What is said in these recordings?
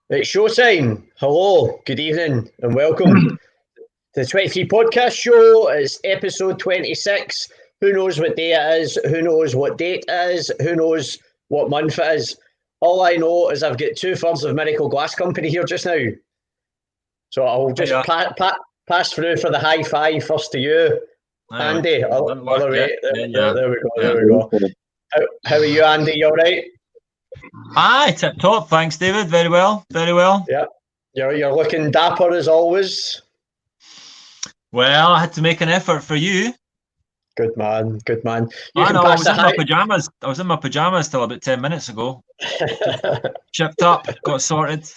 It's showtime. Hello, good evening, and welcome to the 23 podcast show. It's episode 26. Who knows what day it is? Who knows what date it is? Who knows what month it is? All I know is I've got 2/3 of Miracle Glass Company here just now. So I'll just pass through for the high five first to you, Andy. Other way. There we go. There we go. How are you, Andy? You all right? Aye, tip top. Thanks, David. Very well. Very well. Yeah. You're looking dapper as always. Well, I had to make an effort for you. Good man. Good man. I was in my pajamas. I was in my pajamas till about 10 minutes ago. Shipped up, got sorted.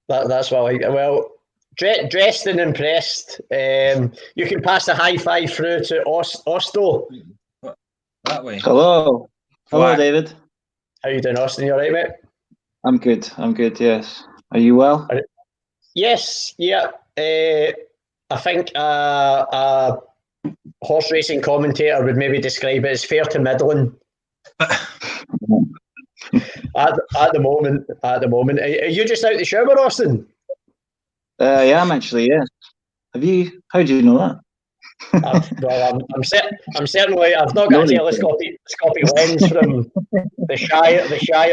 That's what I like. Well, dressed and impressed. You can pass the high five through to Osto. That way. Hello, David. How you doing, Austen? You all right, mate? I'm good. Yes. Are you well? Yes. Yeah. I think a horse racing commentator would maybe describe it as fair to middling. at the moment. Are you just out the shower, Austen? Yeah, I'm actually. Yes. How do you know that? I'm certainly. I've not got a telescopic lens from the Shire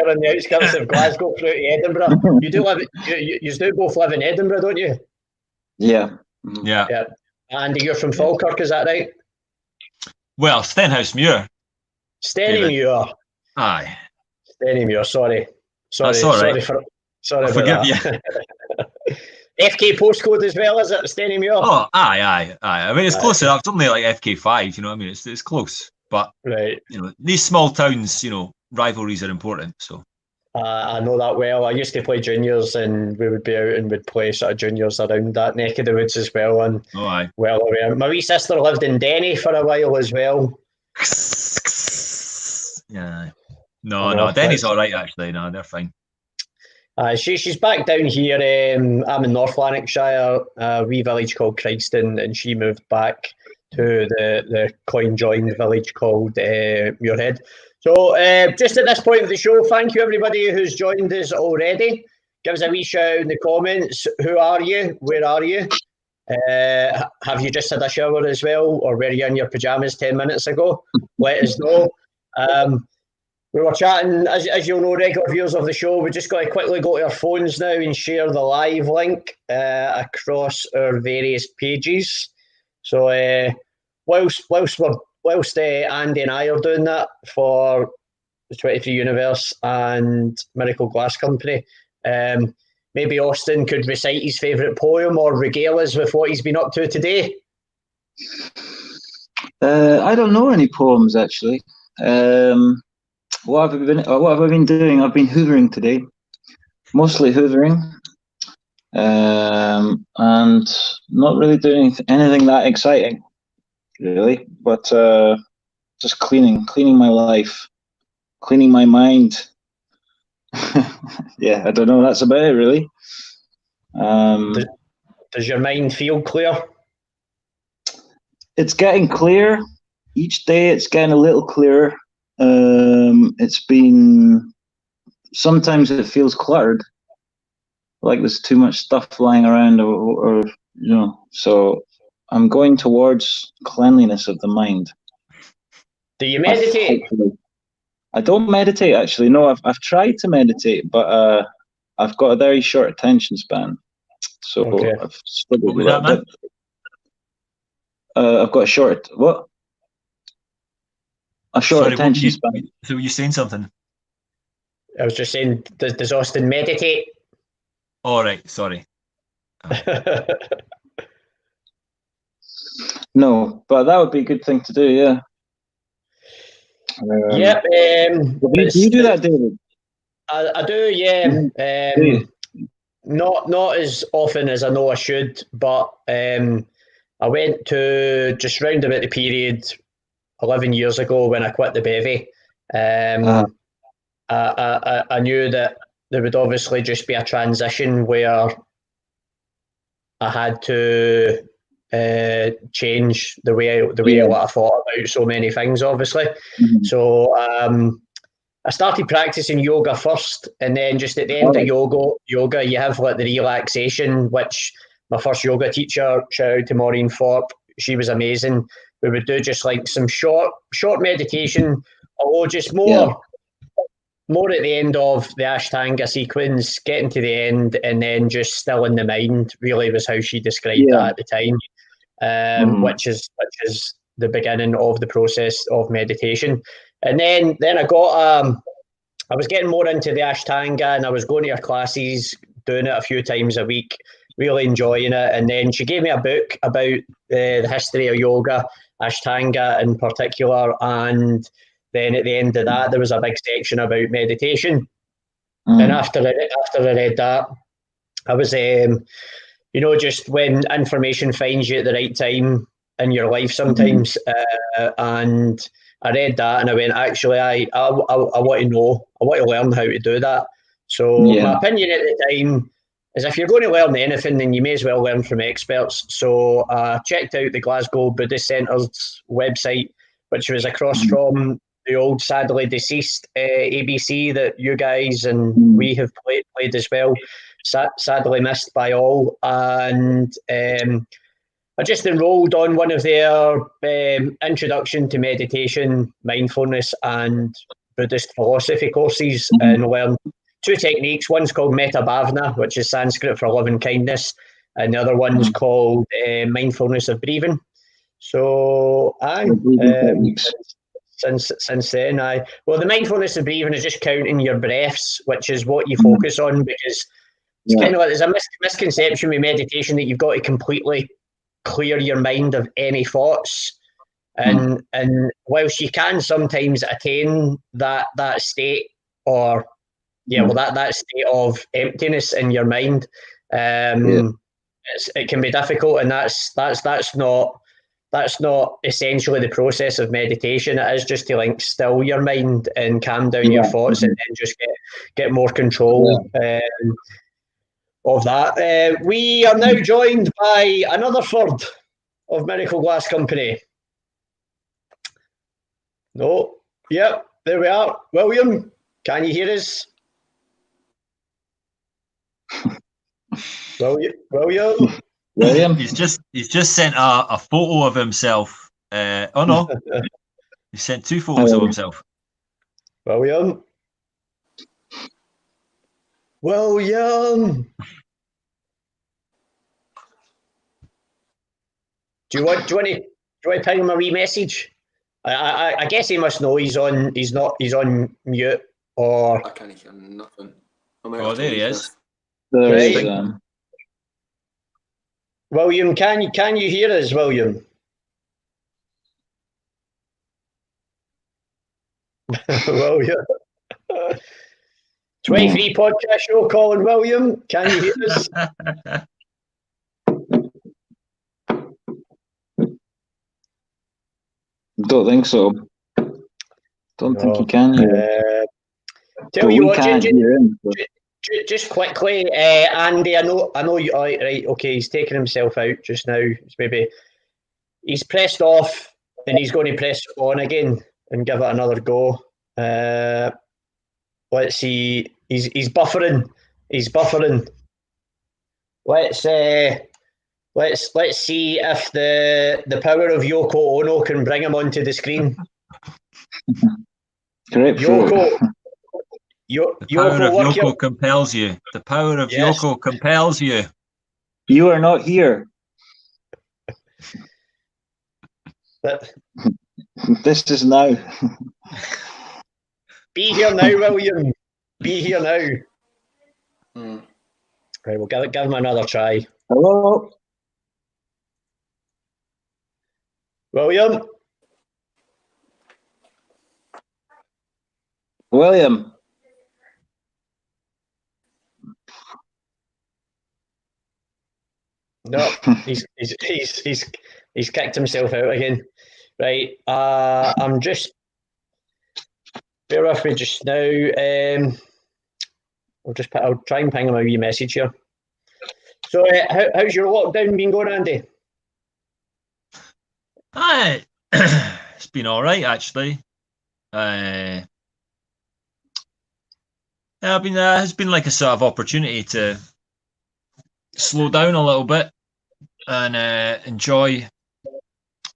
on the outskirts of Glasgow through to Edinburgh. You do live. You do both live in Edinburgh, don't you? Yeah. Yeah. Andy, you're from Falkirk, is that right? Well, Stenhousemuir. Stenhousemuir. Aye. Stenhousemuir. Sorry. That's all right. Sorry. Forgive you. FK postcode as well, is it? Stenhousemuir? Oh, aye. I mean, it's close enough. It's only like FK5, you know what I mean? It's close. But, right. You know, these small towns, you know, rivalries are important, so. I know that well. I used to play juniors and we would be out and would play sort of juniors around that neck of the woods as well. And aye. Well aware. My wee sister lived in Denny for a while as well. Yeah. No, Denny's all right, actually. No, they're fine. She's back down here. I'm in North Lanarkshire, a wee village called Craigston, and she moved back to the coin-joined village called Muirhead. So just at this point of the show, thank you everybody who's joined us already. Give us a wee shout in the comments. Who are you? Where are you? Have you just had a shower as well, or were you in your pajamas 10 minutes ago? Let us know. We were chatting, as you'll know, regular viewers of the show, we just got to quickly go to our phones now and share the live link across our various pages. So whilst Andy and I are doing that for the 23 Universe and Miracle Glass Company, maybe Austen could recite his favourite poem or regale us with what he's been up to today. I don't know any poems, actually. What have I been doing? I've been hoovering today, mostly hoovering, and not really doing anything that exciting, really. But just cleaning my life, cleaning my mind. Yeah, I don't know. That's about it, really. Does your mind feel clear? It's getting clear. Each day it's getting a little clearer. It's been, sometimes it feels cluttered, like there's too much stuff lying around or you know, so I'm going towards cleanliness of the mind. Do you meditate? I don't meditate, actually. No, I've tried to meditate, but I've got a very short attention span, so okay. I've struggled with that. I've got a short attention span. So you're saying something? I was just saying, does Austen meditate? All right, sorry. No, but that would be a good thing to do, yeah. Yep. Do you do that, David? I do, yeah. Not as often as I know I should, but I went to just round about the period 11 years ago when I quit the bevy. I knew that there would obviously just be a transition where I had to change the way I thought about so many things, obviously. Mm-hmm. So I started practicing yoga first, and then just at the end of yoga, you have like the relaxation, which my first yoga teacher, shout out to Maureen Thorpe, she was amazing. We would do just like some short meditation, although just more at the end of the Ashtanga sequence, getting to the end, and then just still in the mind. Really was how she described that at the time, which is the beginning of the process of meditation. And then I got I was getting more into the Ashtanga, and I was going to her classes, doing it a few times a week, really enjoying it. And then she gave me a book about the history of yoga, Ashtanga in particular, and then at the end of that, there was a big section about meditation. And after I read that, I was, just when information finds you at the right time in your life sometimes, and I read that and I went, actually, I want to know, I want to learn how to do that. So my opinion at the time is if you're going to learn anything, then you may as well learn from experts. So I checked out the Glasgow Buddhist Centre's website, which was across from the old, sadly deceased ABC that you guys and we have played as well, sadly missed by all. And I just enrolled on one of their introduction to meditation, mindfulness, and Buddhist philosophy courses, and learned two techniques. One's called Metta Bhavana, which is Sanskrit for loving kindness, and the other one's called mindfulness of breathing. So, since then, well, the mindfulness of breathing is just counting your breaths, which is what you focus on, because it's kind of like there's a misconception with meditation that you've got to completely clear your mind of any thoughts, and whilst you can sometimes attain that state, or that state of emptiness in your mind, it can be difficult, and that's not essentially the process of meditation. It is just to like still your mind and calm down your thoughts, and then just get more control of that. We are now joined by another third of Miracle Glass Company. No, yep, there we are. William, can you hear us? William? He's just sent a photo of himself. Oh no, he sent two photos of himself. William. Do you want to ping him a wee message? I guess he must know he's on mute, or I can't hear nothing. Oh, there he is. Right. William, can you hear us, William? William. 23 podcast show calling William. Can you hear us? Don't think so. Don't think you can hear. Tell you what, just quickly, Andy. I know you. Right, okay. He's taking himself out just now. He's pressed off, and he's going to press on again and give it another go. Let's see. He's buffering. Let's see if the power of Yoko Ono can bring him onto the screen. Correct. Yoko. The power of Yoko compels you. The power of Yoko compels you. You are not here. This is now. Be here now, William. Be here now. Right, we'll give him another try. Hello? William? No, he's kicked himself out again. Right, I'm just bear with me just now. I'll try and ping him a wee message here. So, how's your lockdown been going, Andy? It's been all right, actually. Yeah, has been like a sort of opportunity to slow down a little bit and enjoy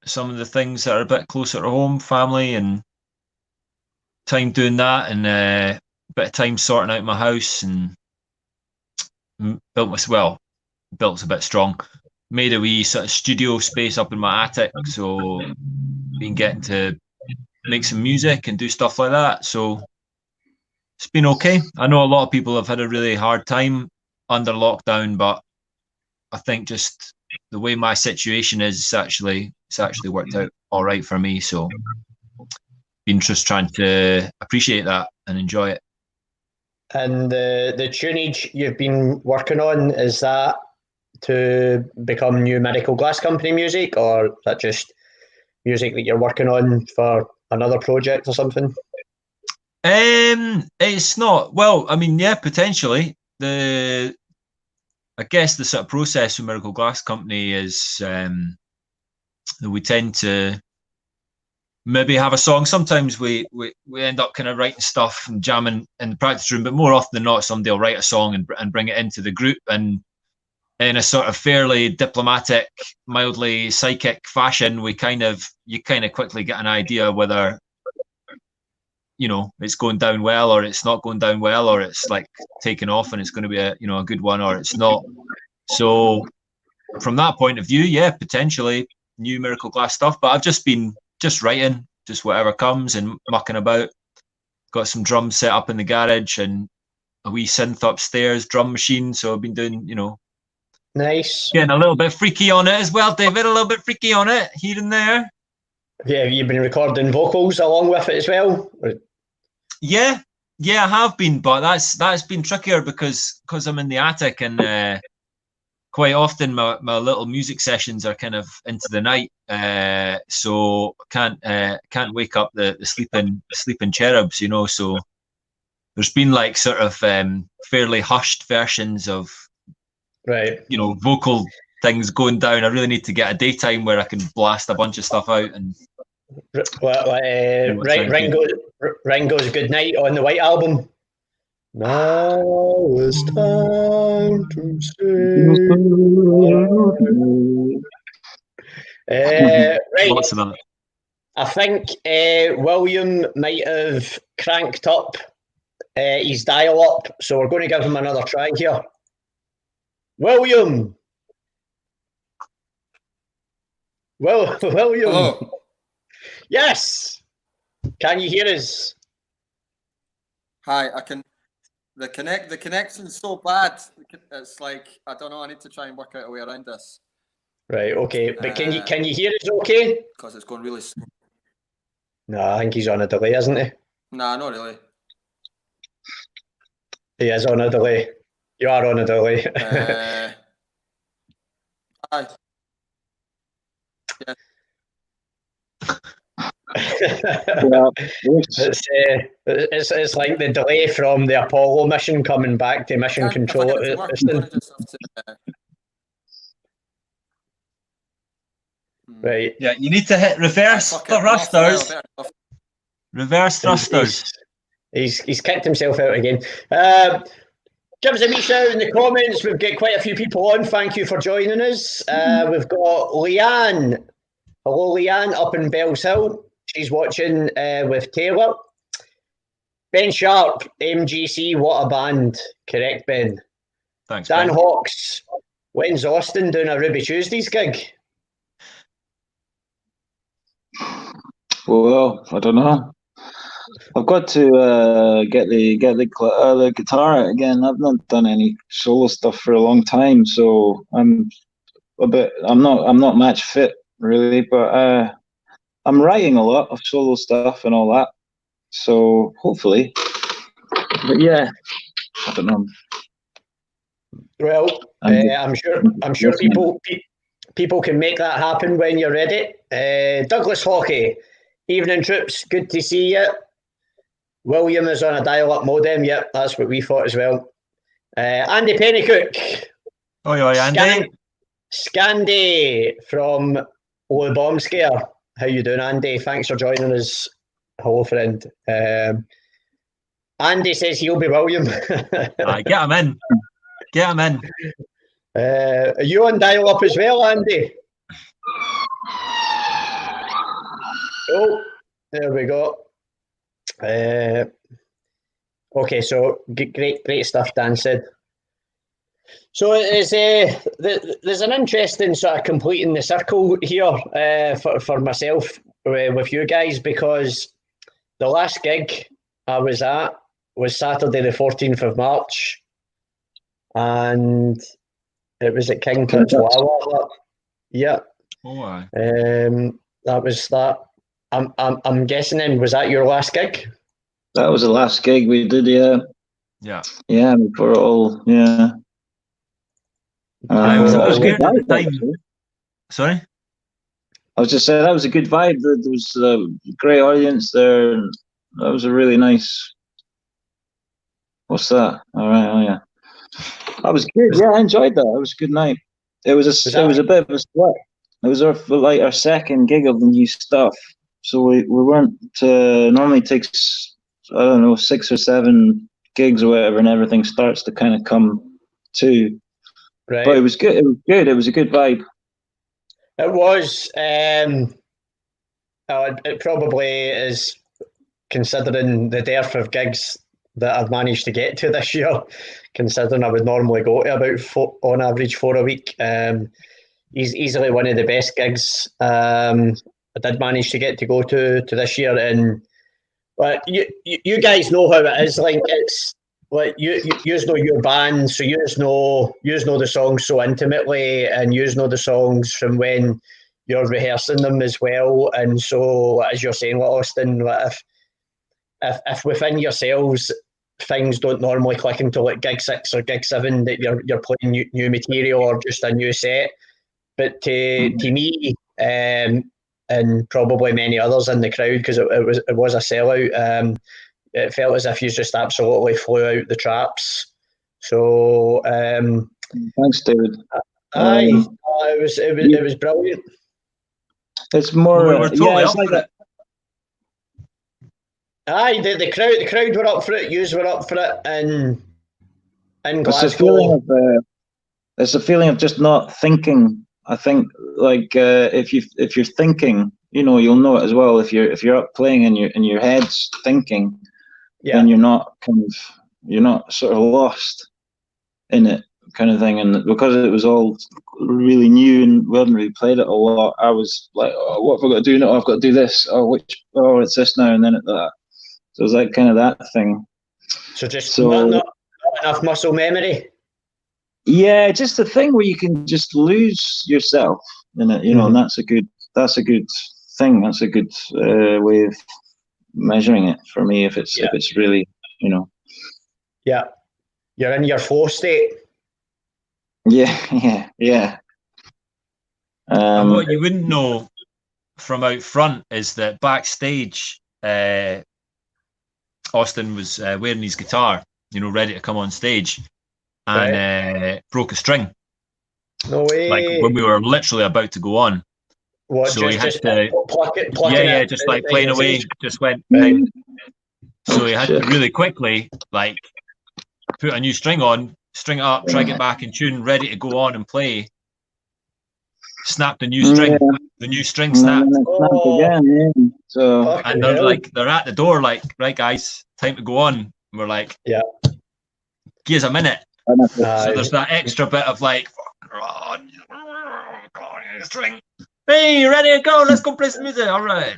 some of the things that are a bit closer to home, family, and time doing that, and a bit of time sorting out my house, and built's a bit strong. Made a wee sort of studio space up in my attic, so been getting to make some music and do stuff like that. So it's been okay. I know a lot of people have had a really hard time under lockdown, but I think just the way my situation is, it's actually worked out all right for me. So been just trying to appreciate that and enjoy it. And the tunage you've been working on, is that to become new Miracle Glass Company music, or is that just music that you're working on for another project or something? It's not. Well, I mean, yeah, potentially. I guess the sort of process with Miracle Glass Company is that we tend to maybe have a song. Sometimes we end up kind of writing stuff and jamming in the practice room, but more often than not, somebody will write a song and bring it into the group, and in a sort of fairly diplomatic, mildly psychic fashion, you kind of quickly get an idea whether it's going down well or it's not going down well, or it's like taking off and it's going to be a good one, or it's not. So from that point of view, yeah, potentially new Miracle Glass stuff. But I've just been writing, just whatever comes and mucking about. Got some drums set up in the garage and a wee synth upstairs, drum machine. So I've been doing, Nice. getting a little bit freaky on it as well, David. A little bit freaky on it here and there. Yeah, you've been recording vocals along with it as well? Yeah, I have been, but that's been trickier because I'm in the attic, and quite often my little music sessions are kind of into the night, so can't wake up the sleeping cherubs, So there's been like sort of fairly hushed versions of vocal things going down. I really need to get a daytime where I can blast a bunch of stuff out and. Ringo's Good Night on the White Album. Now it's time to say. Lots of that. I think William might have cranked up his dial up, so we're going to give him another try here. William. William. Hello. Yes. Can you hear us? Hi, I can. The connection's so bad. It's like, I don't know. I need to try and work out a way around this. Right. Okay. But can you hear us? Okay. Because it's going really slow. No, I think he's on a delay, isn't he? Nah, not really. He is on a delay. You are on a delay. Hi. Yeah. It's like the delay from the Apollo mission coming back to mission control at Austen. Right. Yeah, you need to hit reverse thrusters. Reverse thrusters. He's kicked himself out again. Give us a wee shout in the comments. We've got quite a few people on. Thank you for joining us. We've got Leanne. Hello, Leanne, up in Bells Hill. She's watching with Taylor. Ben Sharp, MGC, what a band. Correct, Ben. Thanks, Dan Ben. Hawks, when's Austen doing a Ruby Tuesdays gig? Well, I don't know. I've got to get the guitar out again. I've not done any solo stuff for a long time, so I'm not match fit really, but I'm writing a lot of solo stuff and all that. So hopefully, but yeah, I don't know. Well, I'm sure people can make that happen when you're ready. Douglas Hockey, evening troops, good to see you. William is on a dial-up modem. Yep, that's what we thought as well. Andy Pennycook. Oi, Andy. Scandy from Low Bomb Scare. How you doing, Andy? Thanks for joining us. Hello, friend. Andy says he'll be William. Get him in. Get him in. Are you on dial up as well, Andy? Oh, there we go. Okay, so great stuff, Dan said. So there's an interesting sort of completing the circle here for myself with you guys, because the last gig I was at was Saturday the 14th of March, and it was at King Tut's Wawa. Yeah. Oh, that was that. I'm guessing then, was that your last gig? That was the last gig we did, yeah. Yeah. Yeah, before it all, yeah. It was good at the time. Sorry? I was just saying, that was a good vibe. There was a great audience there, and that was a really nice... What's that? All right, oh yeah. That was good, yeah, I enjoyed that. It was a good night. It was a bit of a split. It was our second gig of the new stuff. So we weren't, normally it takes, I don't know, 6 or 7 gigs or whatever, and everything starts to kind of come to. Right. But it was good. It was good. It was a good vibe. It was. It probably is, considering the dearth of gigs that I've managed to get to this year, considering I would normally go to about on average 4 a week. He's easily one of the best gigs I did manage to get to go to this year. And you guys know how it is. Like, it's like you know your band, so you know the songs so intimately, and you know the songs from when you're rehearsing them as well. And so, as you're saying, like Austen, like if within yourselves things don't normally click until like gig 6 or gig 7 that you're playing new material or just a new set. But to me, and probably many others in the crowd, because it was a sellout, it felt as if you just absolutely flew out the traps. So thanks, David. It was brilliant. It's more. We were totally up for it. Aye, the crowd were up for it. Yous were up for it, and in Glasgow. It's a feeling of just not thinking. I think, like, if you're thinking, you'll know it as well. If you're up playing and your head's thinking, then you're not sort of lost in it, kind of thing. And because it was all really new and we hadn't really played it a lot, I was like, oh, what have I got to do now? I've got to do this. It's this now, and then it's that. So it was like kind of that thing. So not enough muscle memory. Yeah, just a thing where you can just lose yourself in it, and that's a good thing. That's a good way of measuring it for me. If it's really, Yeah, you're in your flow state. Yeah. And what you wouldn't know from out front is that backstage, Austen was wearing his guitar, ready to come on stage, and broke a string. No way! Like when we were literally about to go on. What? So he had to pluck it, just like playing away, just went. So he had to really quickly like put a new string on, string it up, try to get back in tune, ready to go on and play. Snapped the new string. The new string snapped. Again, So and they're at the door, like, right guys, time to go on. And we're like, give us a minute. So there's that extra bit of like, string. Hey, you ready to go? Let's go play some music. All right.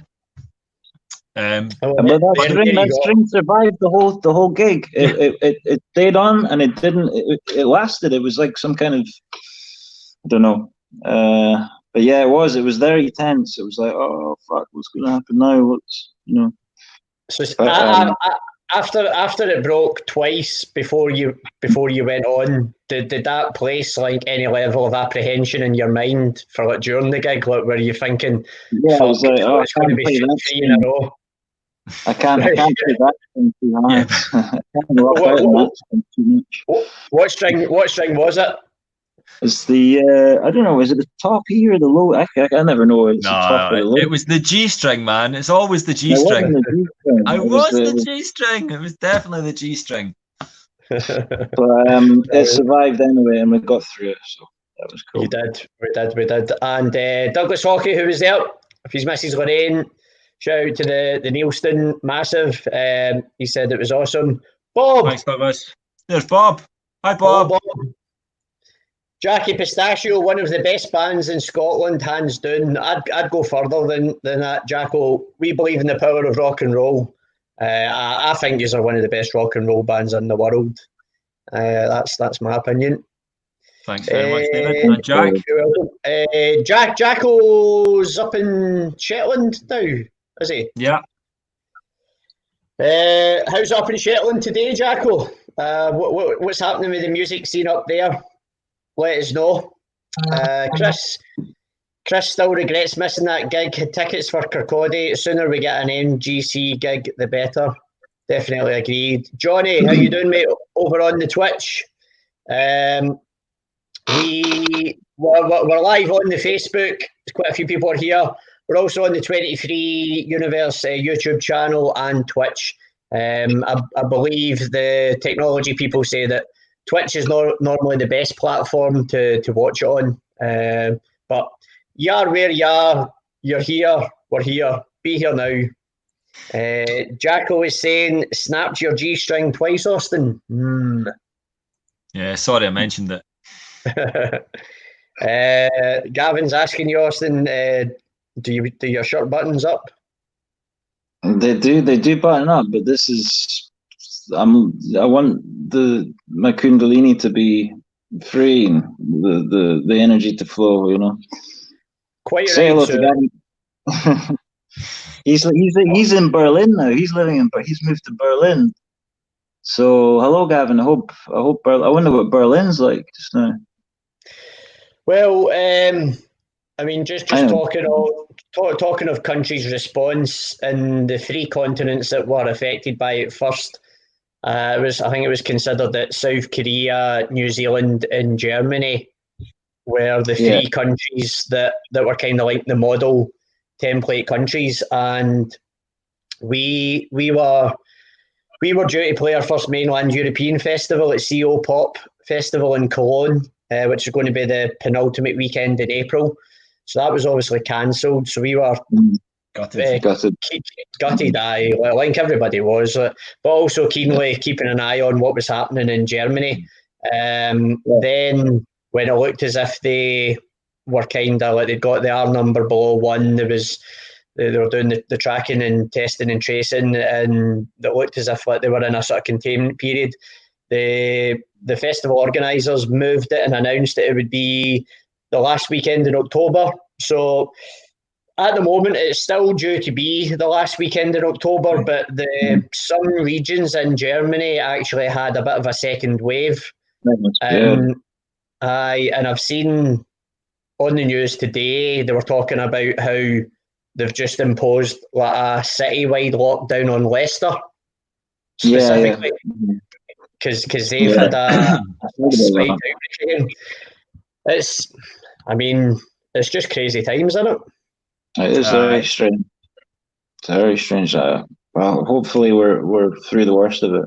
But that string survived the whole gig. It stayed on, and it didn't. It lasted. It was like some kind of, I don't know. But yeah, it was very tense. It was like, oh fuck, what's going to happen now? So after it broke twice before you went on, did that place like any level of apprehension in your mind for like during the gig? Like, were you thinking, I was like, oh, it's going to be 3 in a row? I can't play that thing too hard. What string was it? It's the I don't know. Is it the top E or the low? I never know. It's the top or the low. It was the G string, man. It's always the G It string. wasn't the G string. I was the G string. It was definitely the G string. But it survived anyway, and we got through it. So that was cool. You did. We did. And Douglas Hockey, who was there, if his missus Lorraine, shout out to the Neilston massive. He said it was awesome. Bob. Thanks, Douglas. There's Bob. Hi, Bob. Bob. Jackie Pistachio, one of the best bands in Scotland, hands down. I'd go further than that, Jacko. We believe in the power of rock and roll. I think these are one of the best rock and roll bands in the world. That's my opinion. Thanks very much, David. And Jack? Jacko's up in Shetland now, is he? Yeah. How's up in Shetland today, Jacko? What's happening with the music scene up there? Let us know. Chris still regrets missing that gig. Tickets for Kirkcaldy. The sooner we get an MGC gig, the better. Definitely agreed. Johnny, how you doing, mate? Over on the Twitch. We're live on the Facebook. There's quite a few people are here. We're also on the 23 Universe YouTube channel and Twitch. I believe the technology people say that Twitch is normally the best platform to watch it on. But you are where you are. You're here. We're here. Be here now. Jacko is saying, snapped your G string twice, Austen. Yeah, sorry I mentioned it. Gavin's asking you, Austen, do your shirt buttons up? They do button up, but this is I want my Kundalini to be free and the energy to flow, you know. Quite Say right, hello to Gavin. He's in Berlin now. He's moved to Berlin. So hello, Gavin. I hope I wonder what Berlin's like just now. Well, I mean, just talking of countries' response in the three continents that were affected by it first. I think it was considered that South Korea, New Zealand, and Germany were the three countries that were kind of like the model template countries, and we were due to play our first mainland European festival at CO Pop Festival in Cologne, which is going to be the penultimate weekend in April. So that was obviously cancelled. So we were gutted. I think everybody was, but also keenly keeping an eye on what was happening in Germany. Then when it looked as if they were kind of like they'd got the R number below 1, they were doing the tracking and testing and tracing, and it looked as if like they were in a sort of containment period. The festival organisers moved it and announced that it would be the last weekend in October. So at the moment, it's still due to be the last weekend in October, but some regions in Germany actually had a bit of a second wave. And I've seen on the news today, they were talking about how they've just imposed like a citywide lockdown on Leicester, specifically, because they've had a slight outbreak. It's just crazy times, isn't it? It is very strange. It's very strange. Well, hopefully we're through the worst of it.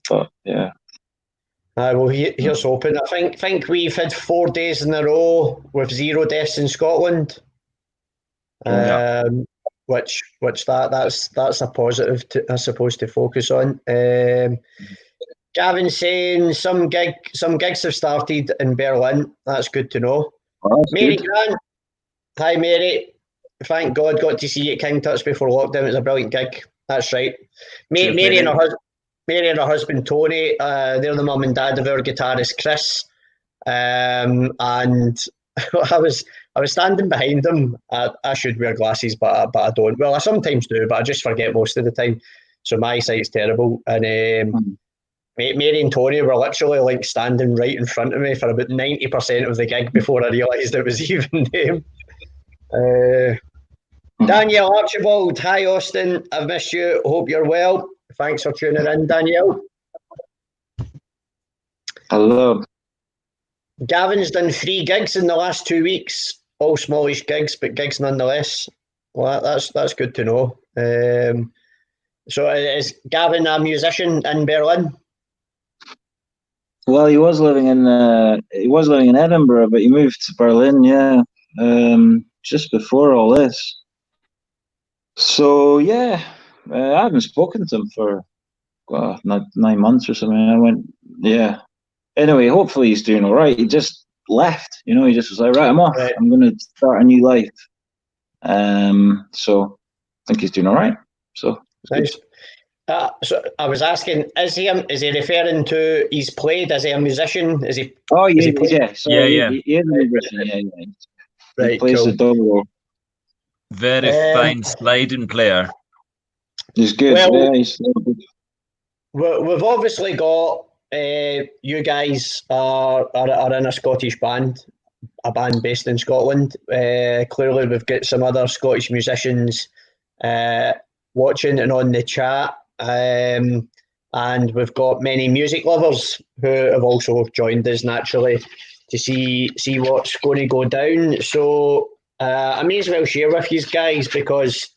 But yeah. Well, here's hoping. I think we've had 4 days in a row with 0 deaths in Scotland. Which that's a positive I suppose to focus on. Gavin saying some gigs have started in Berlin. That's good to know. Oh, Mary good. Grant, hi Mary. Thank God got to see you at King Tut's before lockdown. It was a brilliant gig. That's right. Mary and her husband Tony. They're the mum and dad of our guitarist Chris. And I was standing behind them. I should wear glasses, but I don't. Well, I sometimes do, but I just forget most of the time. So my sight's terrible. And Mary and Tony were literally like standing right in front of me for about 90% of the gig before I realised it was even them. Danielle Archibald, hi Austen. I've missed you. Hope you're well. Thanks for tuning in, Danielle. Hello. Gavin's done 3 gigs in the last 2 weeks, all smallish gigs, but gigs nonetheless. Well, that's good to know. So is Gavin a musician in Berlin? Well, he was living in Edinburgh, but he moved to Berlin, yeah, just before all this. So yeah, I haven't spoken to him for 9 months or something. I went, yeah. Anyway, hopefully he's doing all right. He just left, you know. He just was like, right, I'm off. Right. I'm going to start a new life. So I think he's doing all right. So nice. So I was asking, is he referring to he's played? Is he a musician? Is he? Oh yeah, yeah. He is a musician. Yeah. Right, He plays cool. the double. Very fine sliding player. He's good. Well, yeah, he's good. We've obviously got you guys are in a Scottish band, a band based in Scotland. Clearly, we've got some other Scottish musicians watching and on the chat, and we've got many music lovers who have also joined us naturally to see what's going to go down. So I may as well share with you guys, because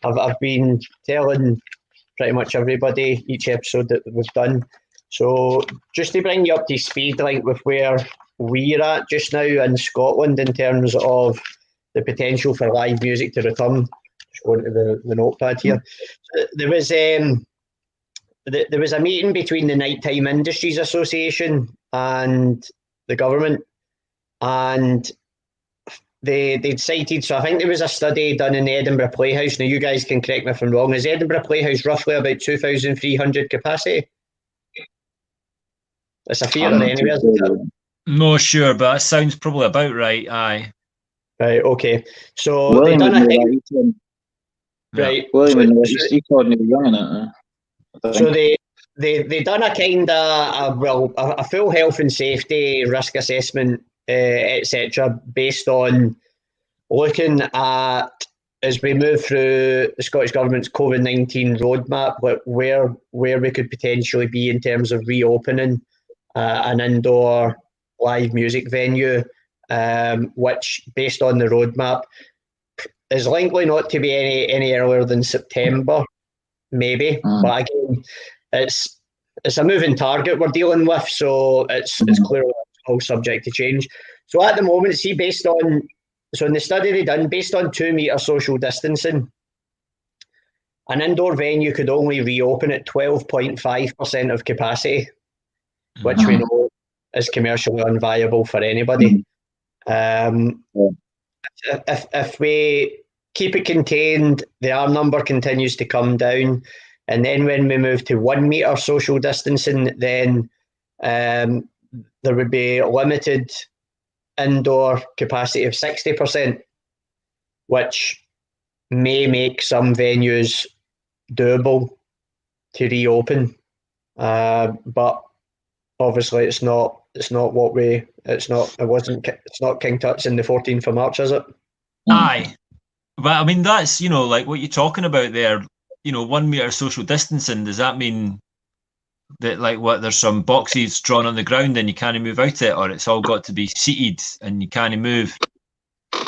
I've been telling pretty much everybody each episode that we've done. So just to bring you up to speed, like with where we're at just now in Scotland in terms of the potential for live music to return. Just going to the notepad here. There was a meeting between the Nighttime Industries Association and the government, and they cited, so I think there was a study done in the Edinburgh Playhouse. Now you guys can correct me if I'm wrong. Is the Edinburgh Playhouse roughly about 2,300 capacity? It's a theatre anyway, isn't it? No, sure, but that sounds probably about right. Aye. Right, okay. So William they done a thing. Right. William, he called me young in it. So they done a kind of a full health and safety risk assessment, etc., based on looking at, as we move through the Scottish Government's COVID-19 roadmap, where we could potentially be in terms of reopening an indoor live music venue, which, based on the roadmap, is likely not to be any earlier than September, maybe. But again, it's a moving target we're dealing with, so it's clearly all subject to change. So at the moment, see, so in the study they done, based on 2 metre social distancing, an indoor venue could only reopen at 12.5% of capacity, which we know is commercially unviable for anybody. If we keep it contained, the R number continues to come down. And then when we move to 1 metre social distancing, then there would be limited indoor capacity of 60%, which may make some venues doable to reopen. But obviously it's not King Tut's in the 14th of March, is it? Aye. But I mean, that's, like what you're talking about there, 1 metre social distancing. Does that mean that, like, there's some boxes drawn on the ground and you can't move out it, or it's all got to be seated and you can't move? Do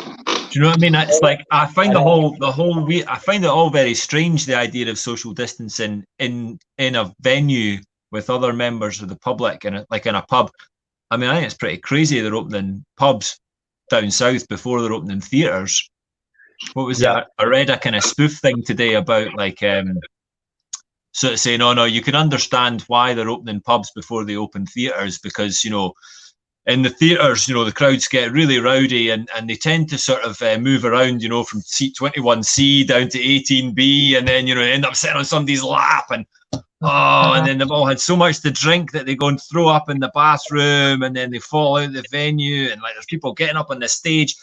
you know what I mean? It's like, I find I find it all very strange, the idea of social distancing in a venue with other members of the public, and like in a pub. I mean, I think it's pretty crazy they're opening pubs down south before they're opening theatres. What was it? I read a kind of spoof thing today about, like, sort of saying, no, you can understand why they're opening pubs before they open theatres, because, in the theatres, the crowds get really rowdy and they tend to sort of move around, from seat 21C down to 18B, and then, end up sitting on somebody's lap, and then they've all had so much to drink that they go and throw up in the bathroom, and then they fall out of the venue, and, like, there's people getting up on the stage.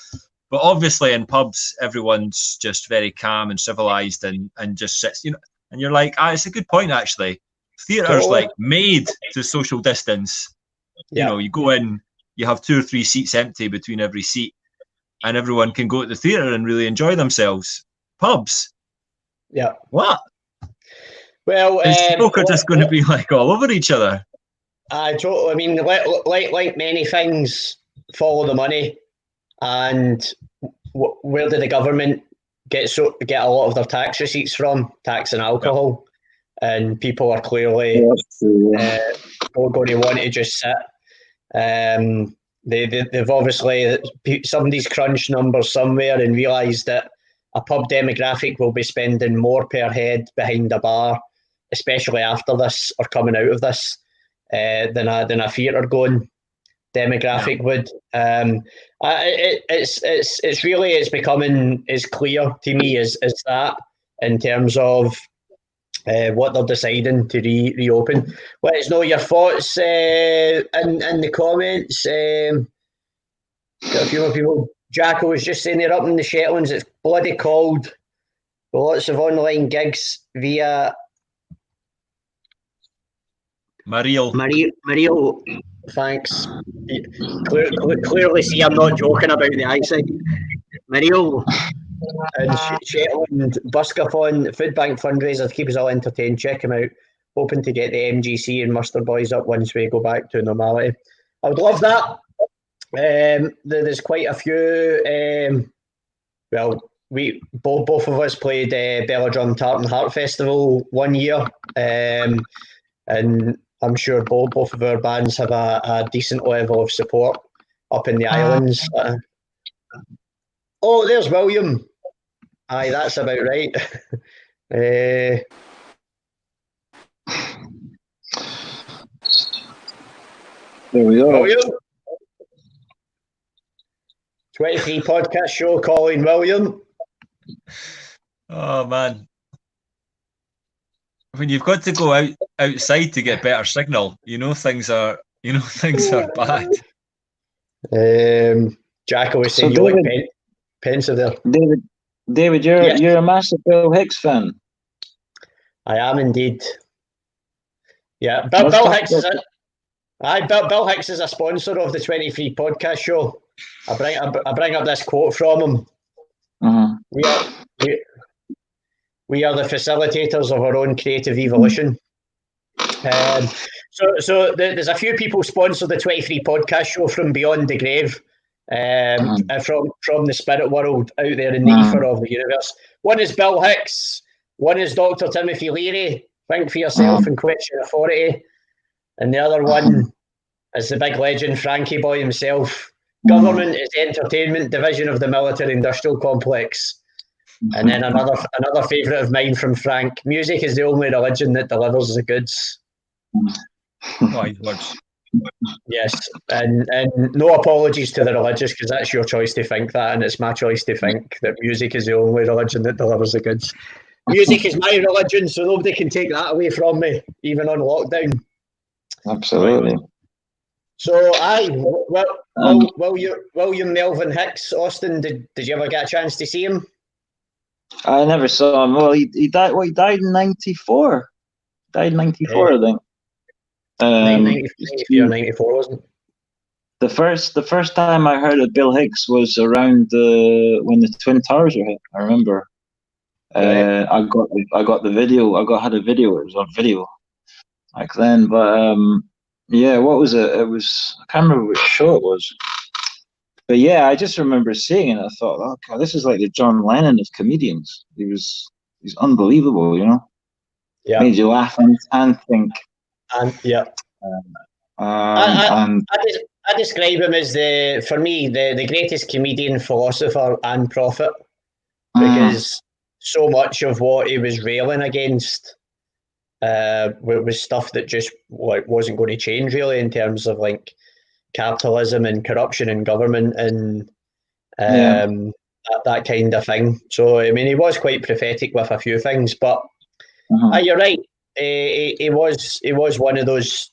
But obviously in pubs, everyone's just very calm and civilised and just sits, and you're like, it's a good point, actually. Theatre's like made to social distance. You go in, you have 2 or 3 seats empty between every seat, and everyone can go to the theatre and really enjoy themselves. Pubs. Yeah. What? Well, folk are just going to be like all over each other. I mean, like many things, follow the money, and where did the government get a lot of their tax receipts from? Tax and alcohol, and people are clearly going to want to just sit. They've obviously, somebody's crunched numbers somewhere and realised that a pub demographic will be spending more per head behind a bar, especially after this or coming out of this, than a theatre going demographic would. It's becoming as clear to me as that, in terms of what they're deciding to reopen. Let us know your thoughts in the comments. Got a few more people. Jacko was just saying they're up in the Shetlands. It's bloody cold. Lots of online gigs via Mariel. Thanks. Clearly see I'm not joking about the eyesight. Mariel. And Shetland Buskathon Food Bank fundraiser to keep us all entertained. Check them out. Hoping to get the MGC and Mustard Boys up once we go back to normality. I would love that. There's quite a few. We both of us played Belladrum Tartan Heart Festival one year, and I'm sure both of our bands have a decent level of support up in the islands. Oh, there's William. Aye, that's about right. There we go. William. 23 podcast show calling William. Oh man. When you've got to go outside to get better signal, things are bad. Jacko was saying you like pensive there. David, you're a massive Bill Hicks fan. I am indeed. Yeah, Bill Hicks is Bill Hicks is a sponsor of the 23 podcast show. I bring up this quote from him. Uh-huh. We are the facilitators of our own creative evolution. So there's a few people sponsor the 23 podcast show from beyond the grave, from the spirit world out there in the ether of the universe. One is Bill Hicks. One is Dr. Timothy Leary. Think for yourself and question authority. And the other one is the big legend Frankie Boy himself. Government is the entertainment division of the military-industrial complex. And then another favourite of mine from Frank: music is the only religion that delivers the goods. Wise words. Yes, and no apologies to the religious, because that's your choice to think that, and it's my choice to think that music is the only religion that delivers the goods. Music is my religion, so nobody can take that away from me, even on lockdown. Absolutely. So, William Melvin Hicks, Austen, did you ever get a chance to see him? I never saw him. Well, he died. Well, he died in '94. Died in '94, I think. 93 or 94, wasn't it? The first time I heard of Bill Hicks was around when the Twin Towers were hit. I remember. Right. I got the video. Had a video. It was on video back then. But yeah, what was it? It was, I can't remember which show it was. But yeah, I just remember seeing it. I thought, oh God, this is like the John Lennon of comedians. He's unbelievable, Yeah. Made you laugh and think. And yeah. I describe him as for me the greatest comedian, philosopher, and prophet, because so much of what he was railing against was stuff that just wasn't going to change really, in terms of like capitalism and corruption and government and that kind of thing. So I mean, he was quite prophetic with a few things, but you're right. He was one of those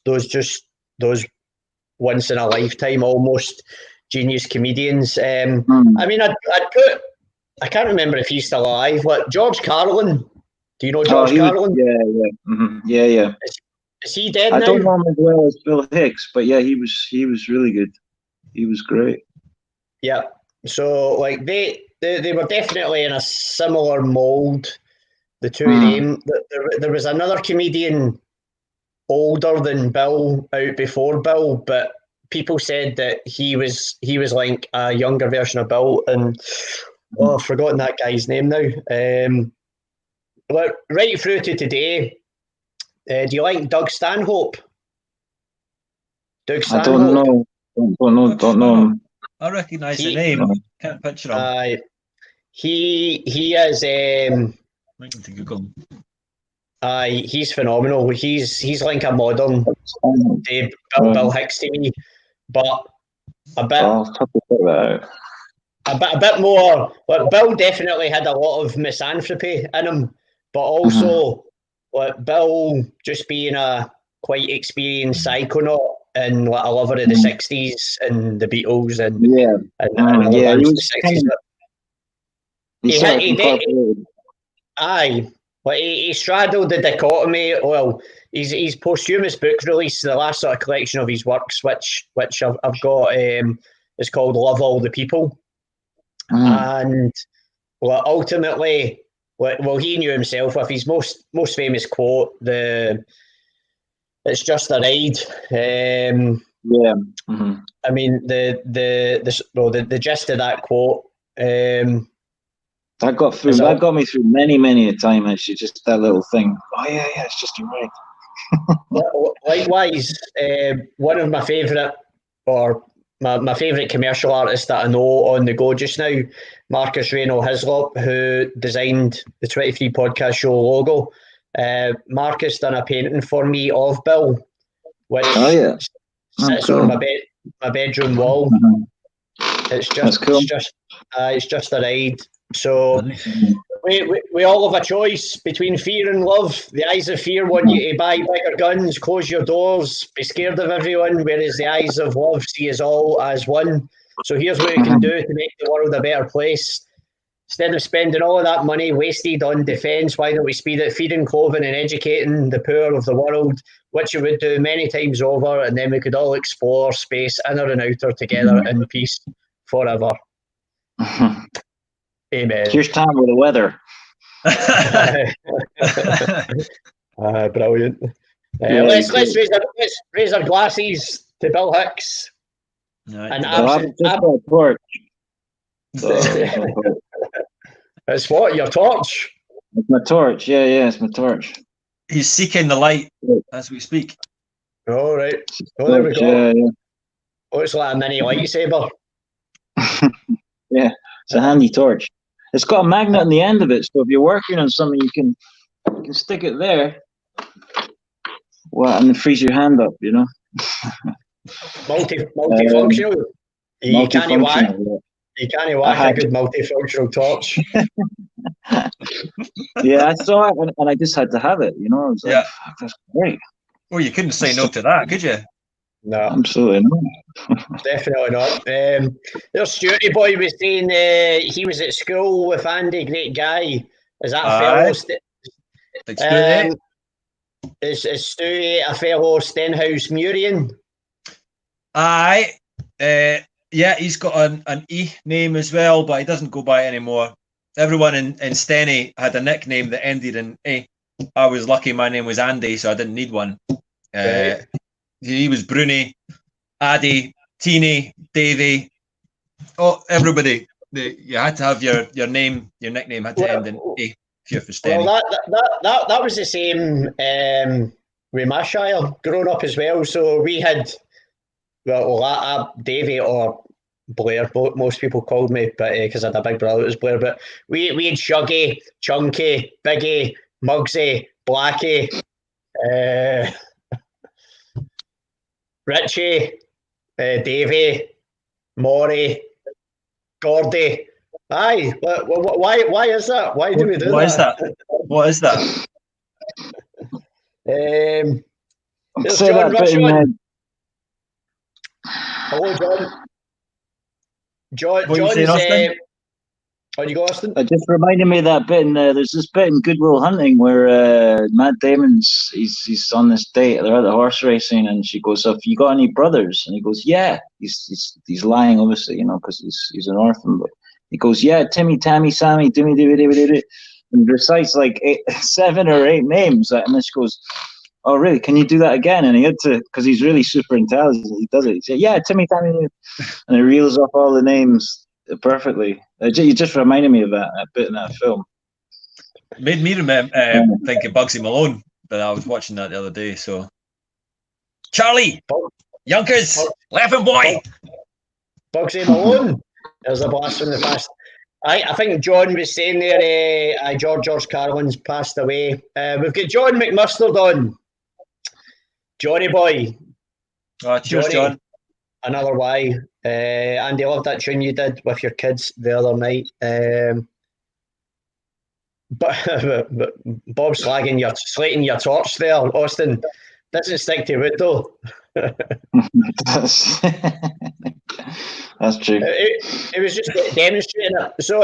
once in a lifetime almost genius comedians. I mean, I can't remember if he's still alive. What, George Carlin? Do you know George Carlin? Yeah. Is he dead now? I don't know him as well as Bill Hicks, but yeah, he was really good. He was great. Yeah. So like they were definitely in a similar mold, the two of them. There was another comedian older than Bill out before Bill, but people said that he was like a younger version of Bill, and I've forgotten that guy's name now. Right through to today, do you like Doug Stanhope? Doug Stanhope? I don't know. I recognise the name. Can't picture him. He is. I need to Google him. He's phenomenal. He's like a modern day Bill Hicks to me, but a bit more. Like Bill definitely had a lot of misanthropy in him, but also like Bill just being a quite experienced psychonaut and like a lover of the '60s and the Beatles and other bands of the '60s. He straddled the dichotomy. Well, his posthumous book release, the last sort of collection of his works, which I've got, is called "Love All the People," and well, ultimately, well, he knew himself with his most famous quote, "It's just a ride." I mean, the gist of that quote. That got me through many a time, actually, just that little thing. Oh yeah, it's just a ride. Likewise, one of my favourite, or my favourite commercial artist that I know on the go just now, Marcus Reynold Hislop, who designed the 23 Podcast Show logo. Marcus done a painting for me of Bill, which sits on my bedroom wall. It's just cool. It's just a ride. So we all have a choice between fear and love. The eyes of fear want you to buy bigger guns, close your doors, be scared of everyone, whereas the eyes of love see us all as one. So here's what we can do to make the world a better place. Instead of spending all of that money wasted on defence, why don't we speed it, feeding, clothing and educating the poor of the world, which we would do many times over, and then we could all explore space, inner and outer, together in peace forever. Amen. Here's time with the weather. Brilliant. Let's raise our glasses to Bill Hicks. And it's what, your torch? It's my torch. Yeah, it's my torch. He's seeking the light as we speak. All right. Oh, there we go. Yeah. Oh, it's like a mini lightsaber. Yeah, it's a handy torch. It's got a magnet on the end of it, so if you're working on something, you can stick it there. Well, and then freeze your hand up, you know. Multifunctional. You can't whack a good multifunctional torch. Yeah, I saw it and I just had to have it, you know. I was like, that's great. Well, you couldn't say no to that, could you? No, absolutely not. Definitely not. There's Stuarty Boy was saying he was at school with Andy, great guy. Is that a fellow? Is Stuarty a fellow Stenhouse Murian? Aye. Yeah, he's got an E name as well, but he doesn't go by it anymore. Everyone in Steny had a nickname that ended in A. I was lucky my name was Andy, so I didn't need one. Right. He was Bruni, Addy, Teeny, Davy. Oh, everybody. You had to have your name, your nickname had to end in A if you're for Steny. Well, that was the same with my shire growing up as well. So we had, Davy or Blair, most people called me, but because I had a big brother that was Blair. But we had Shuggy, Chunky, Biggie, Mugsy, Blackie, Richie, Davy, Maury, Gordy. Aye, why is that? Why do we do that? What is that? There's John Rushman. Hello, John. John's. On you go, Austen. It just reminded me of that bit in there's this bit in Good Will Hunting where Matt Damon's he's on this date, they're at the horse racing, and she goes, "Have you got any brothers?" And he goes, "Yeah." He's lying, obviously, you know, because he's an orphan, but he goes, "Yeah, Timmy, Tammy, Sammy, Dimmy, Dimmy, Dimmy, Dimmy," and recites like 7 or 8 names, and then she goes, oh, really? Can you do that again? And he had to, because he's really super intelligent. He does it. He said, yeah, Timmy. And he reels off all the names perfectly. You just reminded me of that bit in that film. Made me remember think of Bugsy Malone, but I was watching that the other day. So, Charlie, Yonkers, laughing boy, Bugsy Malone. There's a blast from the past. I think John was saying there, George Carlin's passed away. We've got John McMustard on. Johnny boy. Oh, cheers, Johnny, John. Another Y. Andy, I loved that tune you did with your kids the other night. But Bob slating your torch there, Austen. Doesn't stick to wood though. That's true. It was just demonstrating it. So,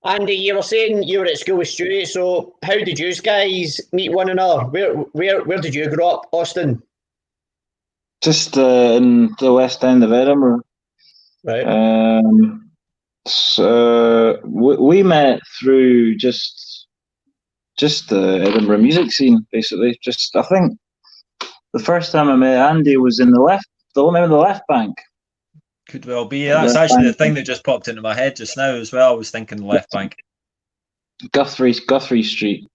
Andy, you were saying you were at school with Stewie. So, how did you guys meet one another? Where did you grow up, Austen? Just in the West End of Edinburgh. Right. So we met through just the Edinburgh music scene, basically. I think the first time I met Andy was in the left bank. Could well be. That's actually the thing that just popped into my head just now as well. I was thinking the left bank. Guthrie Street.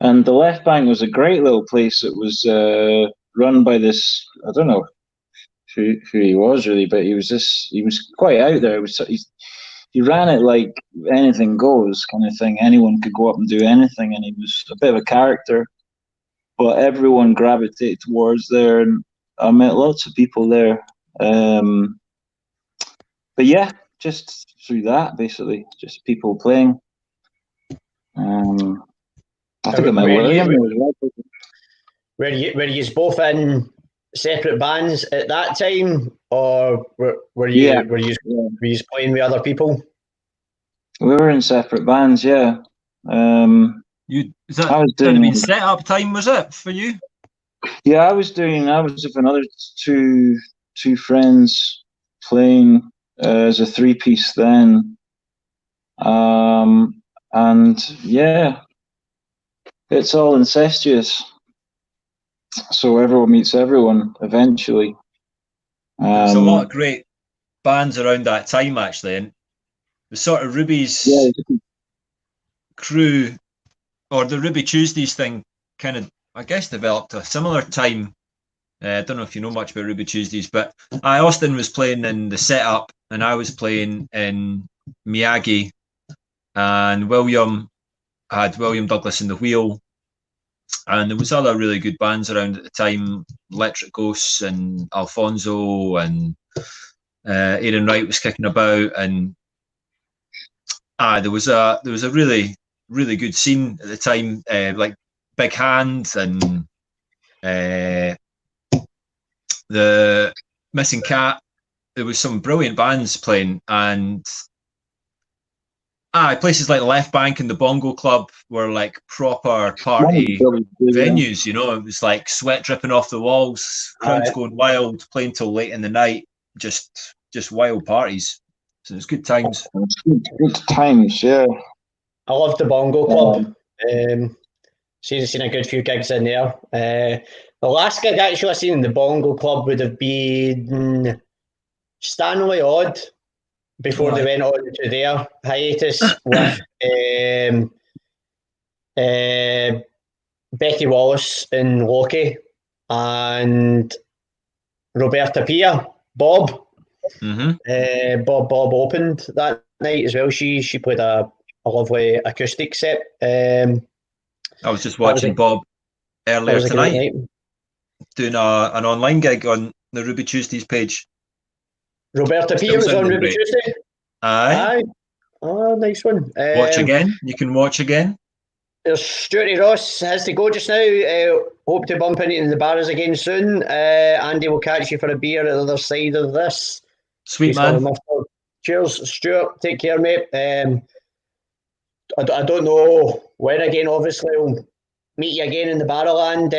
And the left bank was a great little place. It was run by this, I don't know who he was really, but he was quite out there. He ran it like anything goes kind of thing. Anyone could go up and do anything, and he was a bit of a character. But everyone gravitated towards there, and I met lots of people there. But yeah, just through that, basically, just people playing. I think I met William. Were you both in separate bands at that time, or were you playing with other people? We were in separate bands, yeah. Is that doing set up time, was it, for you? Yeah, I was with another two friends playing as a three-piece then. And yeah, it's all incestuous. So everyone meets everyone eventually. There's a lot of great bands around that time, actually, and the sort of Ruby's crew, or the Ruby Tuesdays thing, kind of, I guess, developed a similar time. I don't know if you know much about Ruby Tuesdays, but Austen was playing in the setup, and I was playing in Miyagi, and William Douglas in the wheel, and there was other really good bands around at the time, Electric Ghosts and Alfonso, and Aaron Wright was kicking about, and there was a really, really good scene at the time, like Big Hand and the Missing Cat. There was some brilliant bands playing, and places like the Left Bank and the Bongo Club were like proper party venues, you know. It was like sweat dripping off the walls, crowds going wild, playing till late in the night, just wild parties. So it was good times. Good times, yeah. I loved the Bongo Club. Seen a good few gigs in there. The last gig actually I seen in the Bongo Club would have been Stanley Odd, before they went on to their hiatus with Becky Wallace and Loki and Roberta Pia, Bob. Mm-hmm. Bob opened that night as well. She played a lovely acoustic set. I was just watching Bob earlier tonight doing an online gig on the Ruby Tuesdays page. Roberta Pia was on Ruby Tuesday. Aye. Oh, nice one. Watch again. You can watch again. There's Stuarty Ross has to go just now. Hope to bump into the bars again soon. Andy will catch you for a beer at the other side of this. Sweet man. Cheers, Stuart. Take care, mate. I don't know when again. Obviously, we'll meet you again in the Barrowland.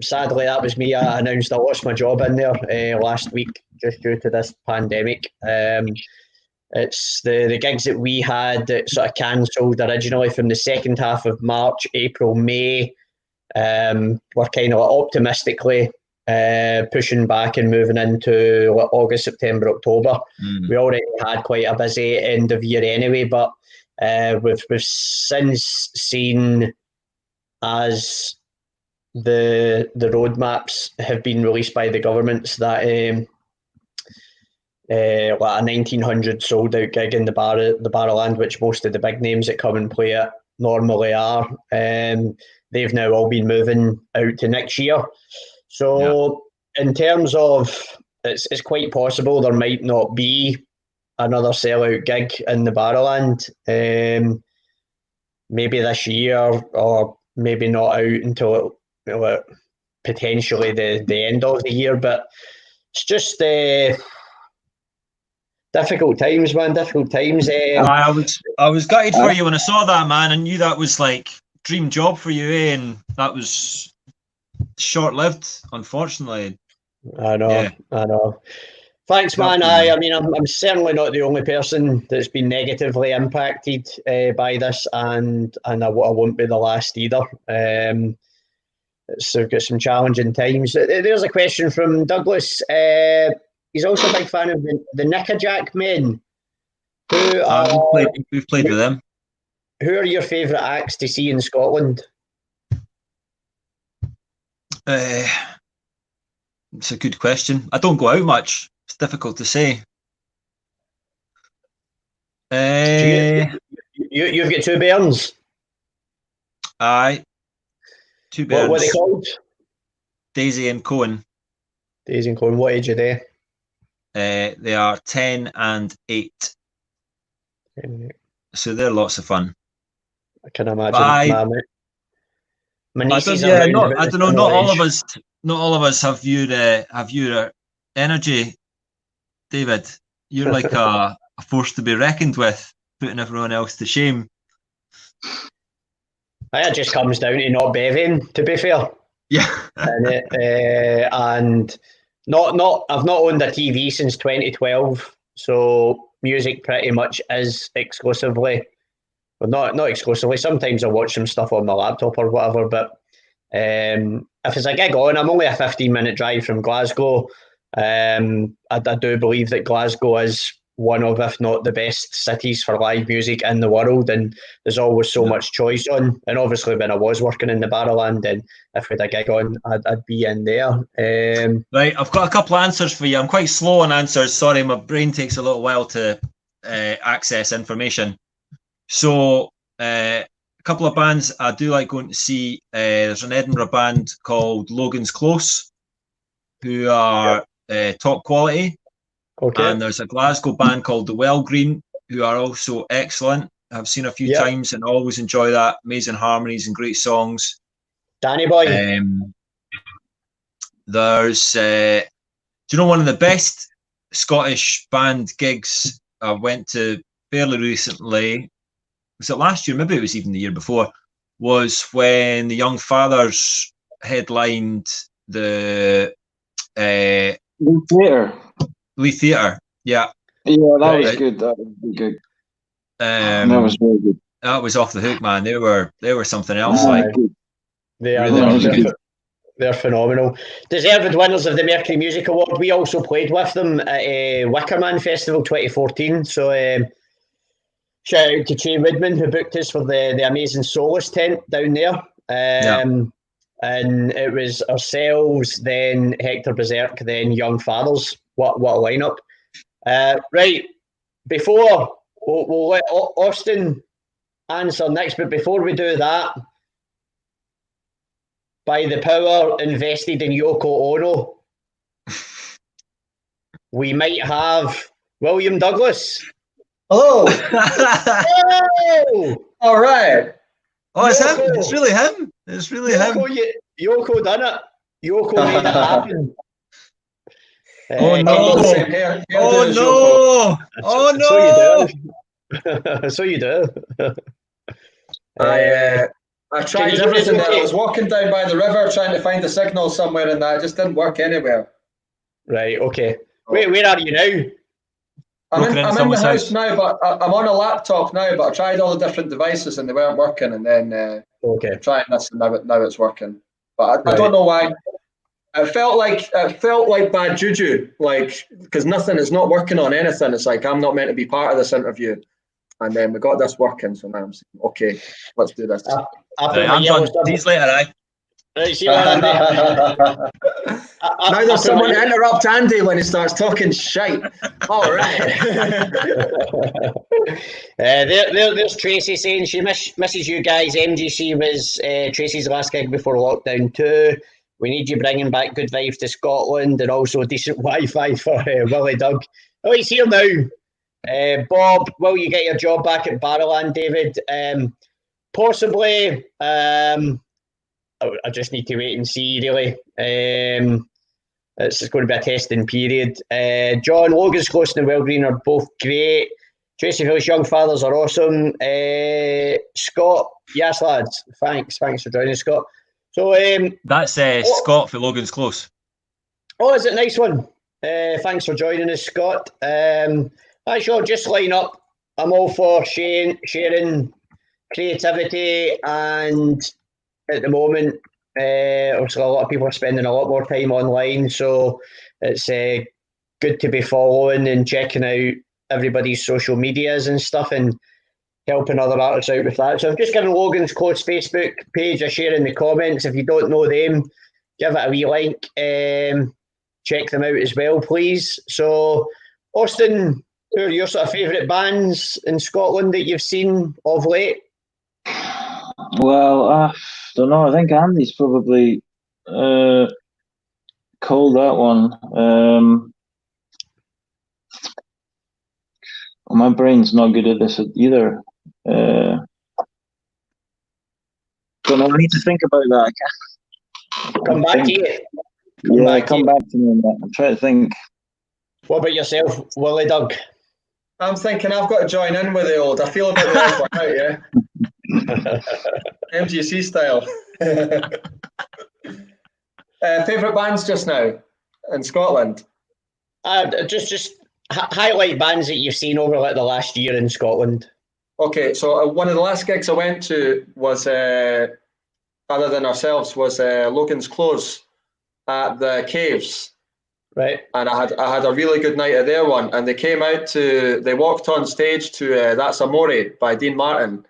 Sadly, that was me. I announced I lost my job in there last week just due to this pandemic. It's the gigs that we had that sort of cancelled originally from the second half of March, April, May we're kind of optimistically pushing back and moving into August, September, October. We already had quite a busy end of year anyway, but we've since seen, as the roadmaps have been released by the governments, that like a 1900 sold out gig in the Barrowland, which most of the big names that come and play it normally are, they've now all been moving out to next year. So in terms of, it's quite possible there might not be another sellout gig in the Barrowland, maybe this year, or maybe not out until potentially the end of the year. But it's just difficult times, man. Difficult times. I was gutted for you when I saw that, man. I knew that was like dream job for you, and that was short-lived, unfortunately. I know. Thanks, man. I mean, I'm certainly not the only person that's been negatively impacted by this, and I won't be the last either. So we've got some challenging times. There's a question from Douglas. He's also a big fan of the Nickajack Men. We've played with them. Who are your favourite acts to see in Scotland? It's a good question. I don't go out much. It's difficult to say. You've got two bairns? Aye. Two bairns. What are they called? Daisy and Cohen. Daisy and Cohen. What age are they? They are 10 and 8. So they're lots of fun. I can imagine. My nieces are I don't know. Not all of us. Not all of us have your energy, David. You're like a force to be reckoned with, putting everyone else to shame. It just comes down to not bevying, to be fair. Yeah. And I've not owned a TV since 2012, so music pretty much is exclusively, well, not exclusively. Sometimes I watch some stuff on my laptop or whatever, but if it's a gig on, I'm only a 15-minute drive from Glasgow. I do believe that Glasgow is one of, if not the best cities for live music in the world, and there's always so much choice on. And obviously when I was working in the Barrowland, and if we had a gig on, I'd be in there. Right, I've got a couple of answers for you. I'm quite slow on answers. Sorry, my brain takes a little while to access information. So a couple of bands I do like going to see. There's an Edinburgh band called Logan's Close, who are top quality. Okay. And there's a Glasgow band called the Well Green, who are also excellent. I've seen a few times and always enjoy that. Amazing harmonies and great songs. Danny Boy. There's, do you know, one of the best Scottish band gigs I went to fairly recently, was it last year? Maybe it was even the year before, was when the Young Fathers headlined the Lee Theatre. Yeah, that was good. That was good. That was very good. That was off the hook, man. They were something else. They're phenomenal. Deserved winners of the Mercury Music Award. We also played with them at Wickerman Festival 2014. So shout out to Che Woodman, who booked us for the amazing Solace tent down there. And it was ourselves, then Hector Berserk, then Young Fathers. What a lineup. Right, before we'll let Austen answer next, but before we do that, by the power invested in Yoko Ono, we might have William Douglas. Hello. Oh! All right. Oh, it's him. It's really him. It's really him. Yoko done it. Yoko made it happen. Oh no! Oh no! So you do. I tried everything there. I was walking down by the river trying to find a signal somewhere, and that just didn't work anywhere. Right. Okay. Wait, where are you now? I'm in the someone's house now, but I'm on a laptop now. But I tried all the different devices and they weren't working. And then trying this, and now it's working. But I don't know why. It felt like bad juju, like, because nothing is not working on anything. It's like I'm not meant to be part of this interview. And then we got this working, so now I'm saying, okay, let's do this. I'm on. These later, aye. Right, see what I mean? Now there's someone to interrupt Andy when he starts talking shite. All right. There's Tracy saying she misses you guys. MGC was Tracy's last gig before lockdown too. We need you bringing back good vibes to Scotland and also decent Wi-Fi for Willie Doug. Oh, he's here now. Bob, will you get your job back at Barrowland, David? Possibly. I just need to wait and see, really. It's going to be a testing period. John, Logan's Close and Well Green are both great. Tracy Phil's Young Fathers are awesome. Scott, yes, lads. Thanks for joining, Scott. So that's Scott for Logan's Close. Oh, is it a nice one? Thanks for joining us, Scott. Actually, I'll just line up. I'm all for sharing creativity, and at the moment, obviously a lot of people are spending a lot more time online, so it's good to be following and checking out everybody's social medias and stuff and helping other artists out with that. So I'm just giving Logan's Close Facebook page a share in the comments. If you don't know them, give it a wee like. Check them out as well, please. So, Austen, who are your sort of favourite bands in Scotland that you've seen of late? Well, I don't know. I think Andy's probably called that one. My brain's not good at this either. Don't know. I need to think about that. Come back to you. Come back to me on that. I'm trying to think. What about yourself, Willie Doug? I'm thinking I've got to join in with the old. I feel a bit the old one out, yeah. MGC style. Favourite bands just now in Scotland? Just highlight bands that you've seen over like the last year in Scotland. Okay, so one of the last gigs I went to was, other than ourselves, was Logan's Close at the Caves. Right. And I had a really good night at their one, and they walked on stage to That's Amore by Dean Martin,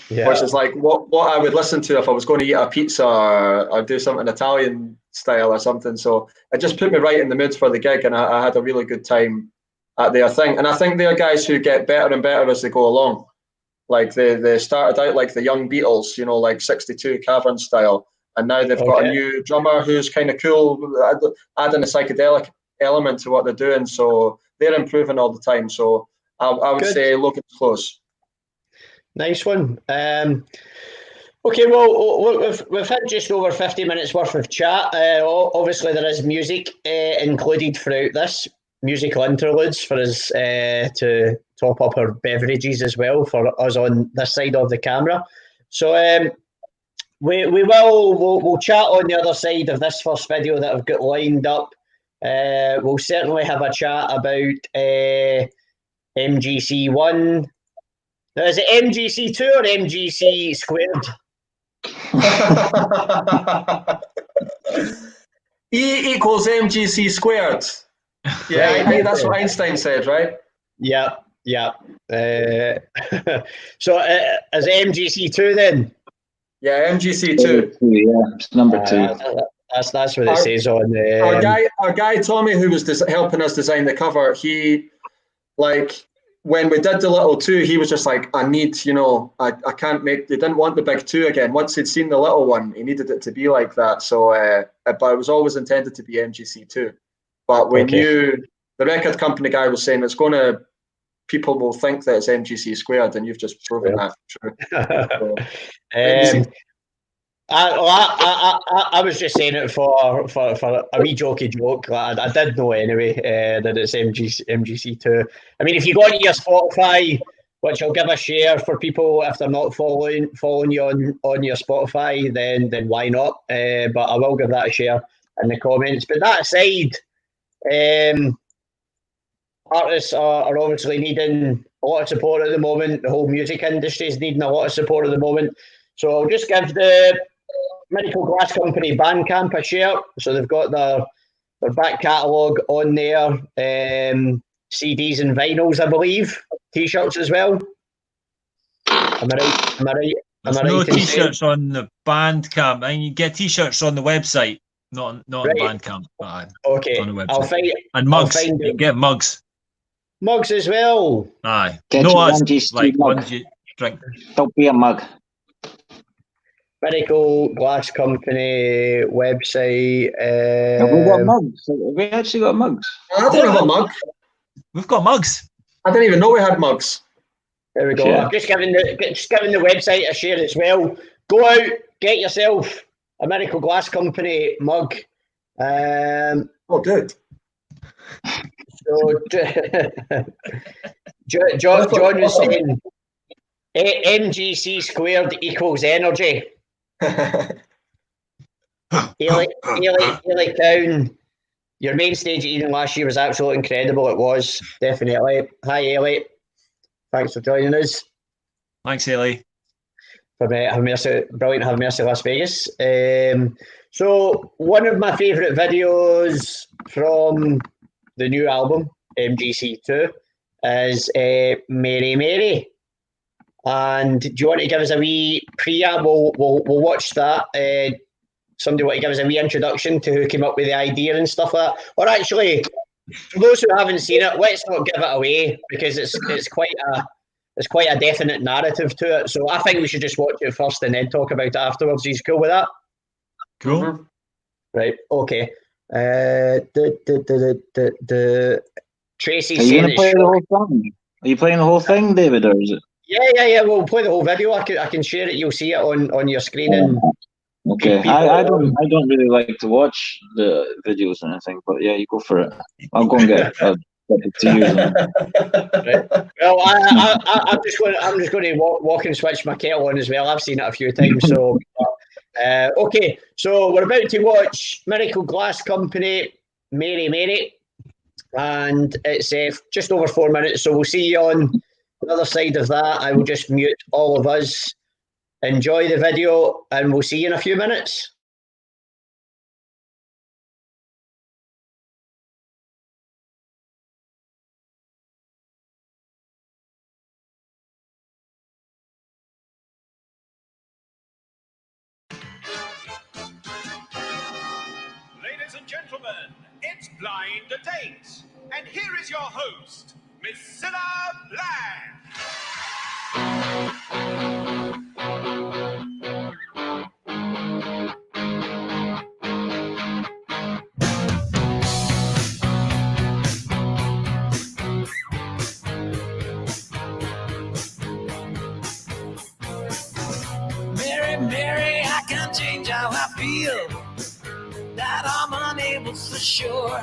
which is like what I would listen to if I was going to eat a pizza or do something Italian style or something. So it just put me right in the mood for the gig, and I had a really good time at their thing. And I think they're guys who get better and better as they go along. Like they started out like the young Beatles, like 62 Cavern style. And now they've got a new drummer who's kind of cool, adding a psychedelic element to what they're doing. So they're improving all the time. So I would say Logan's Close. Nice one. Okay, well, we've had just over 50 minutes worth of chat. Obviously, there is music included throughout this, musical interludes for us to top up our beverages as well for us on this side of the camera. So we'll chat on the other side of this first video that I've got lined up. We'll certainly have a chat about MGC1. Now, is it MGC2 or MGC squared? E equals MGC squared. Yeah, right. That's what Einstein said, right? Yeah. So is it MGC2 then? Yeah, MGC2. Yeah, it's number 2. That's what it says on our guy Tommy, who was helping us design the cover, he, like, when we did the little 2, he was just like, I need, I can't make, they didn't want the big 2 again. Once he'd seen the little one, he needed it to be like that. So, but it was always intended to be MGC2. But we knew, the record company guy was saying people will think that it's MGC squared, and you've just proven that true. So, I was just saying it for a wee jokey joke. I did know anyway that it's MGC2. I mean, if you go into your Spotify, which I'll give a share for people if they're not following you on your Spotify, then why not? But I will give that a share in the comments. But that aside, artists are obviously needing a lot of support at the moment. The whole music industry is needing a lot of support at the moment. So I'll just give the Medical Glass Company Bandcamp a share. So they've got their back catalogue on there, CDs and vinyls, I believe, T-shirts as well. Am I right? There's no T-shirts on the Bandcamp. I mean, you get T-shirts on the website, not on Bandcamp. Okay, on the website. I'll find and mugs. You can get mugs. Mugs as well. Aye. Get no, one like mug. ones you drink. Don't be a mug. Medical Glass Company website. Have we got mugs? Have we actually got mugs? I don't have a mug. We've got mugs. I didn't even know we had mugs. There we go. Yeah. I've just given the website a share as well. Go out, get yourself a Medical Glass Company mug. Oh, good. So John was saying MGC squared equals energy. Haley Town, your main stage at Eden last year was absolutely incredible. It was, definitely. Hi, Haley. Thanks for joining us. Thanks, Haley. Brilliant Have Mercy Las Vegas. So one of my favourite videos from the new album, MGC2, is Mary Mary. And do you want to give us a wee preamble? We'll watch that. Somebody want to give us a wee introduction to who came up with the idea and stuff like that? Or actually, for those who haven't seen it, let's not give it away because it's quite a definite narrative to it. So I think we should just watch it first and then talk about it afterwards. He's cool with that? Cool. Mm-hmm. Right. Okay. Tracy. Are you going to play the whole thing? Are you playing the whole thing, David, or is it? Yeah. We'll play the whole video. I can share it. You'll see it on your screen. And okay. I don't really like to watch the videos or anything, but yeah, you go for it. I'll go and get it to you. Right. Well, I'm just going to walk and switch my kettle on as well. I've seen it a few times. So, okay. So we're about to watch Medical Glass Company, Mary Mary, and it's just over 4 minutes. So we'll see you on the other side of that. I will just mute all of us. Enjoy the video, and we'll see you in a few minutes. Ladies and gentlemen, it's Blind Dates, and here is your host, Miss Cilla Blair. Mary, I can't change how I feel. That I'm unable for sure.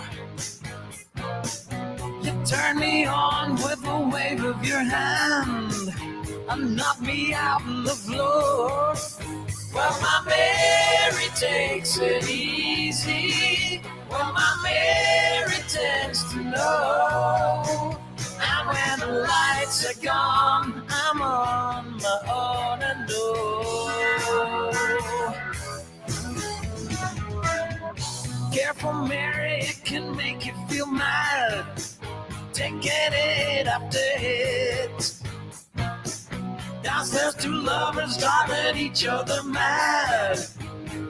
You turn me on with a wave of your hand and knock me out on the floor. Well, my Mary takes it easy. Well, my Mary tends to know. And when the lights are gone, I'm on my own and know. Careful, Mary, it can make you feel mad. Taking it up the hits. Downstairs, two lovers driving each other mad.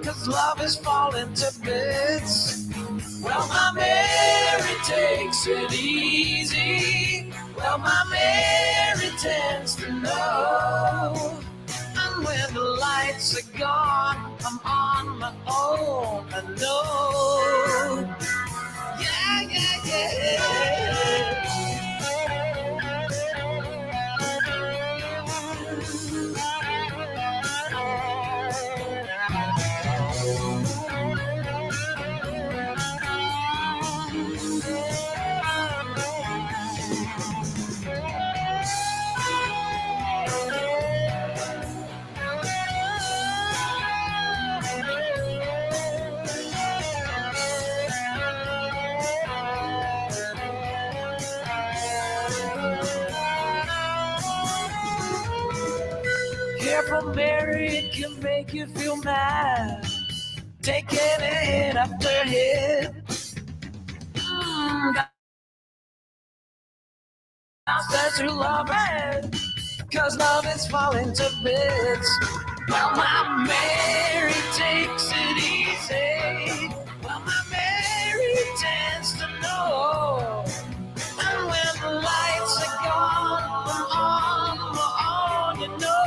'Cause love is falling to bits. Well, my Mary takes it easy. Well, my Mary tends to know. And when the lights are gone, I'm on my own, I know. Yeah. careful, Mary, it can make you feel mad. Taking it after hit. Downstairs to love it, 'cause love is falling to bits. Well, my Mary takes it easy. Well, my Mary tends to know. And when the lights are gone, I'm on, you know.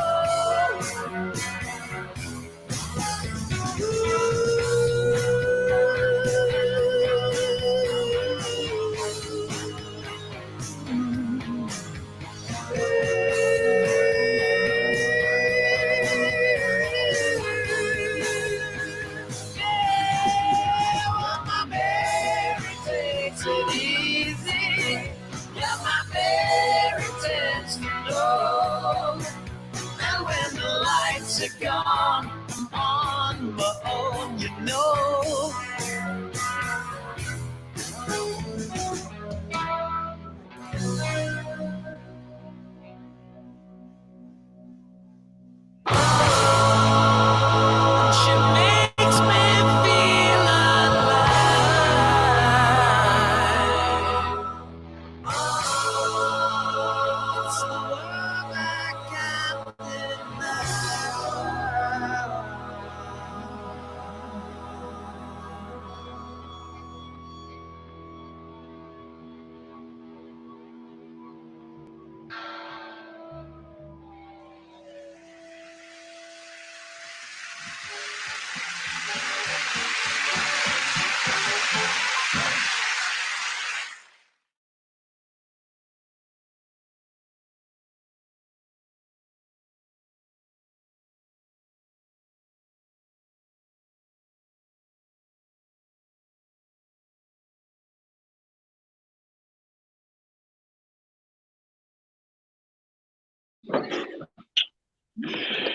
It easy. Yeah, my Mary tends to know. And when the lights are gone, I'm on my own, you know. She makes me feel alive. It's the world I can't deny.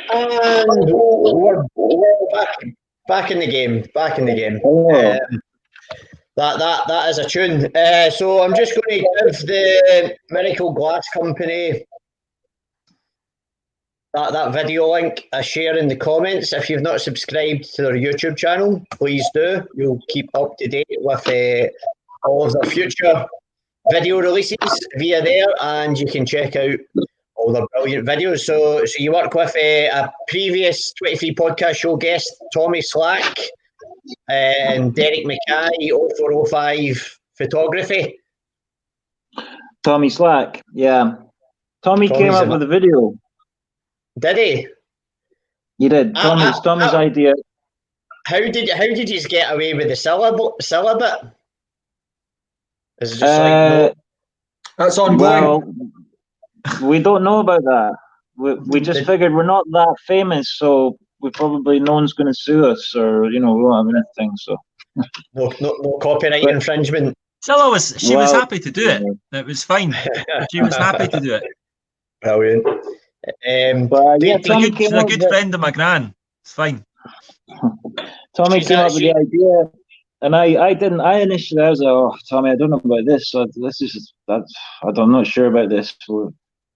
And we're back in the game. Back in the game. That is a tune. So I'm just going to give the Miracle Glass Company that video link a share in the comments. If you've not subscribed to their YouTube channel, please do. You'll keep up to date with all of their future video releases via there, and you can check out all the brilliant videos. So you work with a previous 23 podcast show guest, Tommy Slack, and Derek Mackay, 0405 Photography. Tommy Slack, yeah. Tommy came up with the video. Did he? You did. Tommy's idea. How did you get away with the syllabate? Is it just like that's ongoing? Well, we don't know about that. We just figured we're not that famous, so we probably no one's going to sue us, or we won't have anything. So no copyright infringement. Scylla was happy to do it. It was fine. She was happy to do it. Brilliant. She's a good friend of my gran. It's fine. Tommy came up with the idea, and I didn't. I initially I was like, "Oh, Tommy, I don't know about this. So I'm not sure about this."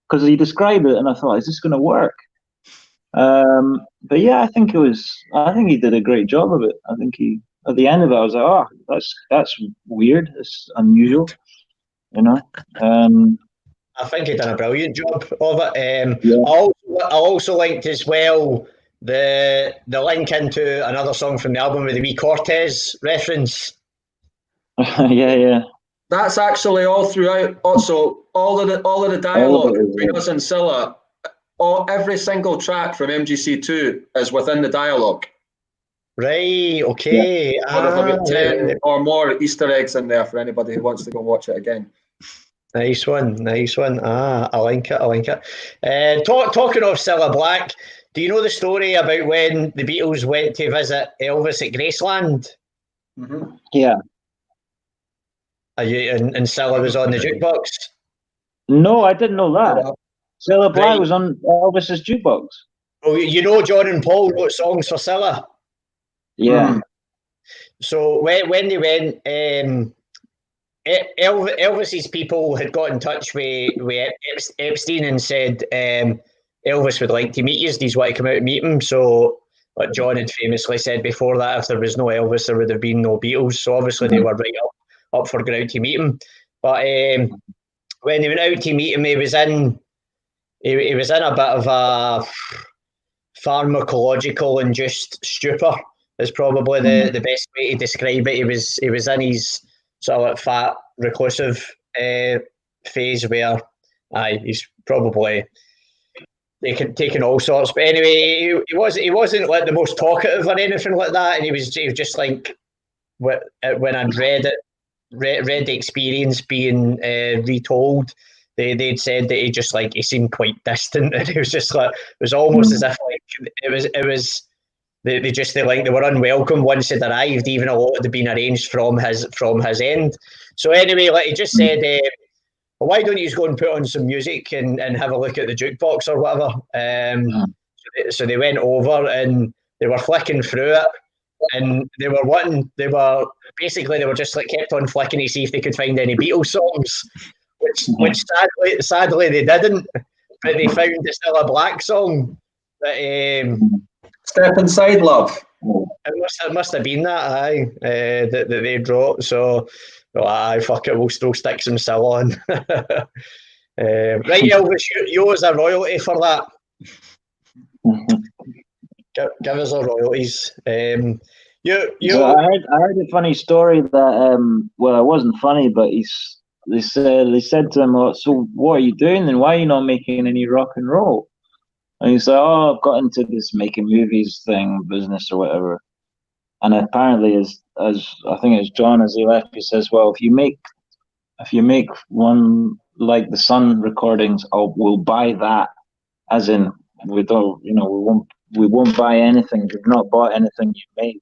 Because he described it, and I thought, "Is this going to work?" But yeah, I think he did a great job of it. I think at the end of it, I was like, "Oh, that's weird. It's unusual," I think he done a brilliant job of it. I also linked as well the link into another song from the album with the wee Cortez reference. Yeah. That's actually all throughout. Also, all of the dialogue between us and Scylla, every single track from MGC2 is within the dialogue. Right. Okay. Yeah. There's about 10 or more Easter eggs in there for anybody who wants to go watch it again. Nice one. I like it. Talking of Cilla Black, do you know the story about when the Beatles went to visit Elvis at Graceland? Mm-hmm. Yeah. And Cilla was on the jukebox? No, I didn't know that. Cilla Black was on Elvis's jukebox. Well, John and Paul wrote songs for Cilla. Yeah. So when they went, Elvis's people had got in touch with Epstein and said, Elvis would like to meet you. He's want to come out and meet him. So, like John had famously said before that, if there was no Elvis, there would have been no Beatles. So obviously they were right up for grab to meet him. But when they went out to meet him, he was in a bit of a pharmacological induced stupor. Is probably the best way to describe it. He was in his sort of like fat reclusive phase where he's probably taking all sorts. But anyway, he wasn't like the most talkative or anything like that, and he was just like when I'd read the experience being retold, they'd said that he seemed quite distant, and it was just like it was almost as if like it was they were unwelcome once they'd arrived, even a lot had been arranged from his end. So anyway, like he just said, well, why don't you just go and put on some music and have a look at the jukebox or whatever? So they went over and they were flicking through it, and they were just like kept on flicking to see if they could find any Beatles songs, which sadly they didn't, but they found the Still a Black song that Step Inside Love. It must have been that, that they dropped. So, fuck it, we'll still stick some Still on. Right, Elvis, you as a royalty for that. Give us our royalties. So I heard a funny story that well, it wasn't funny, but they said to him, "Oh, so what are you doing? And why are you not making any rock and roll?" And he said, "Oh, I've got into this making movies business or whatever." And apparently, as I think it's John as he left, he says, "Well, if you make one like the Sun recordings, we'll buy that. As in, we won't buy anything. We've not bought anything you made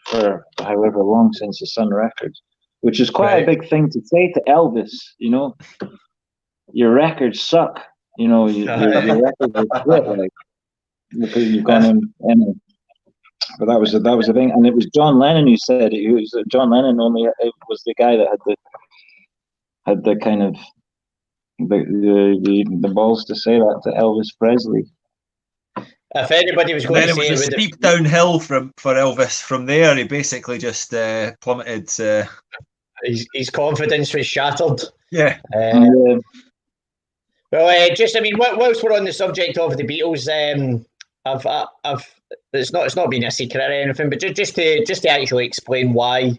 for however long since the Sun records," which is quite a big thing to say to Elvis. Your records suck. Your records are shit, like, because you've gone in. But that was the thing, and it was John Lennon who said it. John Lennon was the guy that had the kind of the balls to say that to Elvis Presley. If anybody was going to say it was a steep downhill for Elvis from there. He basically just plummeted. His confidence was shattered. Yeah. Well, whilst we're on the subject of the Beatles, it's not been a secret or anything, but just to actually explain why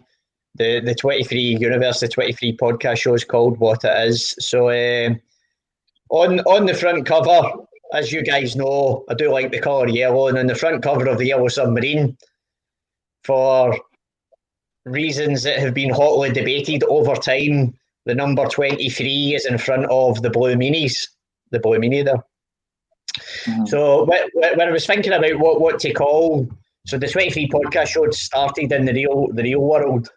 the 23 universe, the 23 podcast show is called what it is. So on the front cover, as you guys know, I do like the colour yellow, and on the front cover of the Yellow Submarine, for reasons that have been hotly debated over time, the number 23 is in front of the Blue Meanies. The Blue Meanie there. Mm-hmm. So when I was thinking about what to call, so the 23 podcast show started in the real world.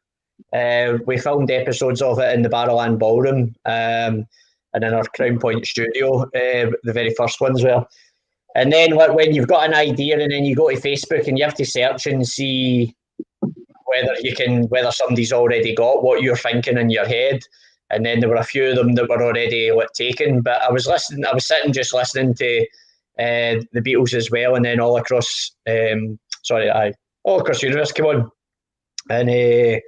We filmed episodes of it in the Barrowland Ballroom and in our Crown Point studio, the very first ones were. And then when you've got an idea and then you go to Facebook and you have to search and see whether somebody's already got what you're thinking in your head. And then there were a few of them that were already taken. But I was sitting just listening to the Beatles as well, and then all across universe came on. And I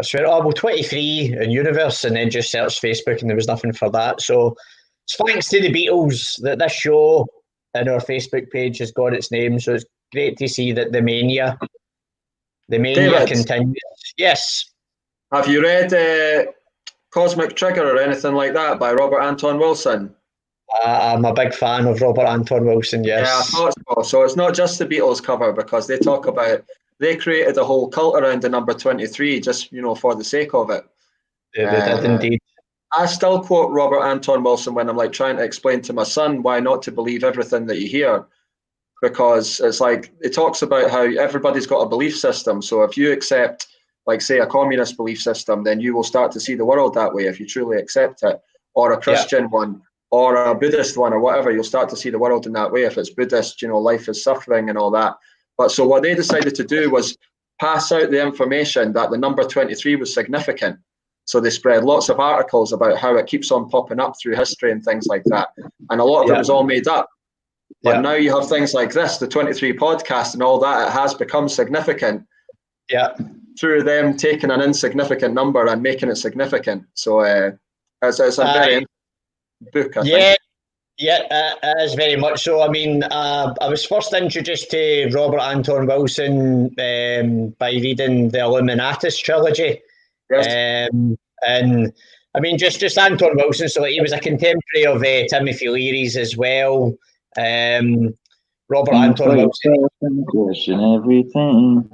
swear, 23 in universe, and then just searched Facebook and there was nothing for that. So it's thanks to the Beatles that this show and our Facebook page has got its name. So it's great to see that the mania David, continues. Yes. Have you read Cosmic Trigger or anything like that by Robert Anton Wilson? I'm a big fan of Robert Anton Wilson, yes. Yeah, I thought so. So it's not just the Beatles cover, because they talk about, they created a whole cult around the number 23 just, for the sake of it. They did indeed. I still quote Robert Anton Wilson when I'm like trying to explain to my son why not to believe everything that you hear. Because it's like, it talks about how everybody's got a belief system. So if you accept, like, say, a communist belief system, then you will start to see the world that way if you truly accept it. Or a Christian one, or a Buddhist one, or whatever. You'll start to see the world in that way. If it's Buddhist, life is suffering and all that. But so what they decided to do was pass out the information that the number 23 was significant. So they spread lots of articles about how it keeps on popping up through history and things like that. And a lot of it was all made up. But now you have things like this, the 23 podcast and all that. It has become significant. Yeah. Through them taking an insignificant number and making it significant. So it's a very interesting book, I think. Yeah, it is very much so. I mean, I was first introduced to Robert Anton Wilson by reading the Illuminatus trilogy. Yes. And I mean, just Anton Wilson, so he was a contemporary of Timothy Leary's as well. Robert Anton Wilson. Question everything.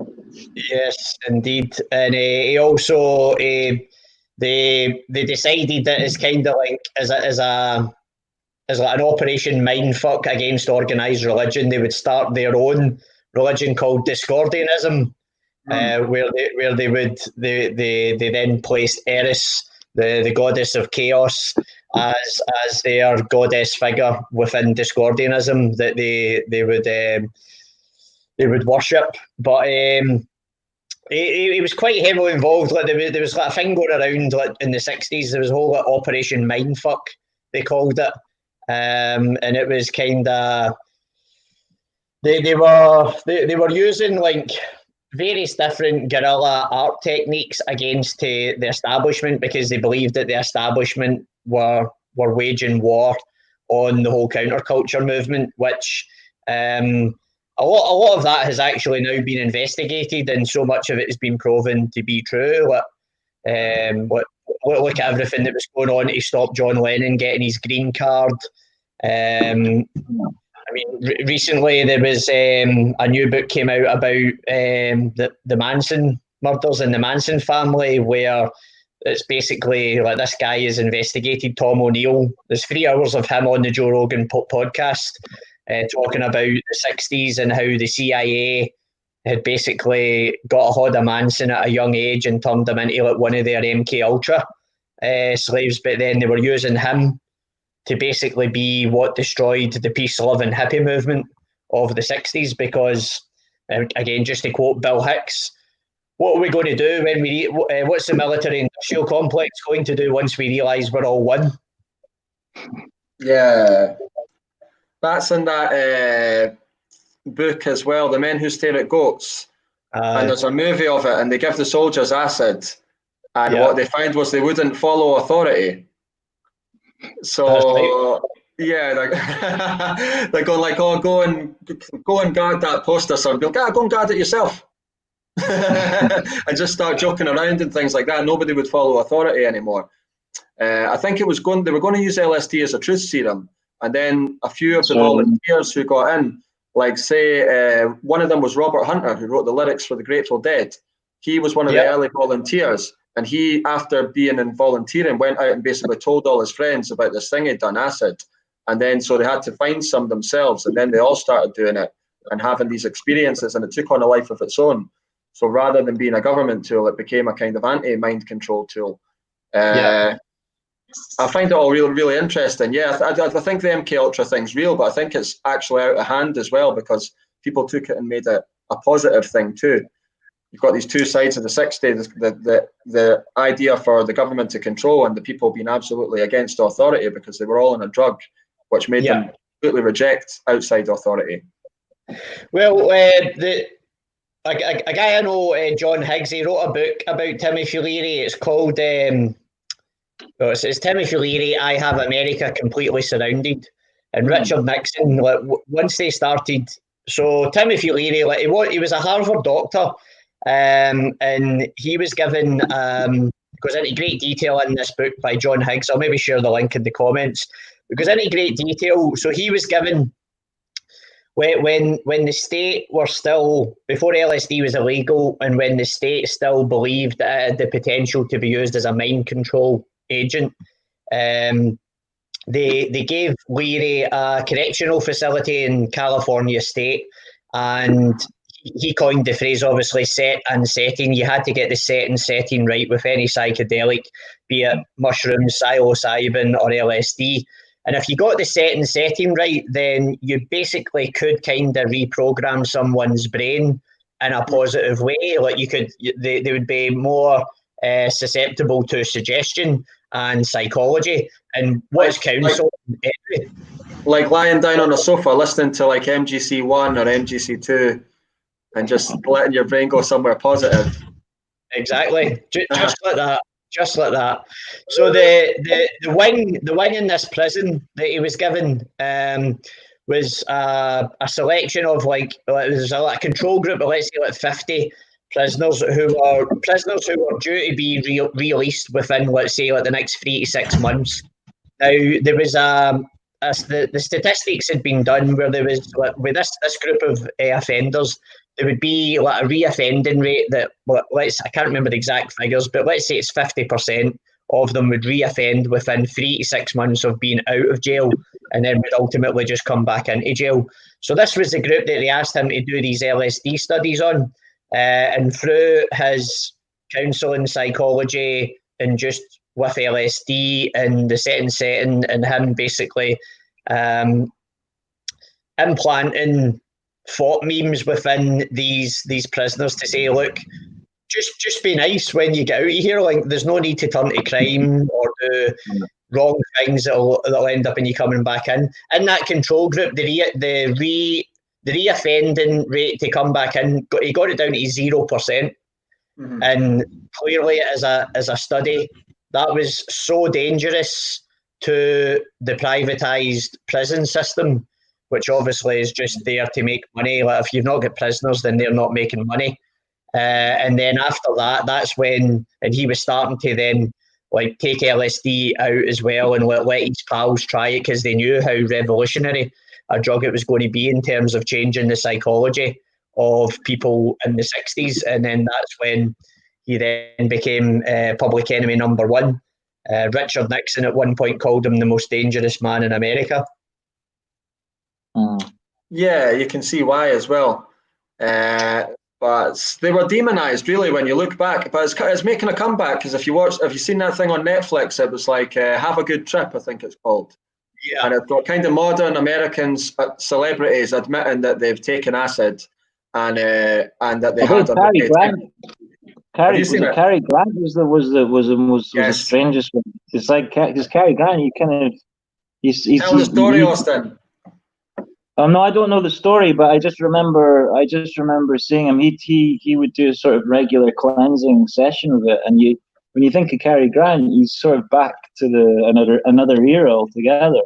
Yes, indeed. And he also, they decided that it's kind of like, as like an Operation Mindfuck against organised religion, they would start their own religion called Discordianism, where they then placed Eris, the goddess of chaos, as their goddess figure within Discordianism that they would worship. But he was quite heavily involved. Like there was like a thing going around like in the 60s. There was a whole like, Operation Mindfuck, they called it. And it was kind of they were using like various different guerrilla art techniques against the establishment, because they believed that the establishment were waging war on the whole counterculture movement, which a lot of that has actually now been investigated, and so much of it has been proven to be true. Look at everything that was going on to stop John Lennon getting his green card. I mean, recently there was a new book came out about the Manson murders and the Manson family, where it's basically like this guy has investigated Tom O'Neill. There's 3 hours of him on the Joe Rogan podcast talking about the 60s and how the CIA had basically got a hold of Manson at a young age and turned him into like one of their MK Ultra slaves, but then they were using him to basically be what destroyed the peace-loving hippie movement of the 60s, because, again, just to quote Bill Hicks, what are we going to do when what's the military-industrial complex going to do once we realise we're all one? Yeah. That's in that book as well, The Men Who Stare at Goats. And there's a movie of it, and they give the soldiers acid. And what they found was they wouldn't follow authority. So yeah, they're going like, oh, go and guard that post or something. Go and guard it yourself, and just start joking around and things like that. Nobody would follow authority anymore. I think they were going to use LSD as a truth serum, and then a few of the volunteers who got in, like say one of them was Robert Hunter, who wrote the lyrics for the Grateful Dead. He was one of the early volunteers. And he, after being in volunteering, went out and basically told all his friends about this thing he'd done, acid. And then so they had to find some themselves, and then they all started doing it and having these experiences, and it took on a life of its own. So rather than being a government tool, it became a kind of anti-mind control tool. I find it all really, really interesting. Yeah, I think the MK Ultra thing's real, but I think it's actually out of hand as well, because people took it and made it a positive thing too. You've got these two sides of the 60s, the idea for the government to control and the people being absolutely against authority because they were all on a drug, which made them completely reject outside authority. Well, a guy I know, John Higgs, he wrote a book about Timothy Leary. It's called, it's Timothy Leary, I Have America Completely Surrounded. And Richard Nixon, once they started, so Timothy Leary, he was a Harvard doctor. And he was given, goes into great detail in this book by John Higgs. I'll maybe share the link in the comments. It goes into great detail. So he was given, when the state were still, before LSD was illegal, and when the state still believed that it had the potential to be used as a mind control agent, they gave Leary a correctional facility in California state, and he coined the phrase, obviously, set and setting. You had to get the set and setting right with any psychedelic, be it mushrooms, psilocybin, or LSD. And if you got the set and setting right, then you basically could kind of reprogram someone's brain in a positive way. Like they would be more susceptible to suggestion and psychology. And what's counsel? like lying down on a sofa listening to like MGC1 or MGC2 and just letting your brain go somewhere positive. Exactly. Just like that. Just like that. So the wing in this prison that he was given was a selection of like it was a control group of, let's say, like 50 prisoners who were due to be released within, let's say, like the next 3 to 6 months. Now there was the statistics had been done where there was with this group of offenders, there would be like a reoffending rate that I can't remember the exact figures, but let's say it's 50% of them would reoffend within 3 to 6 months of being out of jail, and then would ultimately just come back into jail. So this was the group that they asked him to do these LSD studies on, and through his counselling, psychology, and just with LSD and the setting and him basically implanting thought memes within these prisoners to say, look, just be nice when you get out of here. Like, there's no need to turn to crime or do wrong things that'll end up in you coming back in. In that control group, the reoffending rate to come back in, he got it down to 0%. Mm-hmm. And clearly, as a study, that was so dangerous to the privatised prison system, which obviously is just there to make money. Like, if you've not got prisoners, then they're not making money. And then after that, that's when, and he was starting to then like take LSD out as well and let his pals try it, because they knew how revolutionary a drug it was going to be in terms of changing the psychology of people in the 60s. And then that's when he then became public enemy number one. Richard Nixon at one point called him the most dangerous man in America. Yeah, you can see why as well. But they were demonized, really, when you look back. But it's making a comeback, because if you seen that thing on Netflix? It was like Have a Good Trip, I think it's called. Yeah. And it's got kind of modern Americans, celebrities admitting that they've taken acid and that they had. Cary Grant. Cary Grant was the strangest one. It's like, because Cary Grant, you kind of tell the story, Austen. Oh no, I don't know the story, but I just remember seeing him. He would do a sort of regular cleansing session of it, and when you think of Cary Grant, he's sort of back to another era altogether.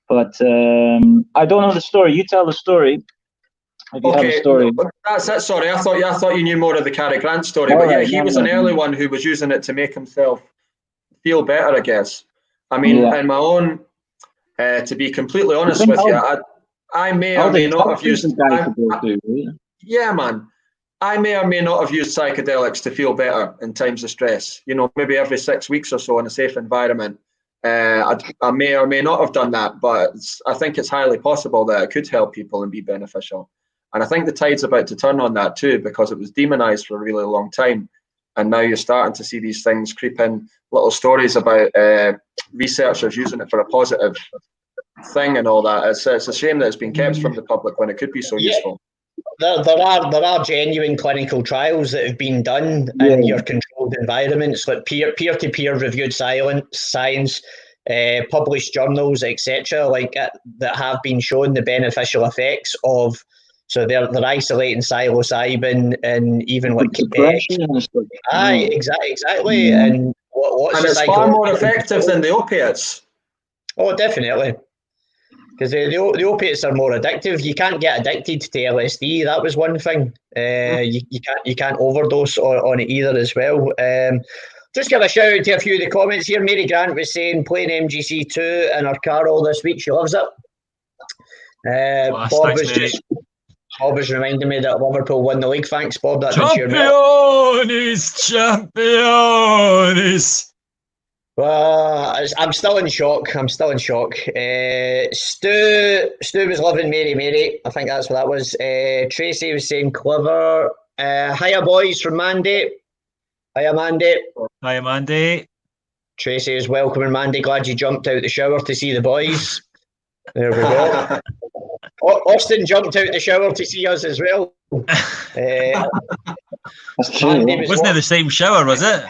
But I don't know the story. You tell the story. If you have a story. That's it. Sorry, I thought you knew more of the Cary Grant story. But yeah, he was an early one who was using it to make himself feel better, I guess. I mean, in my own, to be completely honest with you, I may or may not have used. Yeah, man. I may or may not have used psychedelics to feel better in times of stress. You know, maybe every 6 weeks or so in a safe environment. I may or may not have done that, but I think it's highly possible that it could help people and be beneficial. And I think the tide's about to turn on that too, because it was demonized for a really long time. And now you're starting to see these things creep in, little stories about researchers using it for a positive thing and all that. It's a shame that it's been kept from the public when it could be so useful. There are genuine clinical trials that have been done in your controlled environments, like peer-to-peer reviewed science, published journals, etc., that have been shown the beneficial effects of. So they're isolating psilocybin and even like exactly. And what's it's far more effective than the opiates. Oh, definitely. Because the opiates are more addictive. You can't get addicted to LSD. That was one thing. You can't overdose on it either as well. Just give a shout out to a few of the comments here. Mary Grant was saying playing MGC2 in her car all this week. She loves it. Bob was reminding me that Liverpool won the league. Thanks, Bob. That did cheer me up. Champions! Well, I'm still in shock. Stu was loving Mary. I think that's what that was. Tracy was saying clever. Hiya, boys, from Mandy. Hiya, Mandy. Tracy is welcoming Mandy. Glad you jumped out the shower to see the boys. There we go. Austen jumped out the shower to see us as well. That's true. Wasn't it the same shower, was it?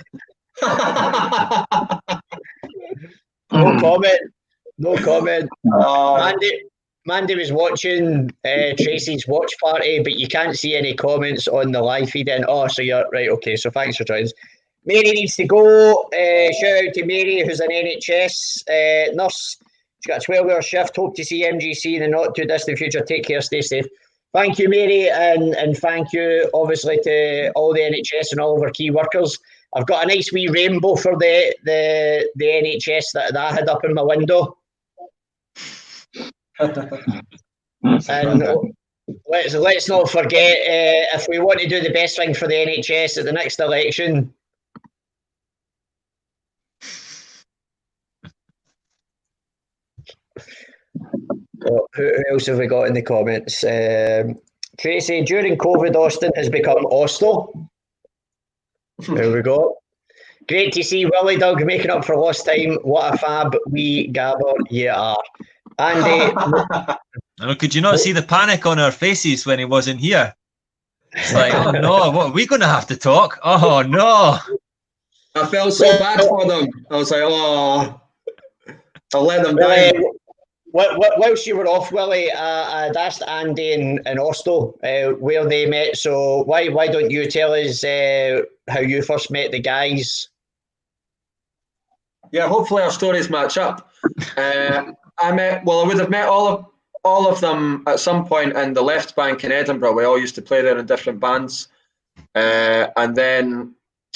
No comment. No comment. Mandy was watching Tracy's watch party, but you can't see any comments on the live feed. Oh, so you're right. Okay, so thanks for joining us. Mary needs to go. Shout out to Mary, who's an NHS nurse. She's got a 12-hour shift. Hope to see MGC in the not too distant future. Take care, stay safe. Thank you, Mary, and thank you, obviously, to all the NHS and all of our key workers. I've got a nice wee rainbow for the NHS that I had up in my window. And let's not forget, if we want to do the best thing for the NHS at the next election, who else have we got in the comments? Tracy, during COVID, Austen has become Oslo. There we go. Great to see Willie Doug making up for lost time. What a fab wee gabber you are. Andy. Could you not see the panic on our faces when he wasn't here? It's like, oh no, what are we going to have to talk? Oh no. I felt so bad for them. I was like, oh, I'll let them down. Whilst you were off, Willie, I'd asked Andy in Oslo where they met. So why don't you tell us how you first met the guys? Yeah, hopefully our stories match up. I would have met all of them at some point in the Left Bank in Edinburgh. We all used to play there in different bands. And then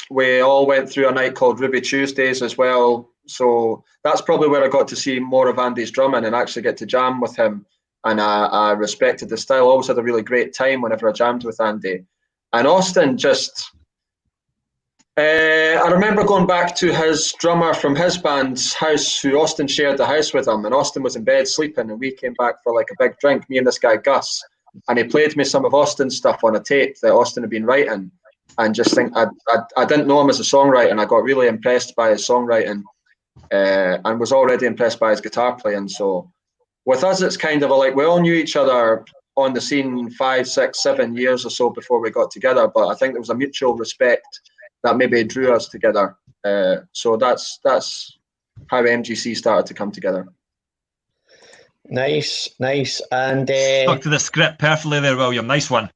we all went through a night called Ruby Tuesdays as well. So that's probably where I got to see more of Andy's drumming and actually get to jam with him. And I respected the style. Always had a really great time whenever I jammed with Andy. And Austen just... I remember going back to his drummer from his band's house, who Austen shared the house with him, and Austen was in bed sleeping, and we came back for like a big drink, me and this guy Gus, and he played me some of Austen's stuff on a tape that Austen had been writing, and just think I didn't know him as a songwriter, and I got really impressed by his songwriting, and was already impressed by his guitar playing. So with us, it's kind of like we all knew each other on the scene 5, 6, 7 years or so before we got together, but I think there was a mutual respect that maybe drew us together. So that's how MGC started to come together. Nice. And stuck to the script perfectly there, William. Nice one.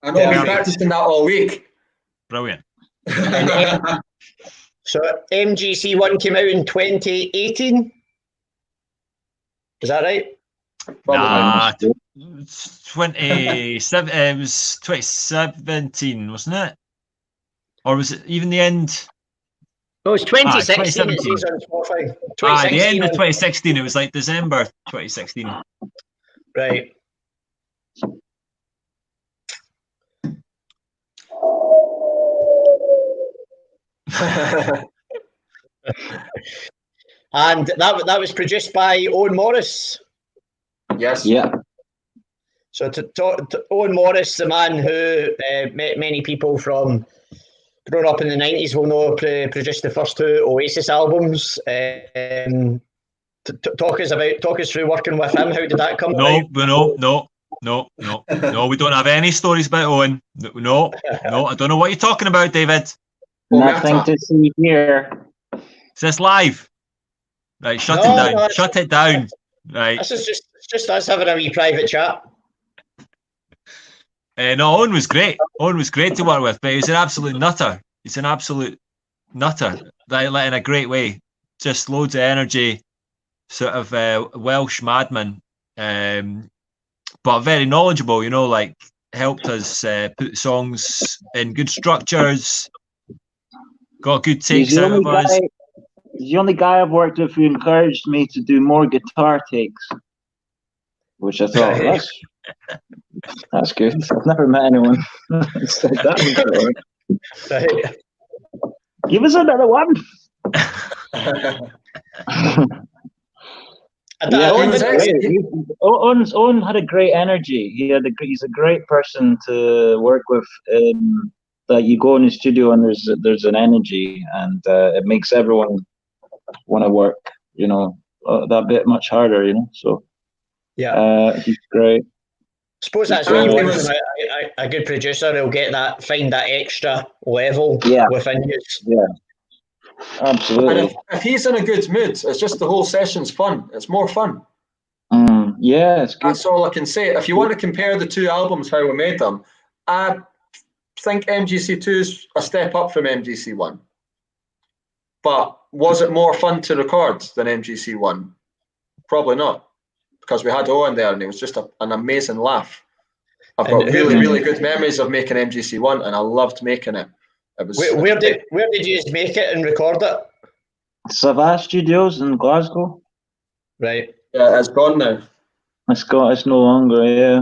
I know, I've been practicing that all week. Brilliant. So MGC1 came out in 2018. Is that right? Nah, 27. It was 2017, wasn't it? Or was it even the end? No, it's 2016. It says on Spotify. The end of 2016. It was like December 2016. Right. And that was produced by Owen Morris. Yes. Yeah. So to Owen Morris, the man who many people from growing up in the 90s will know produced the first 2 Oasis albums. Talk us through working with him. How did that come about? No. We don't have any stories about Owen. No. I don't know what you're talking about, David. Nothing to see here. Is this live? Right, shut it down. No, shut it down. Right. This is just us having a wee private chat. No, Owen was great. Owen was great to work with, but he was an absolute nutter. He's an absolute nutter, like in a great way. Just loads of energy, sort of Welsh madman, but very knowledgeable. You know, like helped us put songs in good structures. Got good takes out of us. He's the only guy I've worked with who encouraged me to do more guitar takes, which I thought that's good. I've never met anyone who said that before. Give us another one. Owen had a great energy. He's a great person to work with. That you go in the studio and there's an energy, and it makes everyone want to work. You know, that bit much harder. You know, so he's great. I suppose that's what you want. A good producer will find that extra level within you. Yeah. Absolutely. And if he's in a good mood, it's just the whole session's fun. It's more fun. Yeah, it's good. That's all I can say. If you want to compare the two albums, how we made them, I think MGC2 is a step up from MGC1. But was it more fun to record than MGC1? Probably not, because we had Owen there and it was just an amazing laugh. I've got really good memories of making MGC1 and I loved making it. Where did you make it and record it? Savage Studios in Glasgow. Right. Yeah, it's gone now. It's no longer, yeah.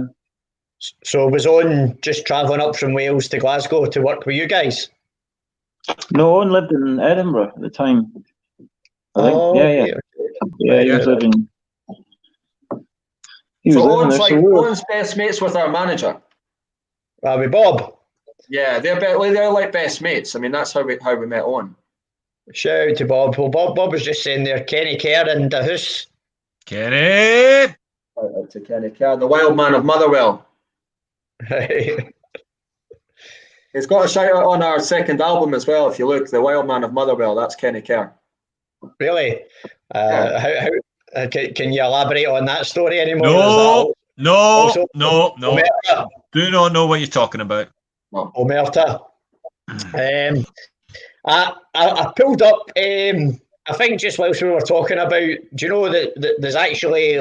So was Owen just travelling up from Wales to Glasgow to work with you guys? No, Owen lived in Edinburgh at the time. I think. Yeah, he was living. Owen's best mates with our manager. With Bob. Yeah, they're like best mates. I mean, that's how we met Owen. Shout out to Bob. Well, Bob was just saying there, Kenny Kerr and the house. Kenny! Shout out to Kenny Kerr, the wild man of Motherwell. He's got a shout out on our second album as well. If you look, the wild man of Motherwell, that's Kenny Kerr. Really? How can you elaborate on that story anymore? No. Do not know what you're talking about. Omerta. I pulled up. I think just whilst we were talking about, do you know that there's actually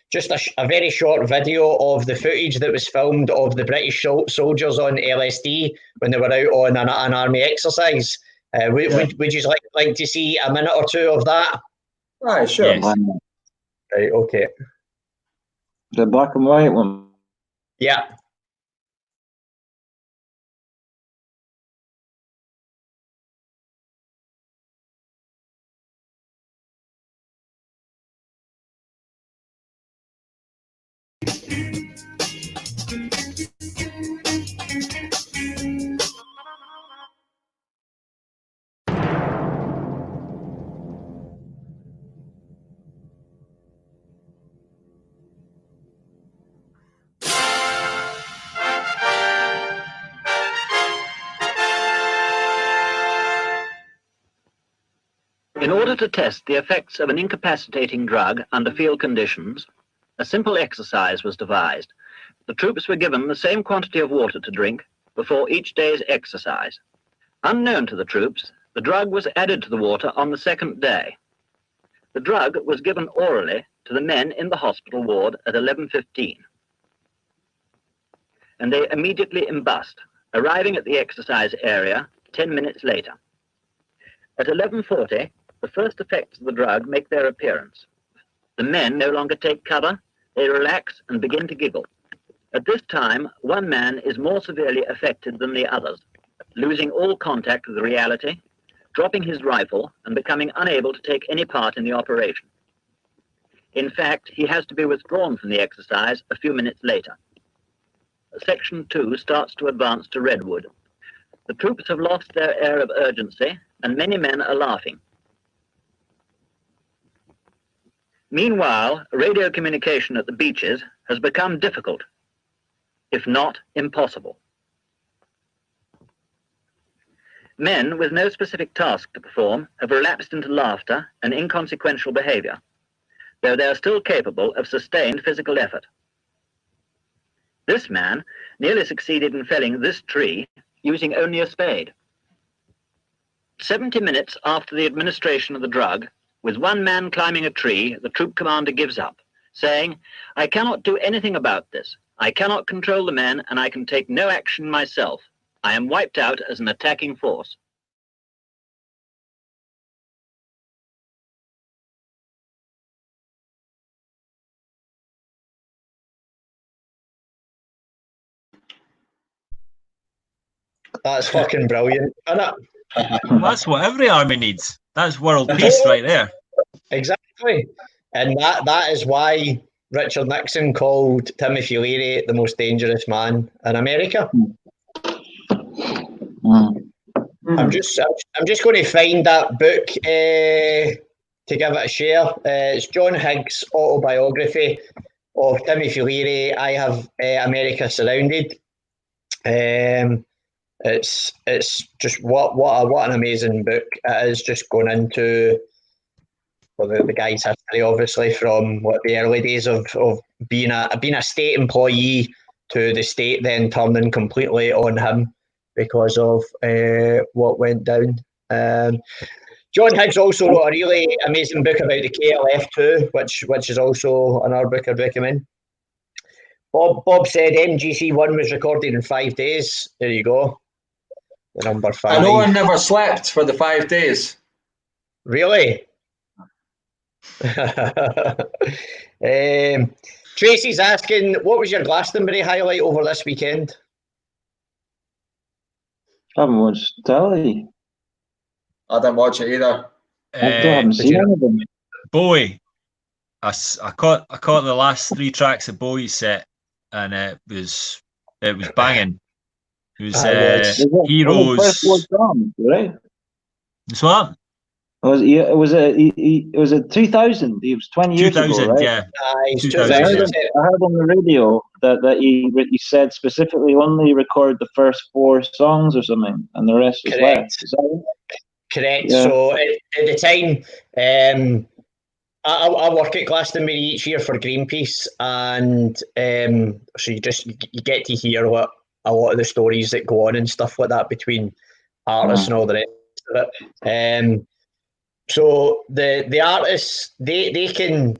just a very short video of the footage that was filmed of the British soldiers on LSD when they were out on an army exercise. Would you like to see a minute or two of that? Right, sure. Yes. Right, okay. The black and white one. Yeah. In order to test the effects of an incapacitating drug under field conditions, a simple exercise was devised. The troops were given the same quantity of water to drink before each day's exercise. Unknown to the troops, the drug was added to the water on the second day. The drug was given orally to the men in the hospital ward at 11:15. And they immediately imbust, arriving at the exercise area 10 minutes later. At 11:40, the first effects of the drug make their appearance. The men no longer take cover, they relax and begin to giggle. At this time, one man is more severely affected than the others, losing all contact with reality, dropping his rifle and becoming unable to take any part in the operation. In fact, he has to be withdrawn from the exercise a few minutes later. Section 2 starts to advance to Redwood. The troops have lost their air of urgency and many men are laughing. Meanwhile, radio communication at the beaches has become difficult, if not impossible. Men with no specific task to perform have relapsed into laughter and inconsequential behavior, though they are still capable of sustained physical effort. This man nearly succeeded in felling this tree using only a spade. 70 minutes after the administration of the drug, with one man climbing a tree, the troop commander gives up, saying, "I cannot do anything about this. I cannot control the men and I can take no action myself. I am wiped out as an attacking force." That's fucking brilliant, isn't it? That's what every army needs. That's world peace right there. Exactly. And that is why Richard Nixon called Timothy Leary the most dangerous man in America. I'm just going to find that book to give it a share. It's John Hicks' autobiography of Timothy Leary, I Have America Surrounded. it's just what an amazing book it is, just going into the guy's history, obviously, from the early days of being a state employee to the state then turning completely on him because of what went down. John Hicks also wrote a really amazing book about the KLF too, which is also another book I'd recommend. Bob said MGC1 was recorded in 5 days. There you go. The number 5. I know I never slept for the 5 days. Really? Tracy's asking, what was your Glastonbury highlight over this weekend? I haven't watched telly. I didn't watch it either. I haven't seen anything. Bowie. I caught the last 3 tracks of Bowie's set, and it was banging. It was Heroes. First 4 songs, right? It's what? It was a 2000. It was 20 years ago, 2000, right? yeah. 2000. I heard on the radio that he said specifically only record the first 4 songs or something, and the rest was left. Is that right? Correct. Yeah. So at the time, I work at Glastonbury each year for Greenpeace, and so you get to hear a lot of the stories that go on and stuff like that between artists and all the rest of it. So the artists, they can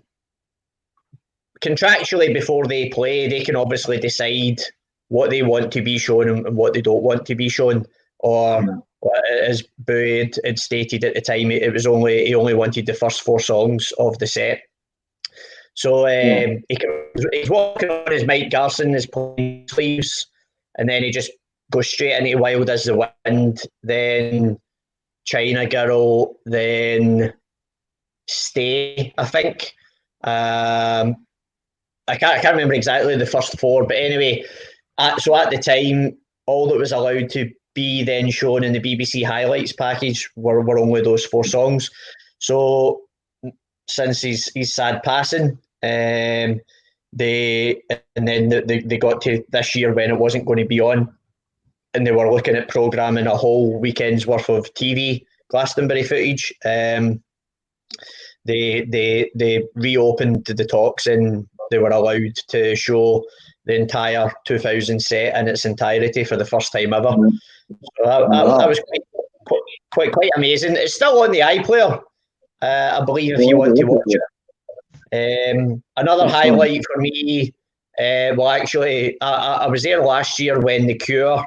contractually, before they play, they can obviously decide what they want to be shown and what they don't want to be shown. Or as Bowie had stated at the time, he only wanted the first 4 songs of the set. So he's walking on his Mike Garson, his playing sleeves, and then he just goes straight into Wild as the Wind, then China Girl, then Stay, I think. I can't remember exactly the first 4, but anyway, so at the time, all that was allowed to be then shown in the BBC highlights package were only those 4 songs. So since his sad passing, they got to this year when it wasn't going to be on, and they were looking at programming a whole weekend's worth of TV Glastonbury footage. They reopened the talks, and they were allowed to show the entire 2000 set in its entirety for the first time ever. So that was quite amazing. It's still on the iPlayer, I believe, if you want to watch it. Another highlight for me, actually, I was there last year when The Cure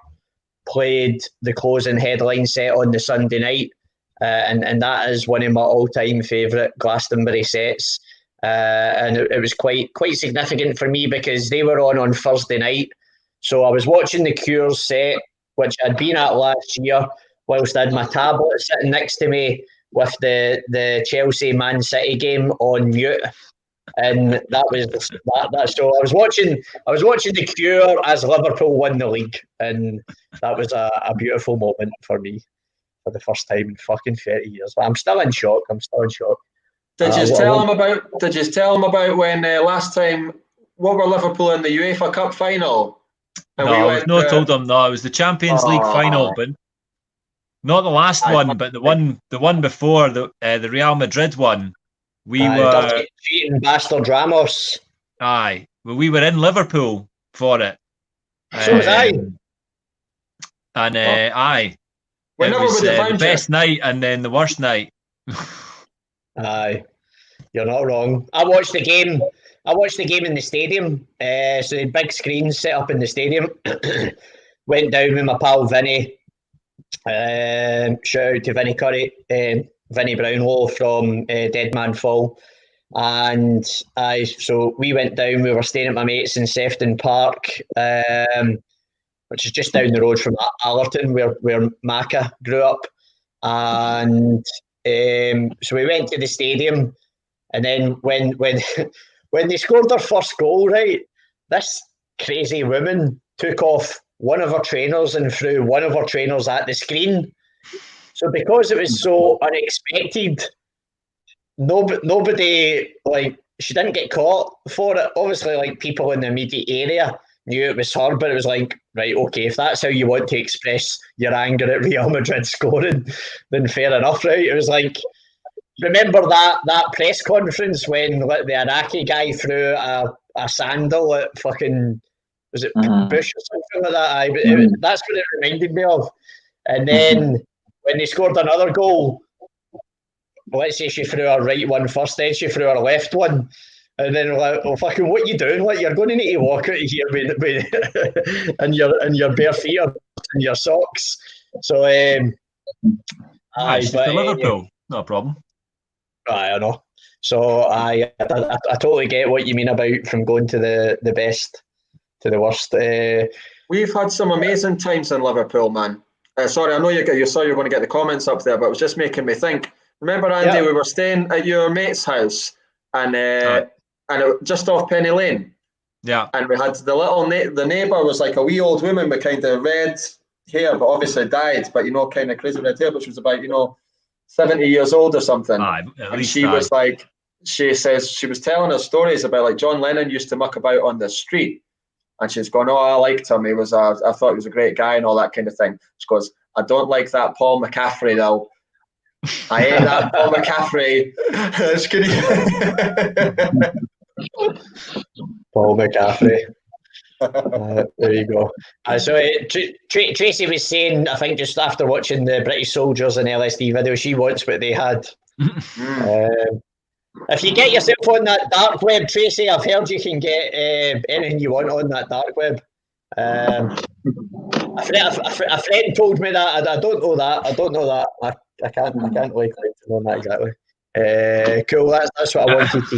played the closing headline set on the Sunday night, and that is one of my all-time favourite Glastonbury sets. And it was quite significant for me because they were on Thursday night. So I was watching The Cure's set, which I'd been at last year, whilst I had my tablet sitting next to me with the Chelsea Man City game on mute. And that was that. So I was watching The Cure as Liverpool won the league, and that was a beautiful moment for me for the first time in fucking 30 years. But I'm still in shock. Did you tell him about when last time? What were Liverpool in the UEFA Cup final? And no, I was not told him. No, it was the Champions League final, but not the last one, but the one before the Real Madrid one. We were cheating bastard Ramos. Aye, well, we were in Liverpool for it. So was I. And aye, it was the best night and then the worst night. Aye, you're not wrong. I watched the game in the stadium. So the big screens set up in the stadium. Went down with my pal Vinny. Shout out to Vinny Curry, Vinny Brownlow from Dead Man Fall. And so we went down. We were staying at my mates in Sefton Park, which is just down the road from Allerton, where Macca grew up. And so we went to the stadium, and then when they scored their first goal, right, this crazy woman took off one of her trainers and threw one of her trainers at the screen. So because it was so unexpected, nobody, like, she didn't get caught for it. Obviously, like, people in the immediate area knew it was her, but it was like, right, okay, if that's how you want to express your anger at Real Madrid scoring, then fair enough, right? It was like, remember that press conference when the Iraqi guy threw a sandal at fucking, was it Bush or something like that? That's what it reminded me of. And then when they scored another goal, let's say she threw her right one first, then she threw her left one. And then like, oh fucking, what you doing? Like, you're going to need to walk out of here with and your bare feet and your socks. So, she's for Liverpool, not a problem. I know. So I totally get what you mean about from going to the best to the worst. We've had some amazing times in Liverpool, man. Sorry, I know you saw you're going to get the comments up there, but it was just making me think. Remember, Andy, we were staying at your mate's house, and just off Penny Lane. Yeah. And we had the neighbour was like a wee old woman with kind of red hair, but obviously dyed, but kind of crazy red hair, but she was about 70 years old or something. And she was like, she says she was telling us stories about like John Lennon used to muck about on the street. And she's going, oh, I liked him. I thought he was a great guy and all that kind of thing. She goes, I don't like that Paul McCaffrey though. I hate that Paul McCaffrey. Paul McCaffrey. There you go. So Tracy was saying, I think just after watching the British Soldiers and LSD video, she wants what they had. If you get yourself on that dark web, Tracy, I've heard you can get anything you want on that dark web. A friend told me that. I don't know that. I can't like to know that exactly. Cool. That's what I wanted to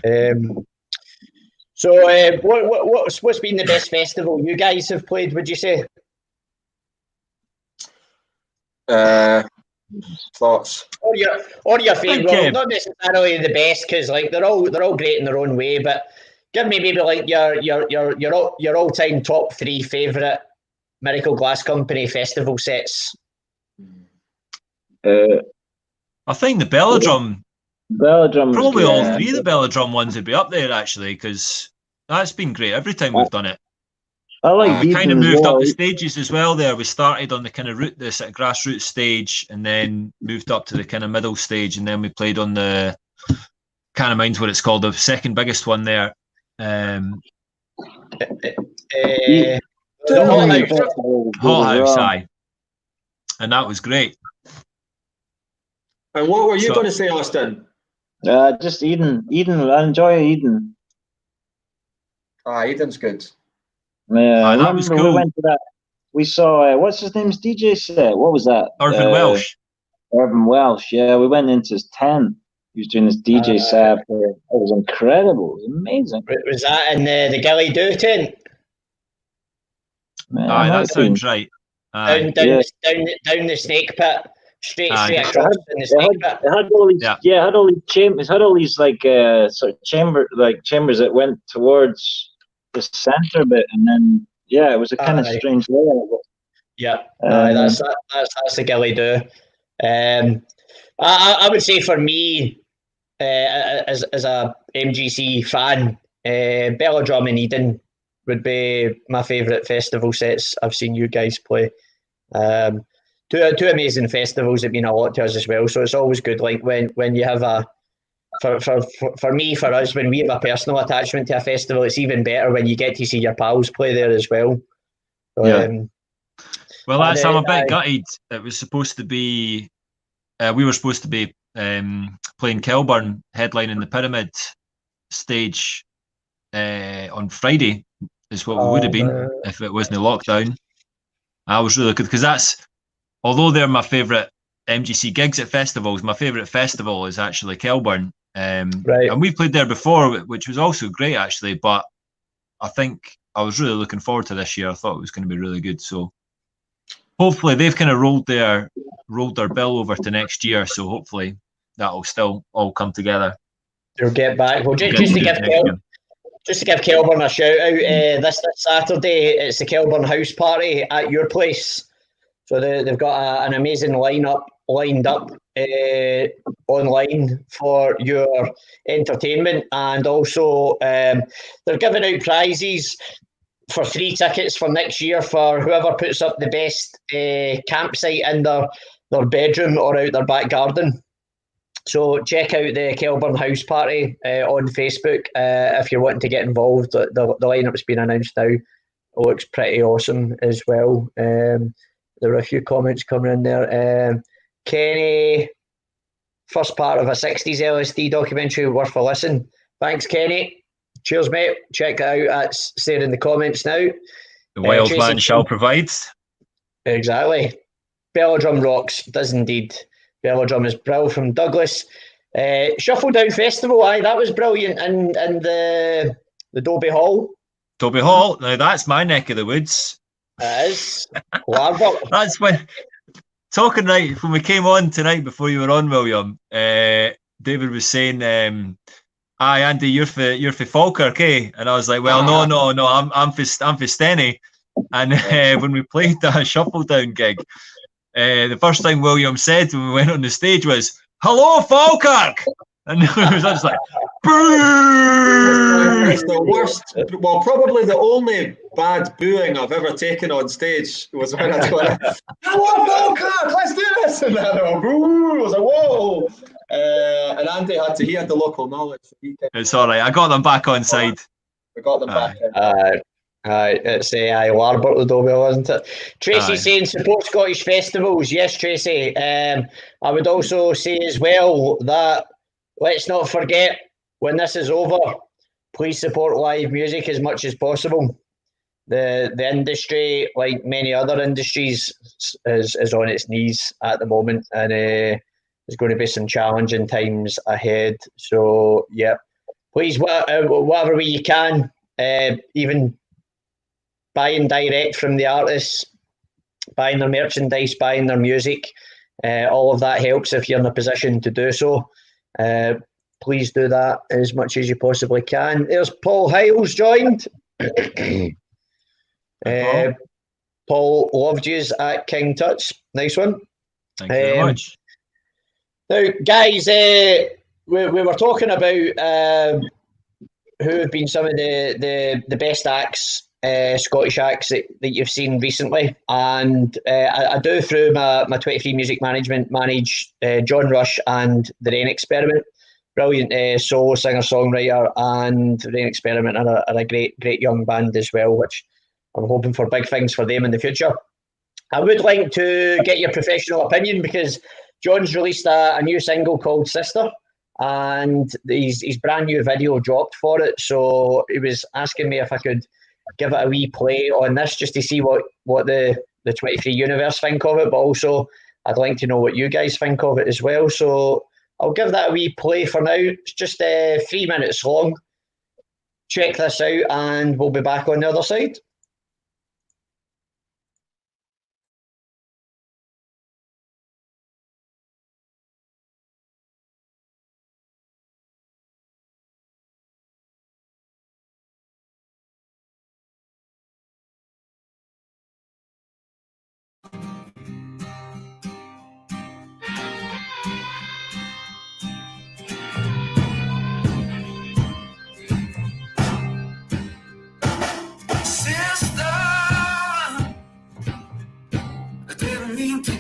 hear. So, what's been the best festival you guys have played? Would you say? Thoughts or your favourite, not necessarily the best, because like they're all great in their own way, but give me maybe like your all-time top 3 favourite Miracle Glass Company festival sets. I think the Bellodrum, probably all 3 of the Bellodrum ones would be up there actually, because that's been great every time we've done it. I like we kind of moved up the stages as well there. We started on the kind of the sort of grassroots stage and then moved up to the kind of middle stage, and then we played on the kind of Mind's what it's called, the second biggest one there. Hot House, aye. And that was great. And what were you going to say, Austen? Just Eden. I enjoy Eden. Eden's good. Yeah, that was cool. We went to that. We saw what's his name's DJ set. What was that? Irvin Welsh. Irvin Welsh. Yeah, we went into his tent. He was doing this DJ set. It was incredible. It was amazing. Was that in the Gilly Do tent? Aye, that sounds right. Down the snake pit. Straight across in the snake pit. It had all these, it had all these chambers. It had all these like sort of chambers that went towards the center bit, and then it was a kind of strange layout. That's the Gilly Do. I would say for me, as a MGC fan, Bellodrum and Eden would be my favourite festival sets I've seen you guys play. Two amazing festivals that mean a lot to us as well. So it's always good, like when you have for us, when we have a personal attachment to a festival, it's even better when you get to see your pals play there as well. Well, I'm a bit gutted. It was supposed to be, we were supposed to be playing Kelburn, headlining the Pyramid stage on Friday, is what we would have been if it wasn't a lockdown. I was really good, because although they're my favourite MGC gigs at festivals, my favourite festival is actually Kelburn. And we played there before, which was also great actually, but I think I was really looking forward to this year. I thought it was going to be really good. So hopefully they've kind of rolled their bill over to next year. So hopefully that'll still all come together. They'll get back. Well, just to give Kelburn a shout out, this Saturday it's the Kelburn House Party at your place. So they've got an amazing lineup lined up online for your entertainment, and also they're giving out prizes for 3 tickets for next year for whoever puts up the best campsite in their bedroom or out their back garden. So check out the Kelburn House Party on Facebook if you're wanting to get involved. The lineup's been announced now. It looks pretty awesome as well. There are a few comments coming in there. Kenny, first part of a 60s LSD documentary, worth a listen. Thanks, Kenny. Cheers, mate. Check it out. That's there in the comments now. The wild man shall provide. Exactly. Belladrum rocks, does indeed. Belladrum is brilliant from Douglas. Shuffle Down Festival, aye, that was brilliant in the Dobie Hall. Dobie Hall, now that's my neck of the woods. It is. Larbock. That's when, talking right, when we came on tonight before you were on, William, David was saying, aye, Andy, you're for Falkirk, eh? And I was like, well, no, I'm for Steny. And when we played that Shuffle Down gig, the first thing William said when we went on the stage was, "Hello, Falkirk!" And it was just like, boo! It's the worst, well, probably the only bad booing I've ever taken on stage was when I went, "Hello, Falkirk, let's do this!" And then I was like, whoa! And Andy had the local knowledge. So it's all right, I got them back on side. We got them back in. It's Larbock the Dobie, wasn't it? Tracy saying support Scottish festivals. Yes, Tracy. I would also say as well that let's not forget, when this is over, please support live music as much as possible. The industry, like many other industries, is on its knees at the moment, and there's going to be some challenging times ahead. So yeah, please, whatever way you can, even buying direct from the artists, buying their merchandise, buying their music, all of that helps if you're in a position to do so. Please do that as much as you possibly can. There's Paul Hiles joined. Paul loved yous at King Tut's. Nice one. Thank you very much. Now, guys, we were talking about who have been some of the best acts, Scottish acts that you've seen recently, and I do through my 23 Music Management manage John Rush and the Rain Experiment. Brilliant solo singer-songwriter, and the Rain Experiment are a great young band as well, which I'm hoping for big things for them in the future. I would like to get your professional opinion, because John's released a new single called Sister, and his brand new video dropped for it, so he was asking me if I could give it a wee play on this, just to see what the 23 universe think of it, but also I'd like to know what you guys think of it as well. So I'll give that a wee play for now. It's just 3 minutes long. Check this out and we'll be back on the other side.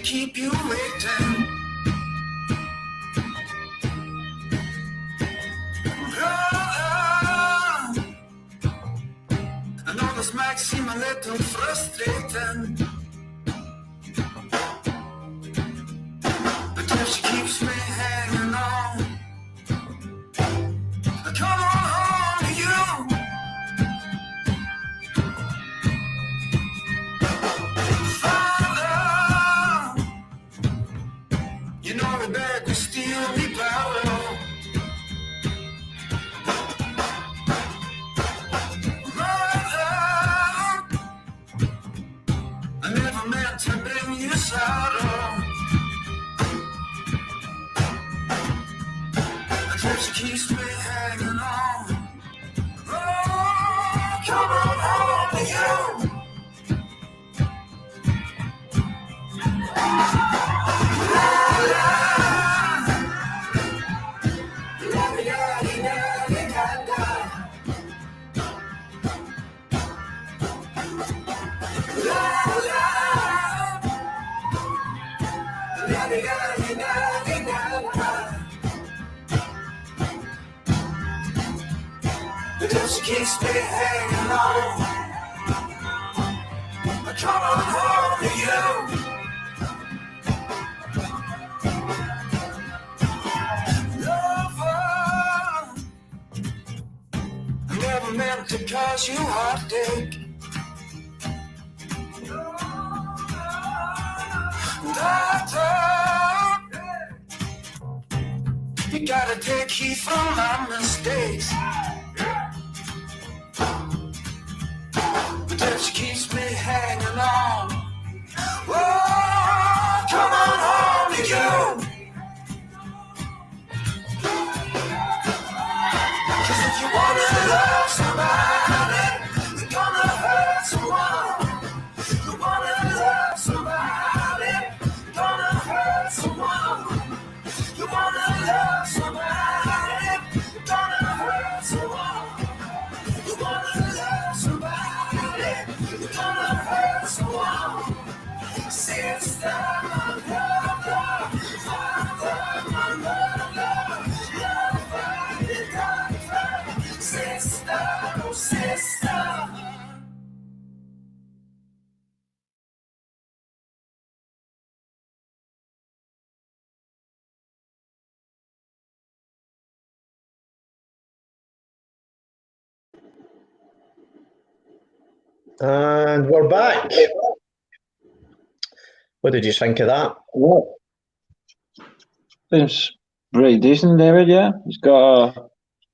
Keep you waiting. I know this might seem a little frustrating, but if she keeps me hanging on, I come on home to you. You know the bag will steal me power. Mother, I never meant to bring you sorrow. But she keeps me hanging on. Oh, come on home to you. just keeps me hanging on. Coming home to you. Lover, never meant to cause you heartache. Doctor, you gotta take heed from my mistakes. But that keeps me hanging on. Oh, come on home to you. 'Cause if you wanna love somebody, you're gonna hurt someone. You wanna love somebody, you're gonna hurt someone. You wanna love somebody, you're gonna hurt someone. You wanna love somebody, you're gonna hurt someone. Sister, my brother, father, my mother, lover, the doctor, sister, oh sister. And we're back. What did you think of that? What? Seems pretty decent, David. Yeah, he's got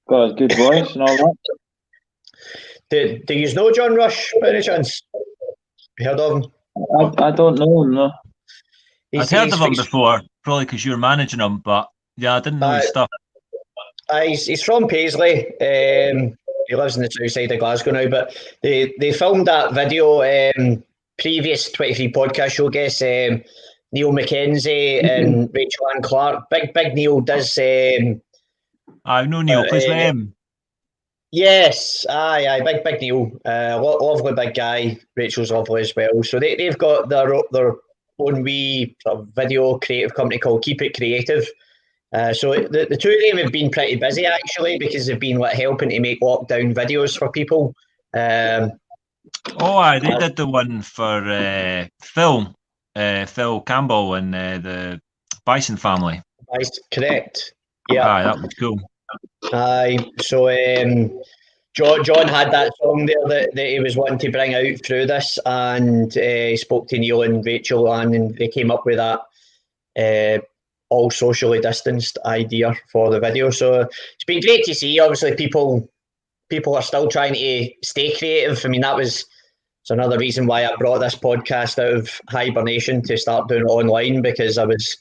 a good voice and all that. Do you know John Rush by any chance? Heard of him? I don't know him. No. I'd heard of him before, probably because you were managing him, but yeah, I didn't know his stuff. He's from Paisley. He lives in the south side of Glasgow now, but they filmed that video. Previous 23 podcast show guests, Neil McKenzie and Rachel Ann Clark. Big Neil does. I know Neil. Plays with him. Yes, aye, big Neil. Lovely big guy. Rachel's lovely as well. So they've got their own wee sort of video creative company called Keep It Creative. So the two of them have been pretty busy actually, because they've been helping to make lockdown videos for people. They did the one for Phil Campbell and the Bison family. Correct. Yeah, that was cool. So John had that song there that he was wanting to bring out through this, and he spoke to Neil and Rachel, and they came up with that all socially distanced idea for the video. So it's been great to see. Obviously, people are still trying to stay creative. I mean, it's another reason why I brought this podcast out of hibernation to start doing it online, because I was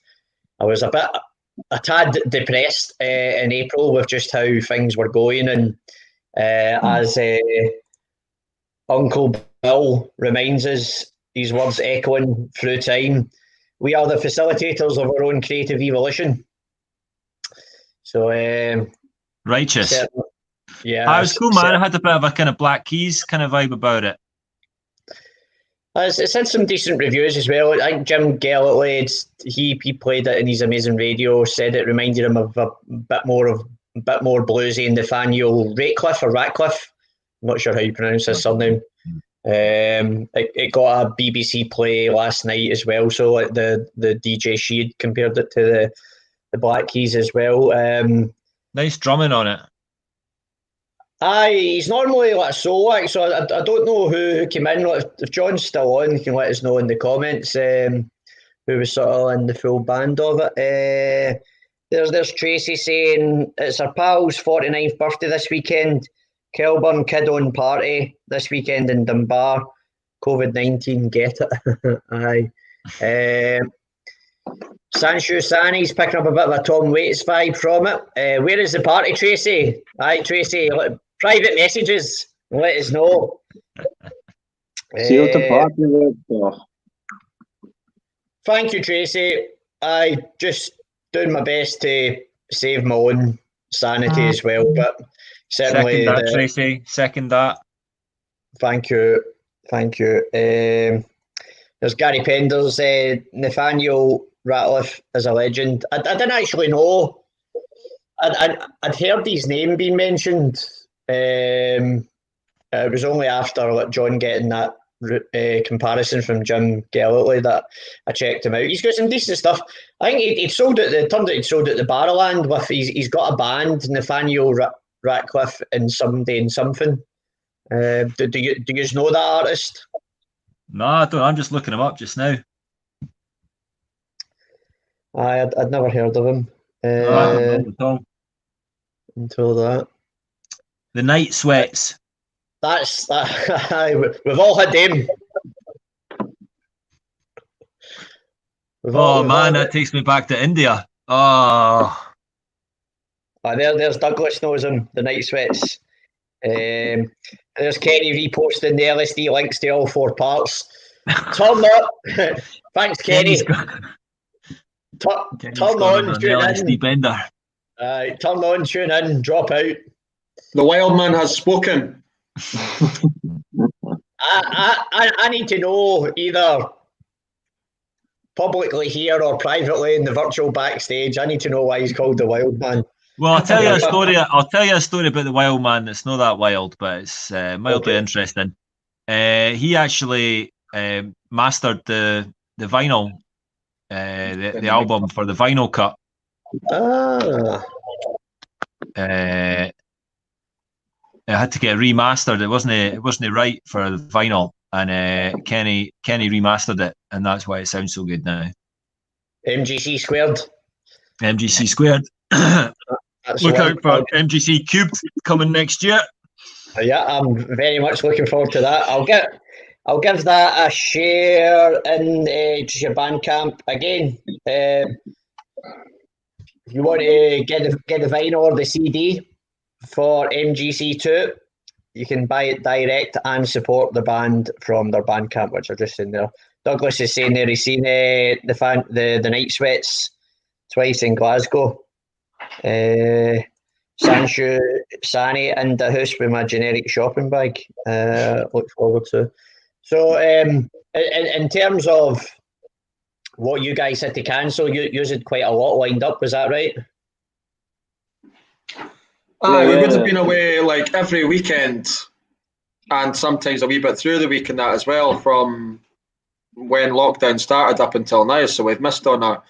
a tad depressed in April with just how things were going, and as Uncle Bill reminds us, these words echoing through time, we are the facilitators of our own creative evolution. So righteous. Yeah, it was cool, man. It had a bit of a kind of Black Keys kind of vibe about it. It's had some decent reviews as well. I think Jim Galloway, he played it in his Amazing Radio, said it reminded him of a bit more bluesy Nathaniel Ratcliffe. I'm not sure how you pronounce his surname. It got a BBC play last night as well, so the DJ Sheed compared it to the Black Keys as well. Nice drumming on it. He's normally like a solo act, so I don't know who came in. If John's still on, he can let us know in the comments who was sort of in the full band of it. There's Tracy saying it's her pal's 49th birthday this weekend. Kelburn Kid On Party this weekend in Dunbar. COVID-19, get it. Aye. Sancho Sani's picking up a bit of a Tom Waits vibe from it. Where is the party, Tracy? Aye, Tracy, private messages. Let us know. See what the party with. Thank you, Tracy. I just doing my best to save my own sanity as well, but certainly second that, Tracy. Second that. Thank you. There's Gary Penders. Nathaniel Ratcliffe is a legend. I didn't actually know. I'd heard his name being mentioned It was only after like John getting that comparison from Jim Galloway that I checked him out. He's got some decent stuff. I think he'd sold it. It turned out he'd sold it the Barrowland with. He's got a band, Nathaniel Ratcliffe and Someday and Something. Do you know that artist? No, I don't. I'm just looking him up just now. I'd never heard of him. No, I don't know at all. Until that. The Night Sweats. That's we've all had them. That takes me back to India. Oh. There's Douglas knows him, the Night Sweats. There's Kenny reposting the LSD links to all 4 parts. Turn up. Thanks, Kenny. Turn on, tune LSD in. bender. Turn on, tune in, drop out. The wild man has spoken. I need to know either publicly here or privately in the virtual backstage. I need to know why he's called the Wild Man. Well, I'll tell you a story. I'll tell you a story about the Wild Man. It's not that wild, but it's mildly interesting. He actually mastered the vinyl, the album for the vinyl cut. It had to get remastered. It wasn't right for the vinyl, and Kenny remastered it, and that's why it sounds so good now. MGC squared. MGC squared. Look out for MGC cubed coming next year. Yeah, I'm very much looking forward to that. I'll give that a share in just your Bandcamp again. If you want to get the vinyl or the CD for MGC2, you can buy it direct and support the band from their Bandcamp, which are just in there. Douglas is saying there he's seen the Night Sweats twice in Glasgow. Sancho Sani and the house with my generic shopping bag. Look forward to. So, in terms of what you guys had to cancel, you had quite a lot lined up. Was that right? We would have been away like every weekend, and sometimes a wee bit through the week and that as well, from when lockdown started up until now. So we've missed out on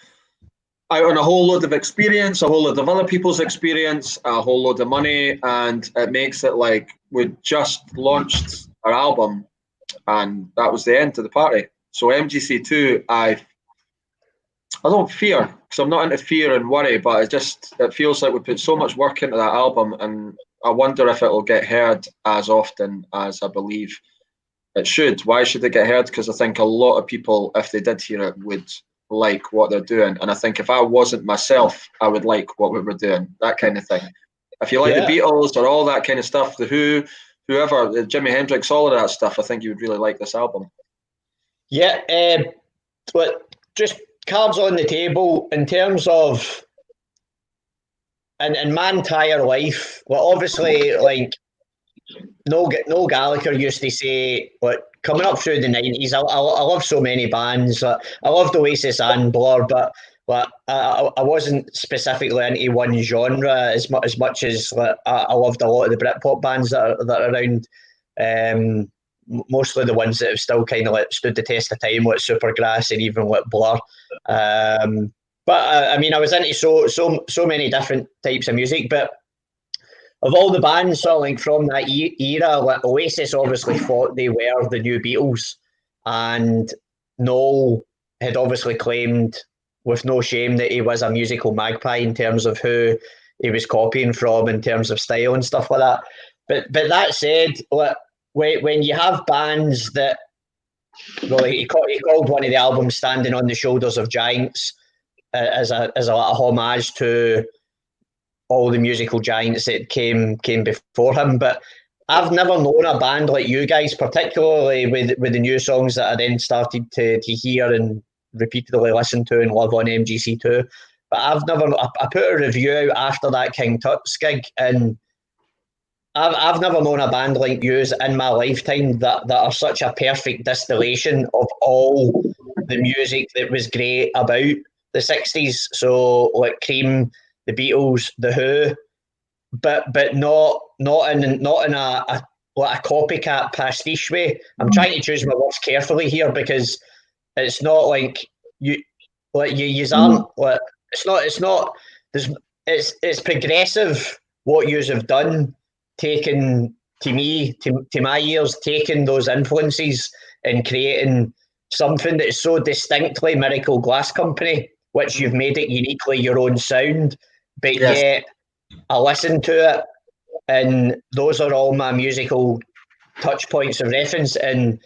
a whole load of experience, a whole load of other people's experience, a whole load of money, and it makes it like we just launched our album, and that was the end of the party. So MGC2, I don't fear, because I'm not into fear and worry, but it feels like we put so much work into that album, and I wonder if it'll get heard as often as I believe it should. Why should it get heard? Because I think a lot of people, if they did hear it, would like what they're doing, and I think if I wasn't myself, I would like what we were doing, that kind of thing. If you like the Beatles or all that kind of stuff, the Who, whoever, Jimi Hendrix, all of that stuff, I think you would really like this album. Yeah, but just cards on the table in terms of in my entire life. Well, obviously, like Noel Gallagher used to say, like, coming up through the 90s, I love so many bands. I loved Oasis and Blur, but I wasn't specifically into one genre as much as like, I loved a lot of the Britpop bands that are around. Mostly the ones that have still kind of like stood the test of time, like Supergrass and even like Blur. But I mean, I was into so many different types of music, but of all the bands, so like from that era, like Oasis obviously thought they were the new Beatles, and Noel had obviously claimed with no shame that he was a musical magpie in terms of who he was copying from in terms of style and stuff like that. But that said, like, when you have bands that, well, he called one of the albums "Standing on the Shoulders of Giants" as a homage to all the musical giants that came before him. But I've never known a band like you guys, particularly with the new songs that I then started to hear and repeatedly listen to and love on MGC2. But I put a review out after that King Tut's gig, and I've never known a band like yous in my lifetime that are such a perfect distillation of all the music that was great about the 60s. So like Cream, the Beatles, the Who, but not in a like a copycat pastiche way. I'm trying to choose my words carefully here because it's not like you aren't like it's not there's it's progressive what yous have done, taken to my ears, taking those influences and creating something that is so distinctly Miracle Glass Company, which you've made it uniquely your own sound, but yet I listen to it and those are all my musical touch points of reference, and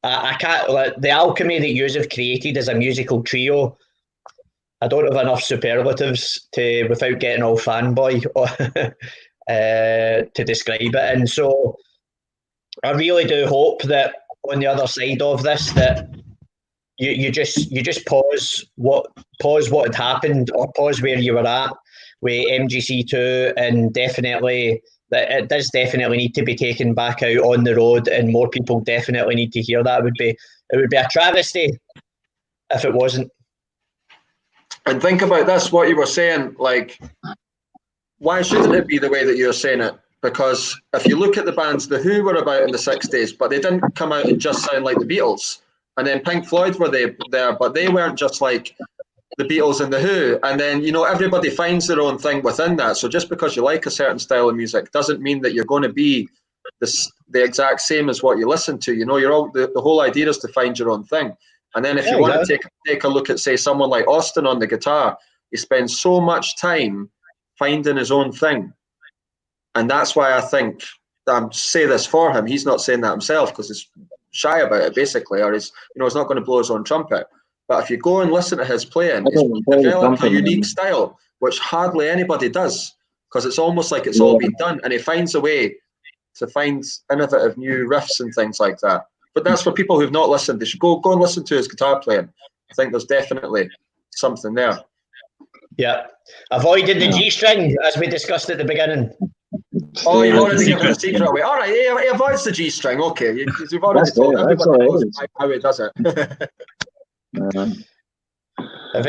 I can't like the alchemy that you have created as a musical trio. I don't have enough superlatives to without getting all fanboy to describe it, and so I really do hope that on the other side of this that you just pause what had happened or pause where you were at with MGC2, and definitely that it does definitely need to be taken back out on the road, and more people definitely need to hear that. It would be a travesty if it wasn't. And think about this, what you were saying, like, why shouldn't it be the way that you're saying it? Because if you look at the bands, The Who were about in the 60s, but they didn't come out and just sound like the Beatles. And then Pink Floyd were there, but they weren't just like the Beatles and The Who. And then, you know, everybody finds their own thing within that. So just because you like a certain style of music doesn't mean that you're going to be the exact same as what you listen to. You know, the whole idea is to find your own thing. And then if you want to take a look at, say, someone like Austen on the guitar, he spends so much time finding his own thing. And that's why I think, say this for him, he's not saying that himself because he's shy about it, basically, or he's not going to blow his own trumpet. But if you go and listen to his playing, he's developed a unique style, which hardly anybody does, because it's almost like it's all been done. And he finds a way to find innovative new riffs and things like that. But that's for people who've not listened. They should go and listen to his guitar playing. I think there's definitely something there. Yeah. Avoiding the G string, as we discussed at the beginning. Oh, you wanted to give the secret away. All right, he avoids the G string. Okay, you've already told everybody how he does it. Have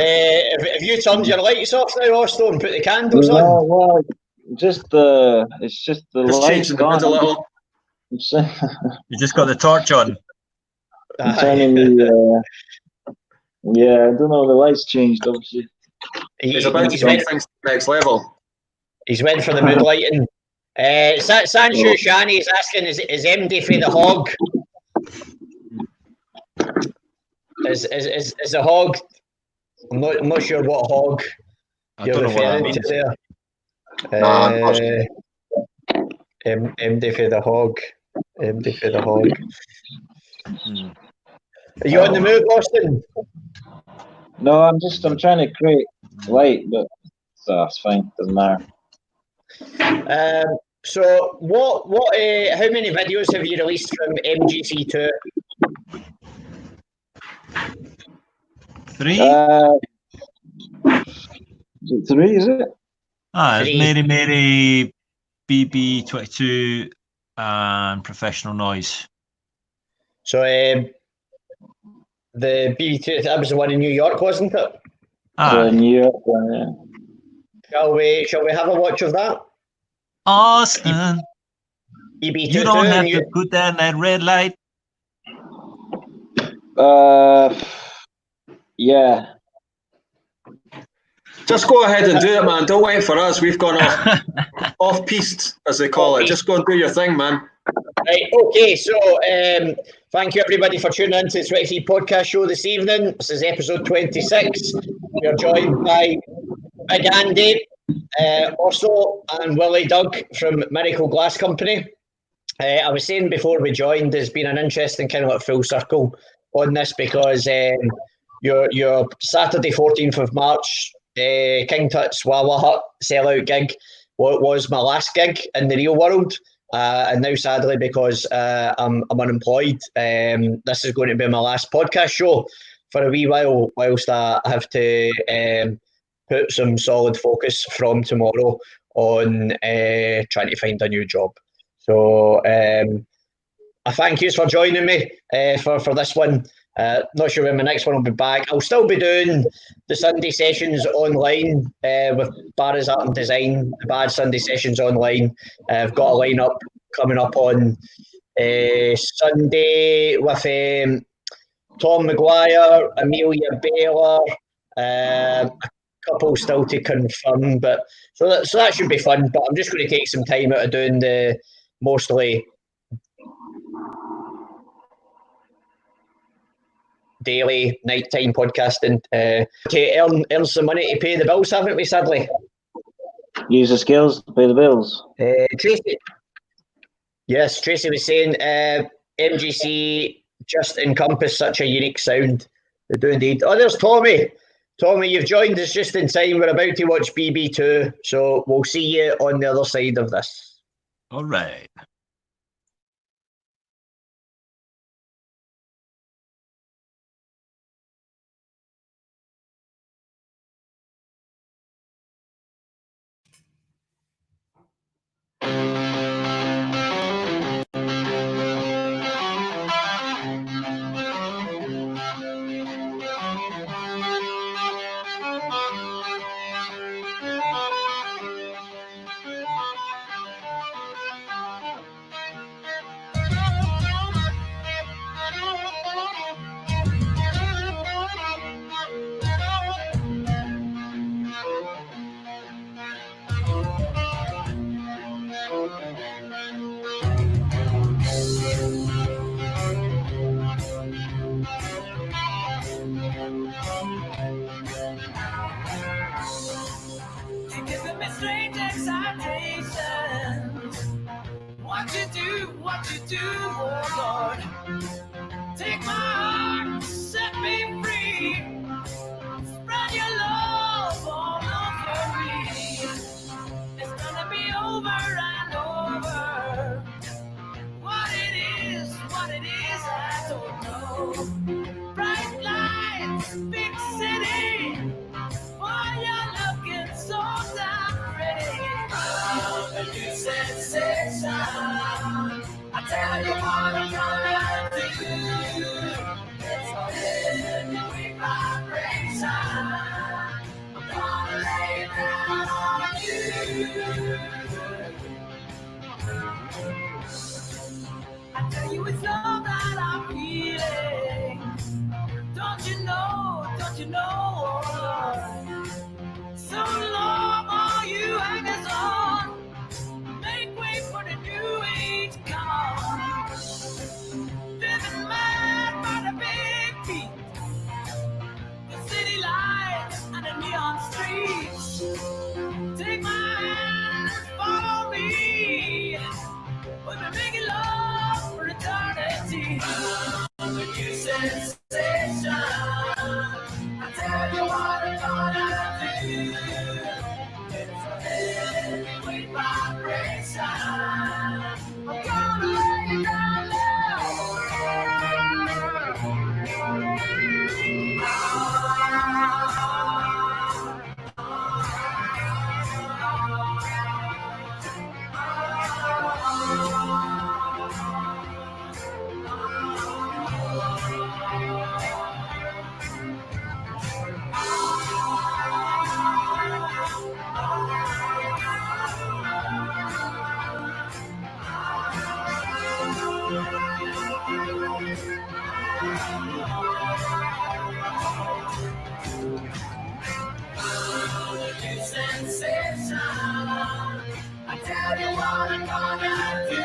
you turned your lights off now, Austin, and put the candles on? Well, it's just the lights gone. A little. You just got the torch on. Turning the, yeah, I don't know. The lights changed, obviously. He's about to take things to the next level. He's went for the mood lighting. Sancho Shani is asking, is MD for the hog? Is the hog? I'm not sure what hog you're referring to there. MD for the hog. MD for the hog. Are you on the move, Austin? No, I'm trying to create light, but it's fine. Doesn't matter. So what how many videos have you released from MGC2? 3? Is it 3, is it? It's Mary, BB22 and Professional Noise. So the BB2, that was the one in New York, wasn't it? The New York one, yeah. Shall we have a watch of that? Austen, BB22, you don't have to put down that red light. Yeah. Just go ahead and do it, man. Don't wait for us. We've gone off piste, as they call it. Just go and do your thing, man. Right, okay, so thank you everybody for tuning in to the 23 podcast show this evening. This is episode 26. We are joined by Big Andy, also, and Willie Doug from Miracle Glass Company. I was saying before we joined, there's been an interesting kind of like full circle on this because your Saturday 14th of March King Tut's Wawa Hut sellout gig was my last gig in the real world. And now, sadly, because I'm unemployed, this is going to be my last podcast show for a wee while, whilst I have to put some solid focus from tomorrow on trying to find a new job. So I thank you for joining me for this one. Not sure when my next one will be back. I'll still be doing the Sunday sessions online with Barra's Art and Design, the Bad Sunday sessions online. I've got a lineup coming up on Sunday with Tom Maguire, Amelia Baylor, a couple still to confirm, but so that should be fun. But I'm just going to take some time out of doing the mostly daily nighttime podcasting to earn some money to pay the bills, haven't we? Sadly, use the skills to pay the bills. Tracy, yes, Tracy was saying MGC just encompass such a unique sound. They do indeed. Oh, there's Tommy. Tommy, you've joined us just in time. We're about to watch BB2, so we'll see you on the other side of this. All right. You're giving me strange excitations. What you do, oh Lord. Take my heart, set me free. Spread your love all over me. It's gonna be over and over. What it is, I don't know. Bright lights, big city. Boy, you're looking so damn pretty. I'm a new sensation. I tell you what I'm gonna do. It's a heavyweight vibration. I'm gonna lay it down on you. I tell you it's love that I'm feeling. Don't you know, oh Lord. So long, all you hangers on. Make way for the new age, come on. Driven mad by the big beat. The city lights and the neon streets. Take my hand and follow me. We'll be making love for eternity. I'm a new sensation. I tell you what I'm gonna do. It's a heavyweight vibration. I'm gonna lay it down low. Sensation. I tell you what I'm gonna do.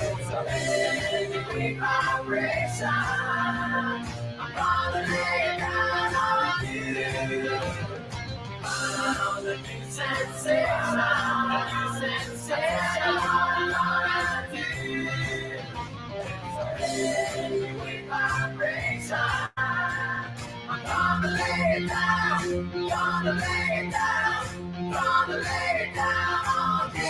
It's a heavyweight vibration. I'm gonna lay it down on you. On the new sensation. What I'm gonna do. It's a heavyweight vibration. I'm gonna lay it down, gonna lay it down, gonna lay it down on you.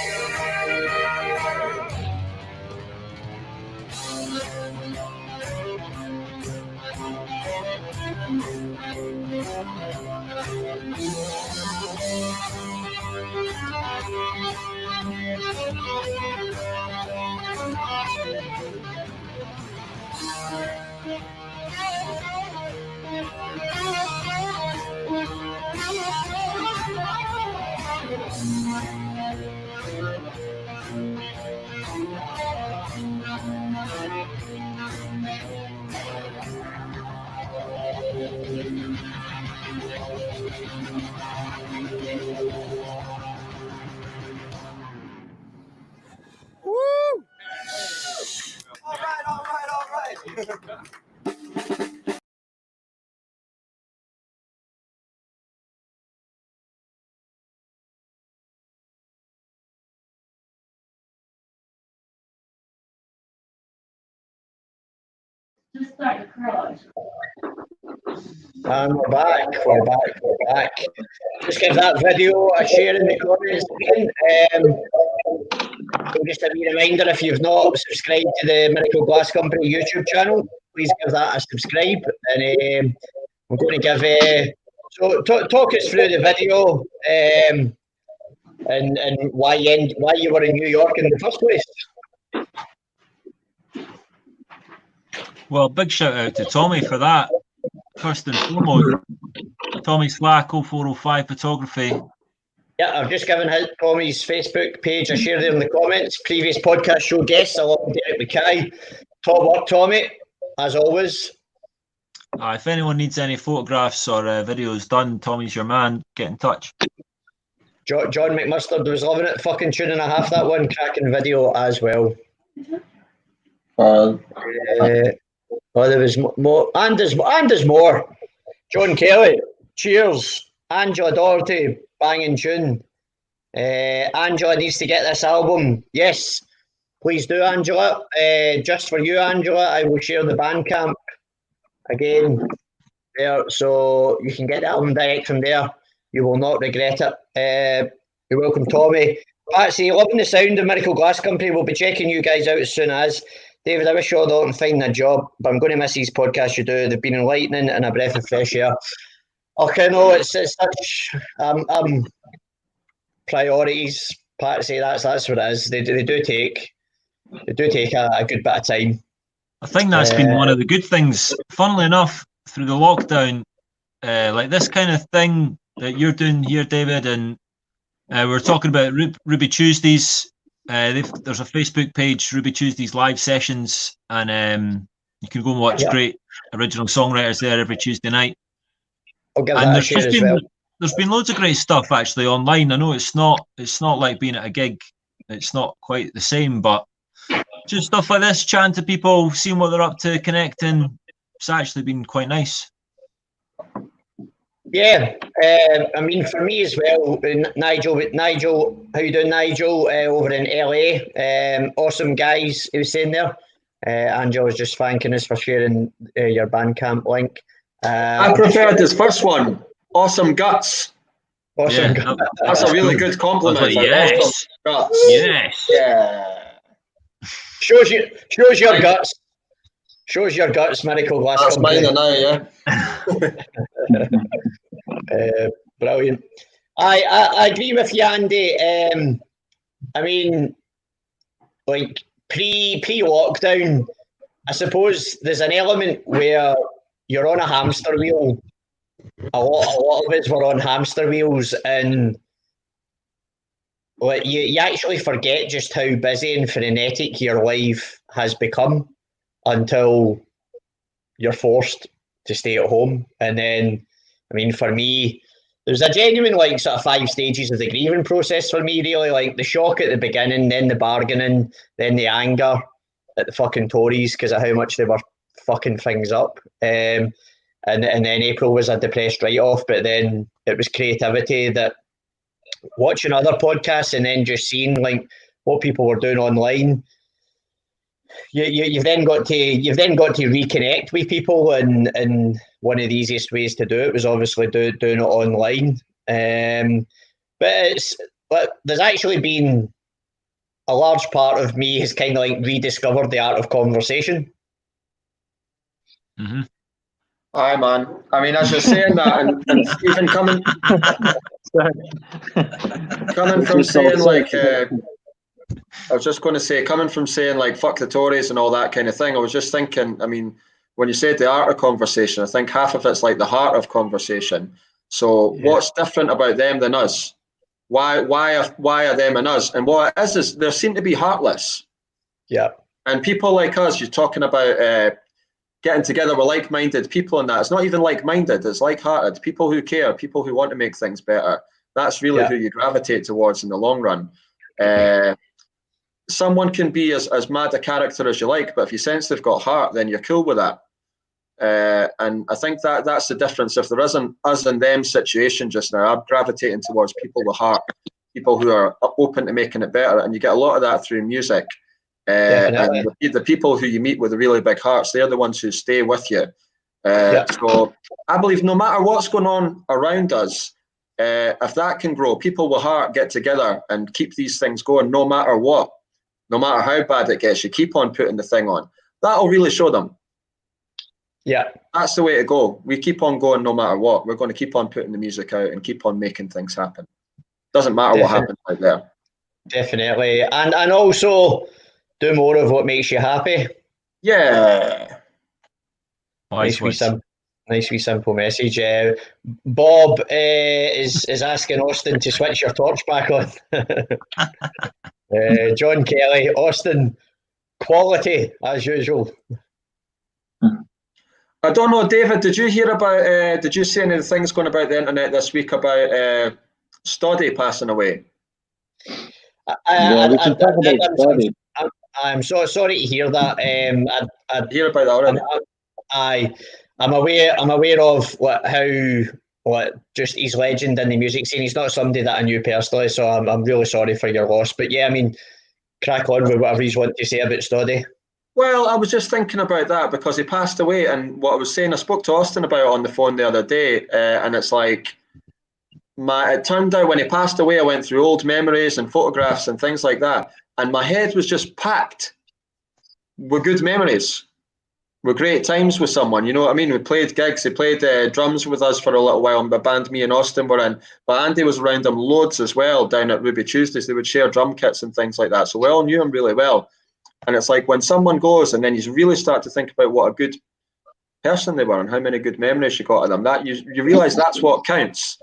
All right. And we're back. Just give that video a share in the comments again. Just a wee reminder, if you've not subscribed to the Miracle Glass Company YouTube channel, please give that a subscribe. And I'm going to give so talk us through the video and why you were in New York in the first place. Well, big shout out to Tommy for that. First and foremost, Tommy Slack 0405 Photography. Yeah, I've just given Tommy's Facebook page a share there in the comments. Previous podcast show guests along with Derek Mackay. Top work, Tommy, as always. If anyone needs any photographs or videos done, Tommy's your man. Get in touch. John McMustard was loving it. Fucking tune and a half, that one. Cracking video as well. There was more, and there's more. John Kelly, cheers. Angela Doherty, banging tune. Angela needs to get this album. Yes, please do, Angela. Just for you, Angela, I will share the Bandcamp again there, so you can get the album direct from there. You will not regret it. You're welcome, Tommy. Patsy, loving the sound of Miracle Glass Company. We'll be checking you guys out as soon as. David, I wish you all the luck in finding a job, but I'm going to miss these podcasts you do. They've been enlightening and a breath of fresh air. Okay, no, it's such priorities, Patsy. That's what it is. They do take a good bit of time. I think that's been one of the good things. Funnily enough, through the lockdown, like this kind of thing that you're doing here, David, and we're talking about Ruby Tuesdays. There's a Facebook page, Ruby Tuesdays live sessions, and you can go and watch great original songwriters there every Tuesday night. I'll give that a share as well. There's been loads of great stuff actually online. I know it's not like being at a gig. It's not quite the same, but just stuff like this, chatting to people, seeing what they're up to, connecting. It's actually been quite nice. Yeah, I mean, for me as well, Nigel, how you doing, Nigel? Over in LA, awesome guys. He was saying there. Angela was just thanking us for sharing your Bandcamp link. I preferred this first one. Awesome guts. Awesome guts. That's a really good compliment. Yes. Awesome guts. Yes. Yeah. Shows your guts. Shows your guts, Miracle Glass Company. That's mine now, yeah. Brilliant. I agree with you, Andy. I mean, like pre-lockdown, I suppose there's an element where you're on a hamster wheel. A lot of us were on hamster wheels, and like, you actually forget just how busy and frenetic your life has become until you're forced to stay at home. And then, I mean, for me, there's a genuine like sort of 5 stages of the grieving process for me, really. Like the shock at the beginning, then the bargaining, then the anger at the fucking Tories because of how much they were fucking things up. And then April was a depressed write-off, but then it was creativity that watching other podcasts and then just seeing like what people were doing online. You've then got to reconnect with people, and one of the easiest ways to do it was obviously doing it online. But there's actually been a large part of me has kind of like rediscovered the art of conversation. Mm-hmm. Aye, man. I mean, as you're saying that, and even coming from saying like, I was just going to say, coming from saying like, fuck the Tories and all that kind of thing, I was just thinking, I mean, when you said the art of conversation, I think half of it's like the heart of conversation. So what's different about them than us? Why are them and us? And what it is they seem to be heartless. Yeah. And people like us, you're talking about getting together with like-minded people and that. It's not even like-minded, it's like-hearted. People who care, people who want to make things better. That's really who you gravitate towards in the long run. Someone can be as mad a character as you like, but if you sense they've got heart, then you're cool with that. And I think that's the difference. If there isn't us and them situation just now, I'm gravitating towards people with heart, people who are open to making it better. And you get a lot of that through music. And the people who you meet with the really big hearts, they're the ones who stay with you. So I believe no matter what's going on around us, if that can grow, people with heart get together and keep these things going no matter what, no matter how bad it gets, you keep on putting the thing on. That'll really show them. Yeah. That's the way to go. We keep on going no matter what. We're going to keep on putting the music out and keep on making things happen. Doesn't matter what happens out there. Definitely. And also do more of what makes you happy. Yeah. Nice wee simple message. Bob is asking Austen to switch your torch back on. John Kelly, Austen, quality as usual. I don't know, David, did you hear about, did you see any of the things going about the internet this week about Stoddy passing away? I'm so sorry to hear that. I hear about that already. I'm aware of how just his legend in the music scene. He's not somebody that I knew personally, so I'm really sorry for your loss. But yeah, I mean, crack on with whatever you want to say about Stoddy. Well, I was just thinking about that because he passed away, and what I was saying, I spoke to Austen about it on the phone the other day, and it's like, it turned out when he passed away, I went through old memories and photographs and things like that, and my head was just packed with good memories, with great times with someone, you know what I mean? We played gigs, he played drums with us for a little while, and the band me and Austen were in, but Andy was around him loads as well down at Ruby Tuesdays. They would share drum kits and things like that, so we all knew him really well. And it's like when someone goes and then you really start to think about what a good person they were and how many good memories you got of them, that you realise that's what counts.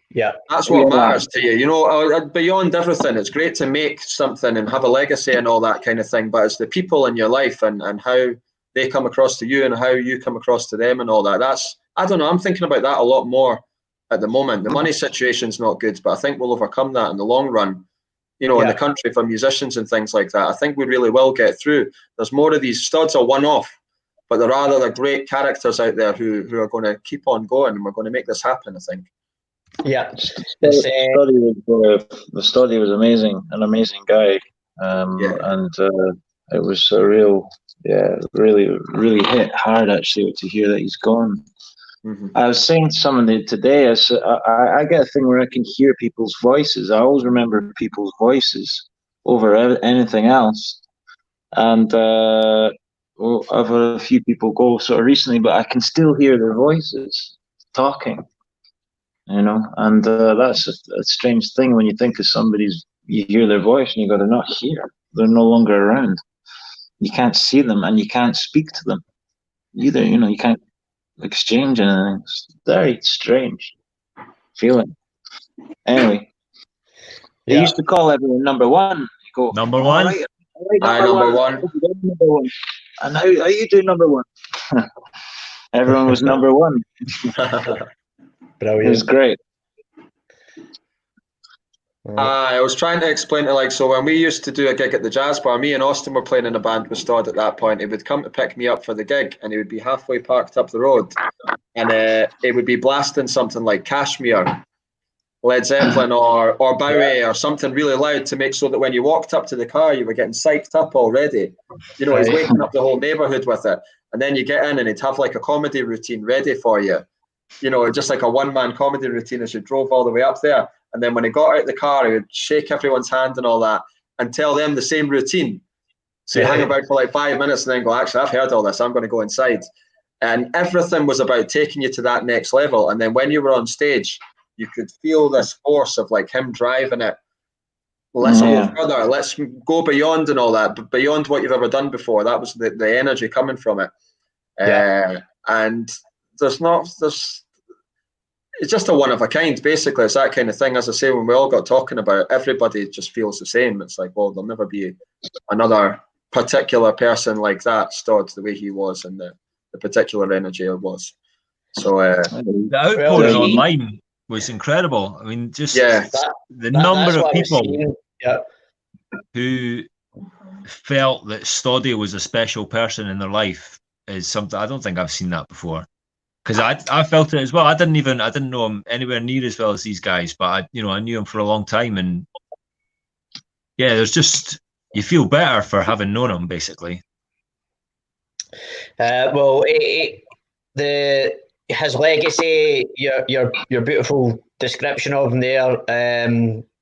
Yeah. That's what matters to you. You know, beyond everything, it's great to make something and have a legacy and all that kind of thing, but it's the people in your life and how they come across to you and how you come across to them and all that. That's, I don't know, I'm thinking about that a lot more at the moment. The money situation's not good, but I think we'll overcome that in the long run. You know, in the country for musicians and things like that, I think we really will get through. There's more of these studs are one-off, but there are other great characters out there who are going to keep on going, and we're going to make this happen, I think. Yeah. The Stoddy was amazing, an amazing guy. And it was a real, really hit hard actually to hear that he's gone. Mm-hmm. I was saying to someone today, I get a thing where I can hear people's voices. I always remember people's voices over anything else. And I've had a few people go sort of recently, but I can still hear their voices talking, you know. And that's a strange thing when you think of somebody's, you hear their voice and you go, they're not here. They're no longer around. You can't see them and you can't speak to them either, you know, you can't exchange anything. It's very strange feeling. Anyway, they used to call everyone number one. You go, number one? Right, number one. And how you do number one? Everyone was number one. Brilliant. It was great. I was trying to explain it, like, so when we used to do a gig at the jazz bar, me and Austen were playing in a band with Stod at that point. He would come to pick me up for the gig and he would be halfway parked up the road and he would be blasting something like Kashmir, Led Zeppelin or Bowie or something really loud to make so that when you walked up to the car you were getting psyched up already. You know, he's waking up the whole neighbourhood with it. And then you get in and he'd have like a comedy routine ready for you. You know, just like a one-man comedy routine as you drove all the way up there. And then when he got out the car, he would shake everyone's hand and all that and tell them the same routine. So you hang about for like 5 minutes and then go, actually, I've heard all this. I'm going to go inside. And everything was about taking you to that next level. And then when you were on stage, you could feel this force of like him driving it. Let's go further. Let's go beyond and all that, but beyond what you've ever done before. That was the energy coming from it. And there's it's just a one of a kind, basically. It's that kind of thing. As I say, when we all got talking about it, everybody just feels the same. It's like, well, there'll never be another particular person like that, Stodd, the way he was, and the particular energy it was. So the outpouring online was incredible. I mean, just the number of people who felt that Stoddy was a special person in their life is something I don't think I've seen that before. Because I felt it as well. I didn't know him anywhere near as well as these guys, but I knew him for a long time, and yeah, there's just, you feel better for having known him, basically. Well, his legacy, your beautiful description of him there,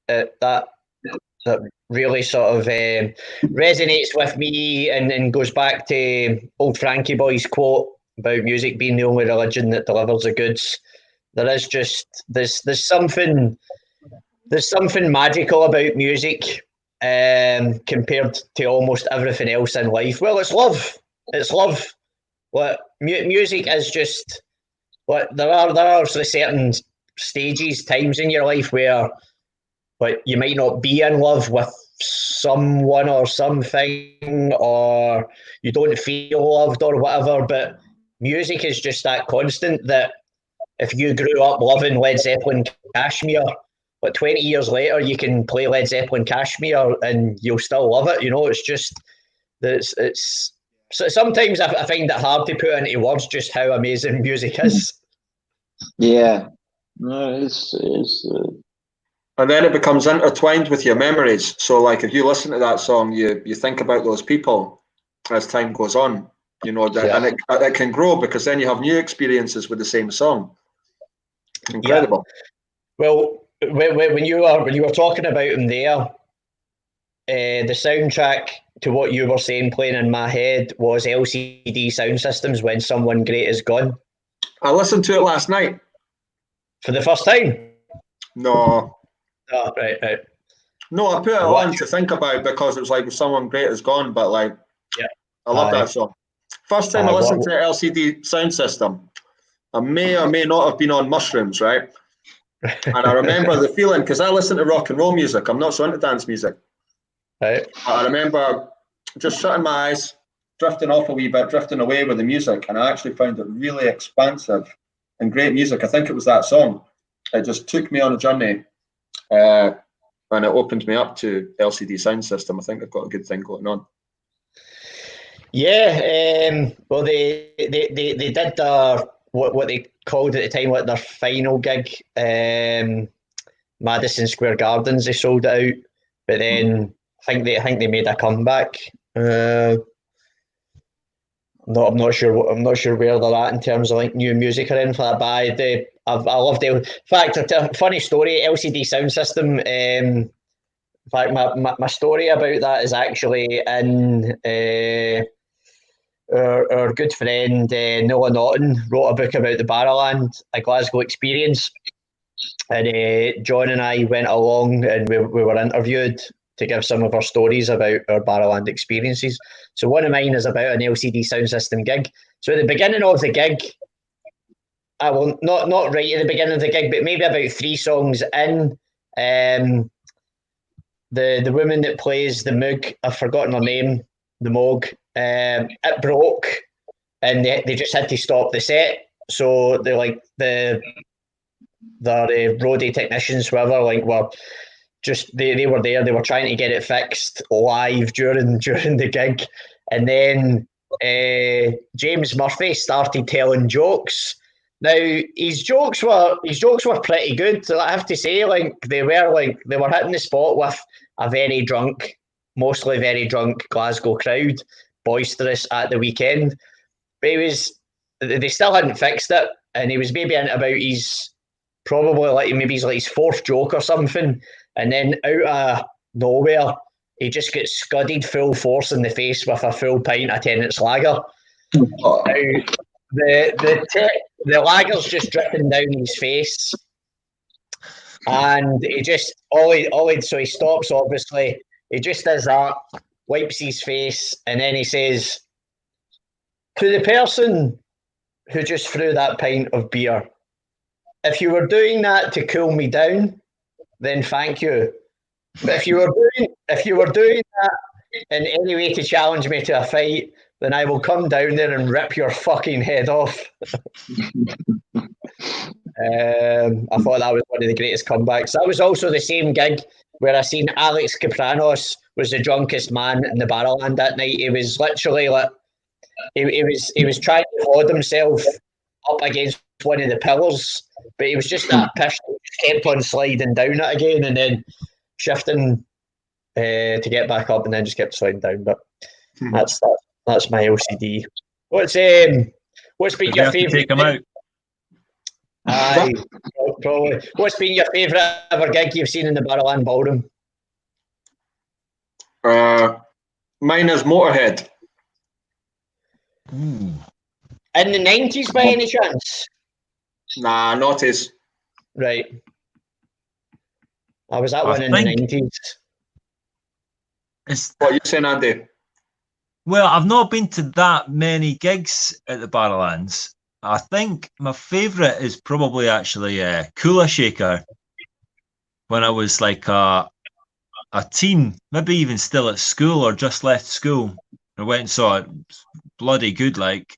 that really sort of resonates with me, and goes back to old Frankie Boy's quote about music being the only religion that delivers the goods. There is just there's something magical about music compared to almost everything else in life. Well, it's love. It's love. What music is just what there are certain stages, times in your life where you might not be in love with someone or something, or you don't feel loved or whatever, but music is just that constant that if you grew up loving Led Zeppelin Kashmir, but 20 years later you can play Led Zeppelin Kashmir and you'll still love it. It's just it's so sometimes I find it hard to put into words just how amazing music is. Yeah, no, it's and then it becomes intertwined with your memories. So like if you listen to that song, you think about those people as time goes on. And it can grow, because then you have new experiences with the same song. Incredible. Yeah. Well, when you were talking about him there, the soundtrack to what you were saying playing in my head was LCD Sound System's When Someone Great Is Gone. I listened to it last night. For the first time? No. Oh, right. No, I put it on to think about, because it was like Someone Great Is Gone, but like, I love that song. First time I listened to LCD Sound System, I may or may not have been on mushrooms, right? And I remember the feeling, because I listen to rock and roll music. I'm not so into dance music. Right. But I remember just shutting my eyes, drifting off a wee bit, drifting away with the music, and I actually found it really expansive and great music. I think it was that song. It just took me on a journey, and it opened me up to LCD Sound System. I think they've got a good thing going on. Yeah, well, they did what they called at the time, like their final gig, Madison Square Gardens. They sold it out, but then I think they made a comeback. I'm not sure where they're at in terms of like new music or anything like that. But I love the. In fact, a funny story. LCD Sound System. In fact, my story about that is actually in. Our good friend Noah Naughton wrote a book about the Barrowland, a Glasgow experience, and John and I went along and we were interviewed to give some of our stories about our Barrowland experiences. So one of mine is about an LCD Sound System gig. So at the beginning of the gig, not right at the beginning of the gig, but maybe about 3 songs in, the woman that plays the Moog, I've forgotten her name, the Moog, it broke, and they just had to stop the set. So they like the roadie technicians, whoever, like were just they were there. They were trying to get it fixed live during the gig, and then James Murphy started telling jokes. Now his jokes were pretty good. So I have to say, like they were hitting the spot with a very drunk, mostly very drunk Glasgow crowd, boisterous at the weekend. But they still hadn't fixed it, and he was maybe into about his his 4th joke or something, and then out of nowhere he just gets scudded full force in the face with a full pint of Tennent's lager. Now, the lager's just dripping down his face, and he just so he stops, obviously. He just does that, wipes his face, and then he says, to the person who just threw that pint of beer, if you were doing that to cool me down, then thank you. But if you were doing that in any way to challenge me to a fight, then I will come down there and rip your fucking head off. I thought that was one of the greatest comebacks. That was also the same gig where I seen Alex Kapranos was the drunkest man in the Barrowland that night. He was literally like, he was trying to hold himself up against one of the pillars, but he was just that pissed. He kept on sliding down it again and then shifting to get back up, and then just kept sliding down. But that's my LCD. What's been your favourite? Take him out. Aye, probably. What's been your favourite ever gig you've seen in the Barrowland Ballroom? Mine is Motorhead. Ooh. In the 90s by any chance? Nah, not his. Right. I was at one in the 90s. What are you saying, Andy? Well, I've not been to that many gigs at the Barrowlands. I think my favourite is probably actually Kula Shaker. When I was like a teen, maybe even still at school or just left school. I went and saw it. Bloody good, like.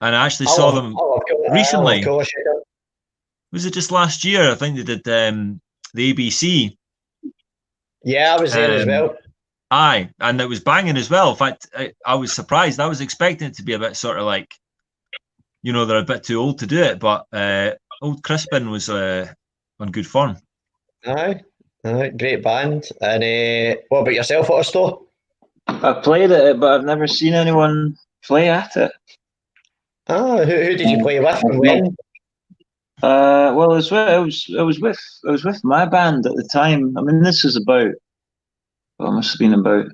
And I actually saw them recently. Was it just last year? I think they did the ABC. Yeah, I was there as well. Aye, and it was banging as well. In fact, I was surprised. I was expecting it to be a bit sort of like, you know, they're a bit too old to do it, but old Crispin was on good form. Aye, great band. And what about yourself, Otto? I've played at it, but I've never seen anyone play at it. Oh, who did you play with and when? Well, I was with my band at the time. I mean, this was about, well, it must have been about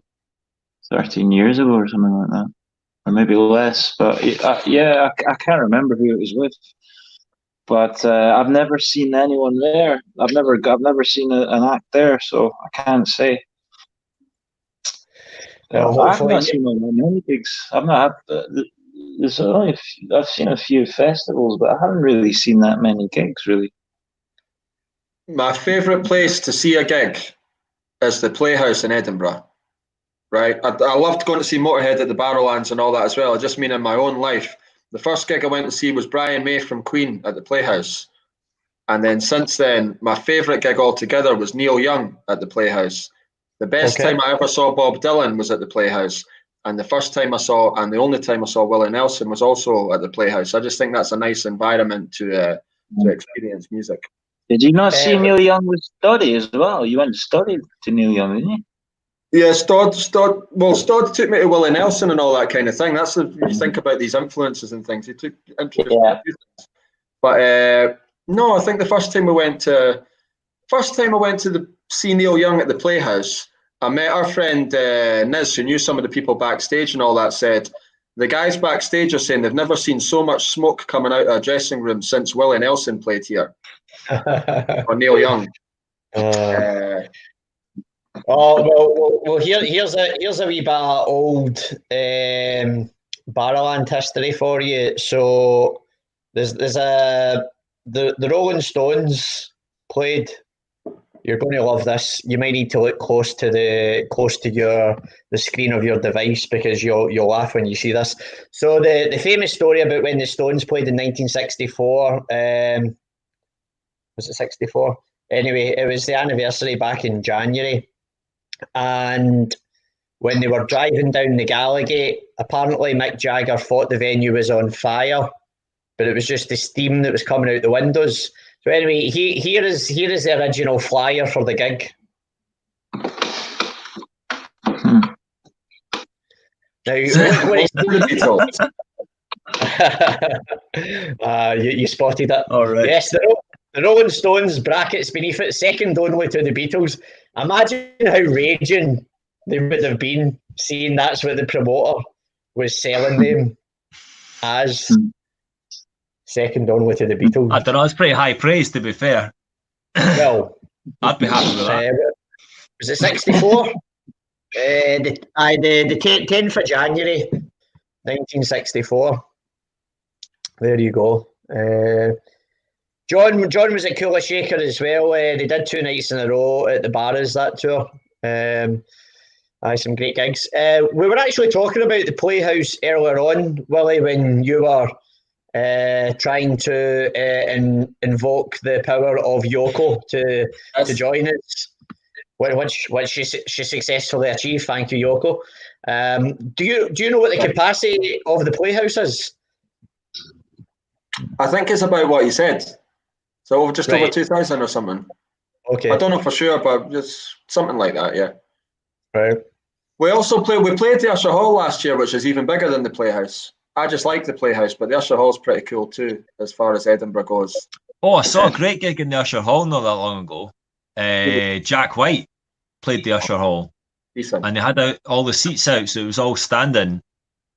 13 years ago or something like that, or maybe less. But yeah, I can't remember who it was with. But I've never seen anyone there. I've never seen an act there, so I can't say. Well, I've not seen many gigs. I've seen a few festivals, but I haven't really seen that many gigs, really. My favourite place to see a gig is the Playhouse in Edinburgh. Right, I loved going to see Motorhead at the Barrowlands and all that as well. I just mean in my own life. The first gig I went to see was Brian May from Queen at the Playhouse. And then since then, my favourite gig altogether was Neil Young at the Playhouse. The best time I ever saw Bob Dylan was at the Playhouse. And the first time I saw, and the only time I saw Willie Nelson was also at the Playhouse. I just think that's a nice environment to experience music. Did you not see Neil Young with Stoddy as well? You went and studied to Neil Young, didn't you? Yeah, Stod took me to Willie Nelson and all that kind of thing. That's when you think about these influences and things. He took interest in a few things. But no, I think the first time I went to see Neil Young at the Playhouse, I met our friend Niz, who knew some of the people backstage and all that, said the guys backstage are saying they've never seen so much smoke coming out of a dressing room since Willie Nelson played here. Or Neil Young. Well, here's a wee bit of old Barrowland history for you. So there's the Rolling Stones played. You're going to love this. You might need to look close to the screen of your device because you'll laugh when you see this. So the famous story about when the Stones played in 1964. Was it 64? Anyway, it was the anniversary back in January. And when they were driving down the Gallagate, apparently Mick Jagger thought the venue was on fire, but it was just the steam that was coming out the windows. So anyway, here is the original flyer for the gig. Now, you spotted it. All right. Yes, the Rolling Stones, brackets beneath it, second only to the Beatles. Imagine how raging they would have been seeing that's what the promoter was selling them as. Second only to the Beatles. I don't know, it's pretty high praise, to be fair. Well, I'd be happy with that. Was it 64? The 10th of January. 1964. There you go. John was at Cooler Shaker as well. They did 2 nights in a row at the Barras that tour. Some great gigs. We were actually talking about the Playhouse earlier on, Willie, when you were trying to invoke the power of Yoko to join us, which she successfully achieved. Thank you, Yoko. Do you know what the capacity of the Playhouse is? I think it's about what he said. So just Right. over 2,000 or something. Okay. I don't know for sure, but just something like that, yeah. Right. We played the Usher Hall last year, which is even bigger than the Playhouse. I just like the Playhouse, but the Usher Hall's pretty cool too, as far as Edinburgh goes. Oh, I saw a great gig in the Usher Hall not that long ago. Jack White played the Usher Hall. Decent. And they had all the seats out, so it was all standing.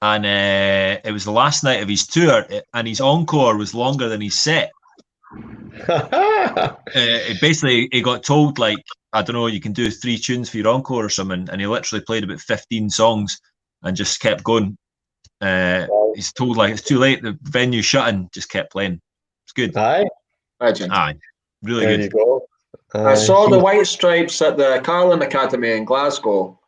And it was the last night of his tour, and his encore was longer than his set. Basically, he got told, like, I don't know, you can do 3 tunes for your encore or something, and he literally played about 15 songs and just kept going. He's told, like, it's too late, the venue's shutting, just kept playing. It's good. Aye. Legend. Aye. Really There good. you go. I saw the White Stripes at the Carlin Academy in Glasgow,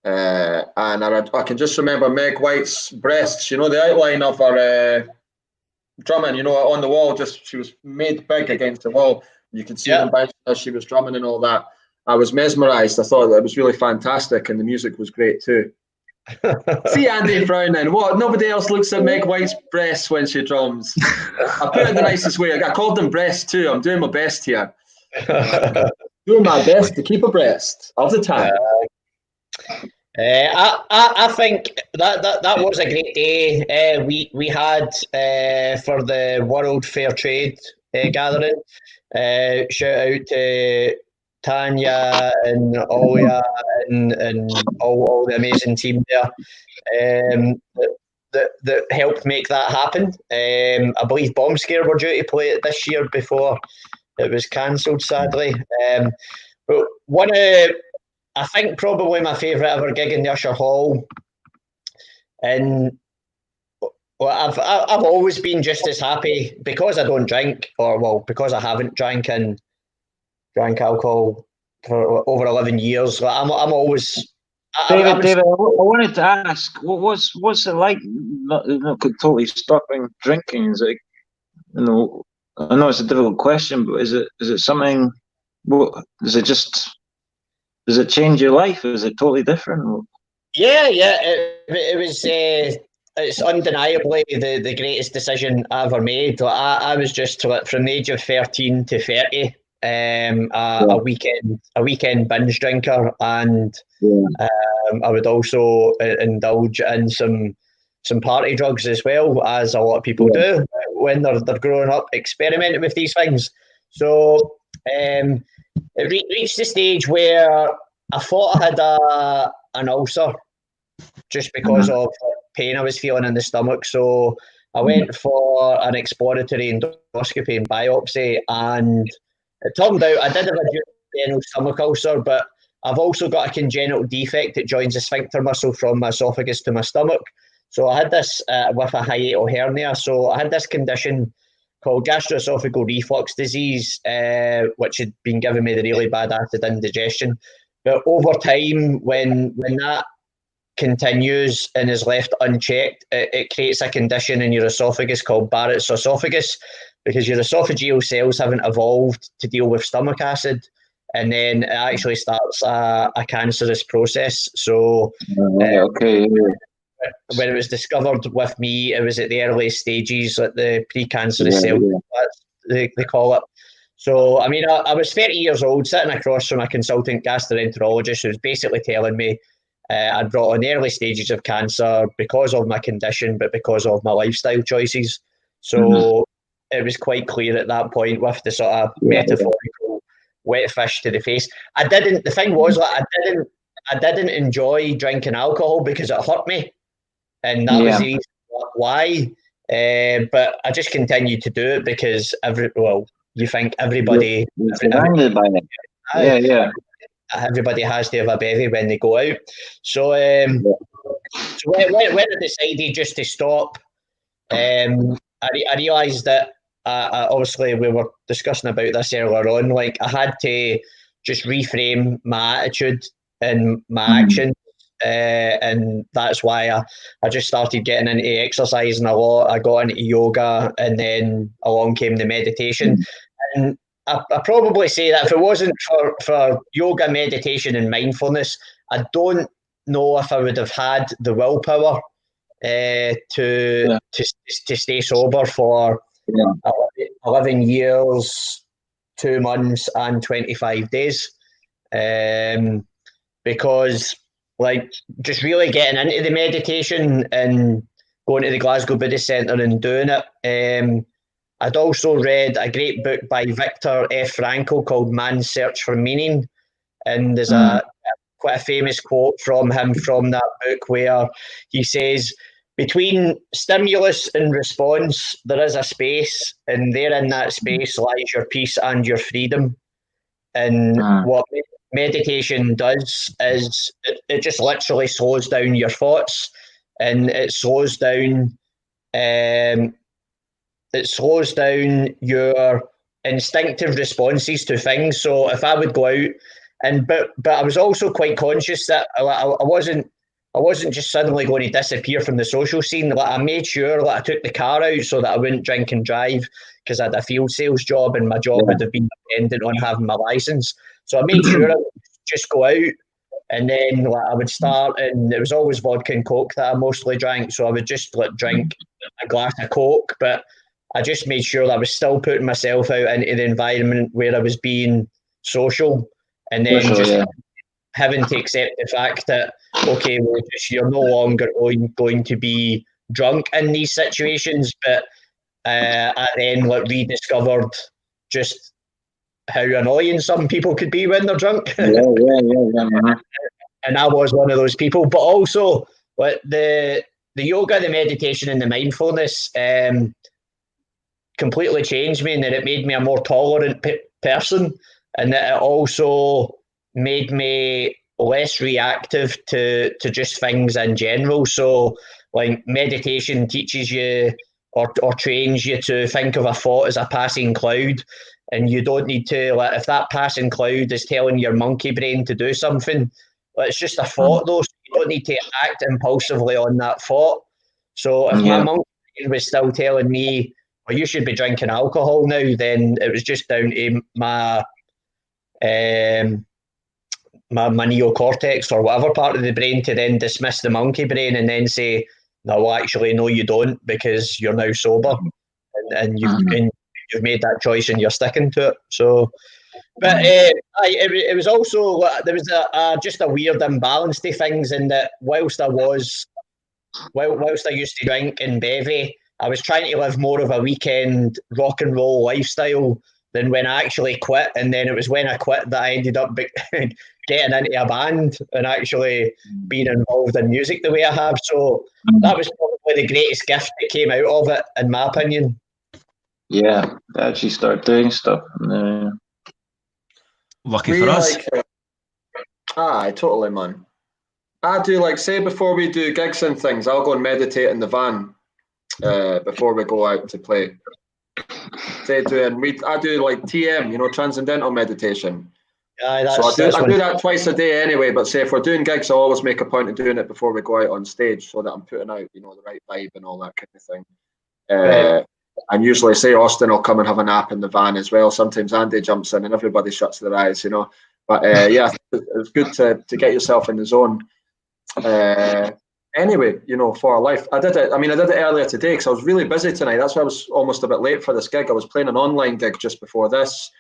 and I can just remember Meg White's breasts, you know, the outline of her drumming, you know, on the wall, just she was made big against the wall. You could see them bouncing as she was drumming and all that. I was mesmerised. I thought that it was really fantastic, and the music was great too. See Andy frowning. What? Nobody else looks at Meg White's breasts when she drums. I put it the nicest way. I called them breasts too. I'm doing my best here. Doing my best to keep abreast of the time. I think that was a great day. We had for the World Fair Trade gathering. Shout out to Tanya and Olia and all the amazing team there that helped make that happen. I believe Bomb Scare were due to play it this year before it was cancelled, sadly. But I think probably my favourite ever gig in the Usher Hall, and I've always been just as happy because I don't drink, because I haven't drank alcohol for over 11 years. I'm always. David, I wanted to ask, what's it like? Not totally stopping drinking. Is it, I know it's a difficult question, but is it something? Does it change your life? Is it totally different? Yeah. It was. It's undeniably the greatest decision I ever made. I was just from the age of 13 to 30, a weekend binge drinker, and I would also indulge in some party drugs as well, as a lot of people do when they're growing up, experimenting with these things. So it reached the stage where I thought I had an ulcer just because of pain I was feeling in the stomach. So I went for an exploratory endoscopy and biopsy, and it turned out I did have a duodenal stomach ulcer, but I've also got a congenital defect that joins the sphincter muscle from my esophagus to my stomach. So I had this with a hiatal hernia. So I had this condition called gastroesophageal reflux disease, which had been giving me the really bad acid indigestion. But over time, when that continues and is left unchecked, it creates a condition in your esophagus called Barrett's esophagus, because your esophageal cells haven't evolved to deal with stomach acid, and then it actually starts a cancerous process. So when it was discovered with me, it was at the early stages, like the precancerous cell, they call it. So, I mean, I was 30 years old, sitting across from a consultant gastroenterologist who was basically telling me I'd brought on the early stages of cancer because of my condition, but because of my lifestyle choices. So it was quite clear at that point, with the sort of metaphorical wet fish to the face. The thing was, like, I didn't enjoy drinking alcohol because it hurt me, and that was the reason why. But I just continued to do it because you think everybody surrounded by it. Everybody has to have a bevy when they go out. So So when I decided just to stop, I realised that obviously we were discussing about this earlier on. Like I had to just reframe my attitude and my action, and that's why I just started getting into exercising a lot. I got into yoga, and then along came the meditation. And I probably say that if it wasn't for yoga, meditation, and mindfulness, I don't know if I would have had the willpower to stay sober for 11 years, 2 months, and 25 days. Because like just really getting into the meditation and going to the Glasgow Buddhist Centre and doing it. I'd also read a great book by Viktor F. Frankl called Man's Search for Meaning. And there's quite a famous quote from him from that book where he says, between stimulus and response, there is a space, and there in that space lies your peace and your freedom. And what meditation does is it just literally slows down your thoughts, and it slows down your instinctive responses to things. So if I would go out but I was also quite conscious that I wasn't just suddenly going to disappear from the social scene. Like I made sure that I took the car out so that I wouldn't drink and drive, because I had a field sales job and my job would have been dependent on having my license. So I made sure I would just go out, and then I would start, and it was always vodka and Coke that I mostly drank. So I would just drink a glass of Coke, but I just made sure that I was still putting myself out into the environment where I was being social, and then having to accept the fact that, okay, well, you're no longer going to be drunk in these situations. But I then rediscovered just how annoying some people could be when they're drunk. And I was one of those people. But also, the yoga, the meditation, and the mindfulness completely changed me, and that it made me a more tolerant person, and that it also made me less reactive to just things in general. So like meditation teaches you or trains you to think of a thought as a passing cloud, and you don't need to, if that passing cloud is telling your monkey brain to do something, it's just a thought though, so you don't need to act impulsively on that thought. So if my monkey brain was still telling me, well, you should be drinking alcohol now, then it was just down to my neocortex or whatever part of the brain to then dismiss the monkey brain and then say, no, well, actually, no, you don't, because you're now sober, and you've made that choice and you're sticking to it. So, but it was also, there was just a weird imbalance to things, in that whilst I used to drink and bevy, I was trying to live more of a weekend rock and roll lifestyle than when I actually quit. And then it was when I quit that I ended up getting into a band and actually being involved in music the way I have. So that was probably the greatest gift that came out of it, in my opinion. Yeah, to actually start doing stuff. Lucky for us. Aye, totally, man. I do, say before we do gigs and things, I'll go and meditate in the van before we go out to play. I do TM, transcendental meditation. So I do that twice a day anyway, but say if we're doing gigs, I always make a point of doing it before we go out on stage, so that I'm putting out, the right vibe and all that kind of thing. And usually, say, Austen will come and have a nap in the van as well. Sometimes Andy jumps in and everybody shuts their eyes, But it's good to get yourself in the zone. Anyway, for life. I did it earlier today because I was really busy tonight. That's why I was almost a bit late for this gig. I was playing an online gig just before this,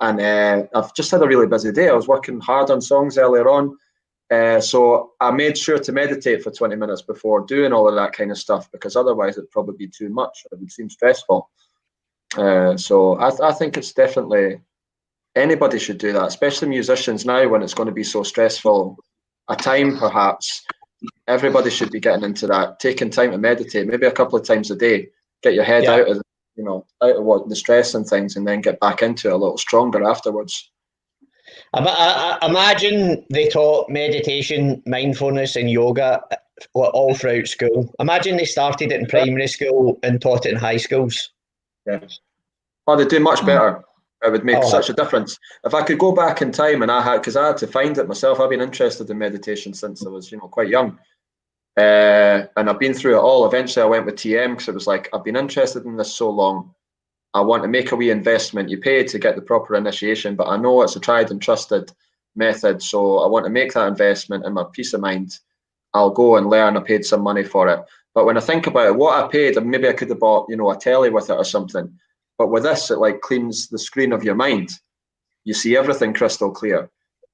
and I've just had a really busy day. I was working hard on songs earlier on, so I made sure to meditate for 20 minutes before doing all of that kind of stuff, because otherwise it'd probably be too much. It would seem stressful. So I think it's definitely, anybody should do that, especially musicians now when it's going to be so stressful a time. Perhaps everybody should be getting into that, taking time to meditate, maybe a couple of times a day, get your head out of the stress and things, and then get back into it a little stronger afterwards. I imagine they taught meditation, mindfulness, and yoga all throughout school. Imagine they started it in primary school and taught it in high schools. Yeah. Oh, they'd do much better. It would make such a difference. If I could go back in time and I had to find it myself, I've been interested in meditation since I was, quite young. And I've been through it all. Eventually I went with TM because it was like, I've been interested in this so long. I want to make a wee investment. You pay to get the proper initiation, but I know it's a tried and trusted method. So I want to make that investment in my peace of mind. I'll go and learn. I paid some money for it. But when I think about it, what I paid, and maybe I could have bought, a telly with it or something. But with this, it like cleans the screen of your mind. You see everything crystal clear.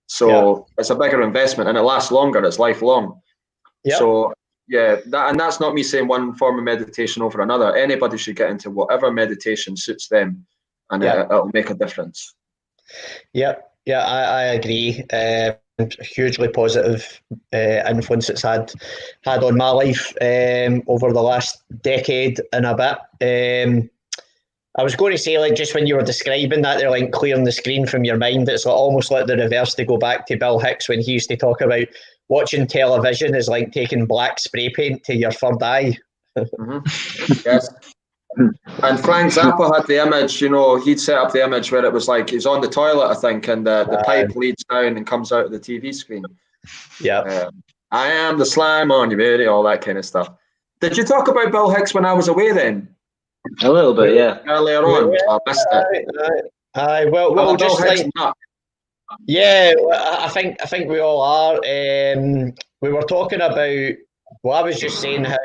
So it's a bigger investment and it lasts longer. It's lifelong. Yeah. So that's not me saying one form of meditation over another. Anybody should get into whatever meditation suits them, and it'll make a difference. Yeah, I agree. Hugely positive influence it's had on my life over the last decade and a bit. I was going to say, like, just when you were describing that, they're like clearing the screen from your mind. It's like, almost like the reverse, to go back to Bill Hicks when he used to talk about watching television is like taking black spray paint to your third eye. Yes. And Frank Zappa had the image, he'd set up the image where it was like he's on the toilet, I think, and the pipe leads down and comes out of the TV screen. Yeah. I am the slime on you, baby, all that kind of stuff. Did you talk about Bill Hicks when I was away then? A little bit, yeah. Earlier on, I missed it. Well, just like, yeah, I think we all are. We were talking about. Well, I was just saying how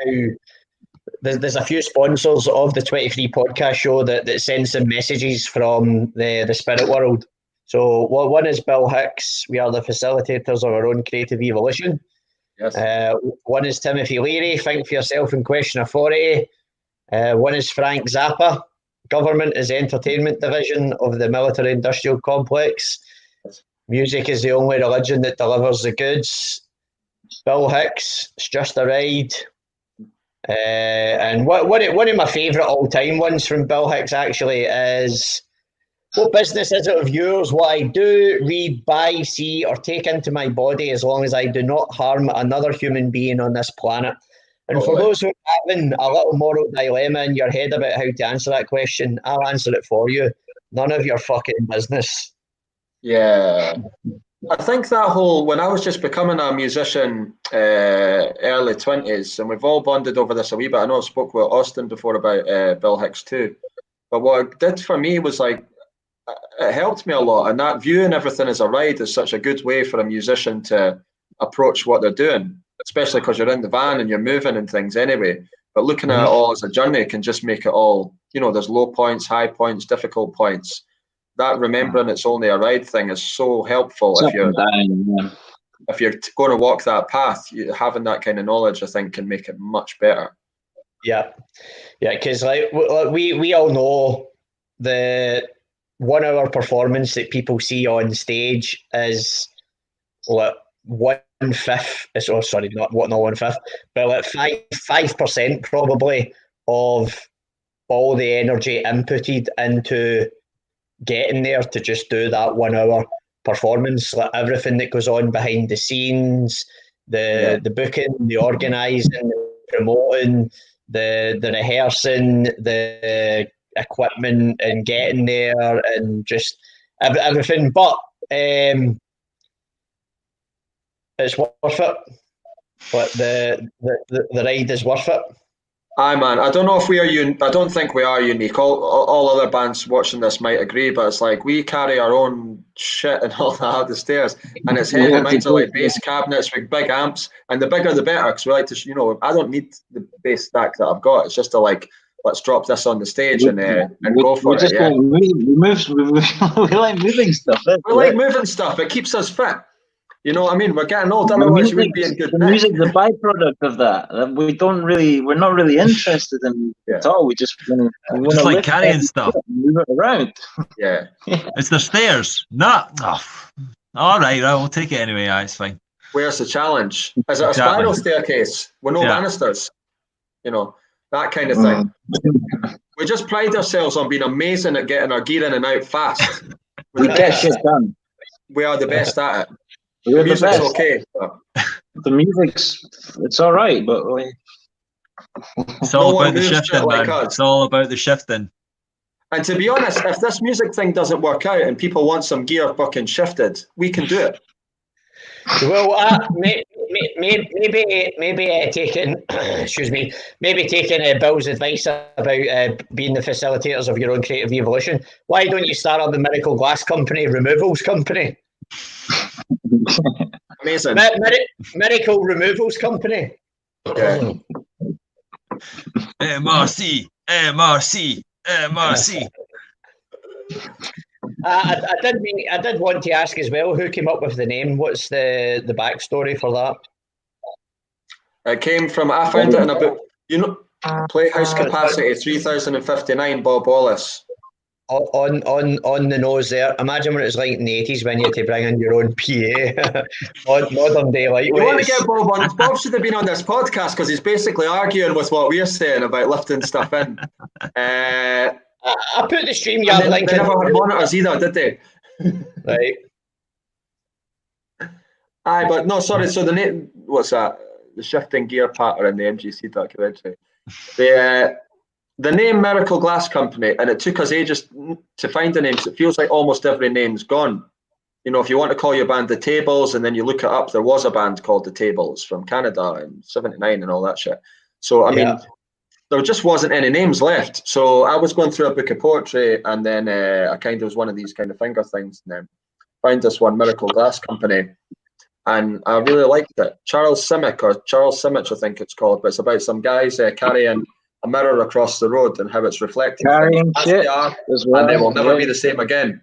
there's a few sponsors of the 23 podcast show that send some messages from the spirit world. So one is Bill Hicks. We are the facilitators of our own creative evolution. Yes. One is Timothy Leary. Think for yourself and question authority. One is Frank Zappa. Government is the entertainment division of the military industrial complex. Music is the only religion that delivers the goods. Bill Hicks, it's just a ride. And one of my favourite all-time ones from Bill Hicks actually is, what business is it of yours what I do, read, buy, see, or take into my body as long as I do not harm another human being on this planet? And for those who are having a little moral dilemma in your head about how to answer that question, I'll answer it for you. None of your fucking business. Yeah. I think that whole, when I was just becoming a musician, early 20s, and we've all bonded over this a wee bit. I know I spoke with Austen before about Bill Hicks too. But what it did for me was like, it helped me a lot. And that viewing everything as a ride is such a good way for a musician to approach what they're doing, especially because you're in the van and you're moving and things anyway. But looking at it all as a journey can just make it all, there's low points, high points, difficult points. That remembering it's only a ride thing is so helpful. If you're going to walk that path, having that kind of knowledge, I think, can make it much better. Yeah, because like we all know the 1 hour performance that people see on stage is like 1/5. Oh, sorry, not 1/5, but like 5% probably of all the energy inputted into getting there to just do that 1 hour performance. Like everything that goes on behind the scenes, the booking, the organising, the promoting, the rehearsing, the equipment and getting there, and just everything. But it's worth it. But the ride is worth it. Aye, man. I don't know if we are I don't think we are unique. All other bands watching this might agree, but it's like we carry our own shit and all that up the stairs, and it's heavy. Mine's are like bass cabinets with big amps, and the bigger the better. Because we like to, I don't need the bass stack that I've got. It's just to like, let's drop this on the stage and go for it. Yeah. We like moving stuff. We like moving stuff. It keeps us fit. You know what I mean? We're getting old, otherwise you wouldn't be in good nick. The music's a byproduct of that. We're not really interested in it at all. We just want to like carrying stuff. Move it around. Yeah. It's the stairs. All right, we'll take it anyway. It's fine. Where's the challenge? Is it a spiral staircase with no banisters? That kind of thing. We just pride ourselves on being amazing at getting our gear in and out fast. We get shit done. We are the best at it. We're the best. Okay. The music's, it's all right, but like, It's all No one about the moves to shifting, it like man. us. It's all about the shifting. And to be honest, if this music thing doesn't work out and people want some gear fucking shifted, we can do it. Well, maybe taking, excuse me, maybe taking Bill's advice about being the facilitators of your own creative evolution. Why don't you start up the Miracle Glass Company, Removals Company? Amazing. Miracle Removals Company. Yeah. MRC, MRC, MRC. I did want to ask as well, who came up with the name? What's the backstory for that? It came from, I found it in a book, you know, Playhouse Capacity 3059, Bob Wallace. On the nose there. Imagine what it was like in the 80s when you had to bring in your own PA. Modern day lightweights. You want to get Bob on? Bob should have been on this podcast because he's basically arguing with what we're saying about lifting stuff in. I put the StreamYard link they in. never had monitors either, did they? Right. Aye, but no, sorry. So the name, what's that? The shifting gear pattern in the MGC documentary. The name Miracle Glass Company, and it took us ages to find the names. It feels like almost every name's gone. You know, if you want to call your band The Tables, and then you look it up, there was a band called The Tables from Canada in '79 and all that shit. So, I mean, there just wasn't any names left. So I was going through a book of poetry, and then I kind of was one of these kind of finger things, and then found this one, Miracle Glass Company, and I really liked it. Charles Simic, I think it's called, but it's about some guys carrying a mirror across the road and how it's reflecting carrying shit as well, and they will never be the same again.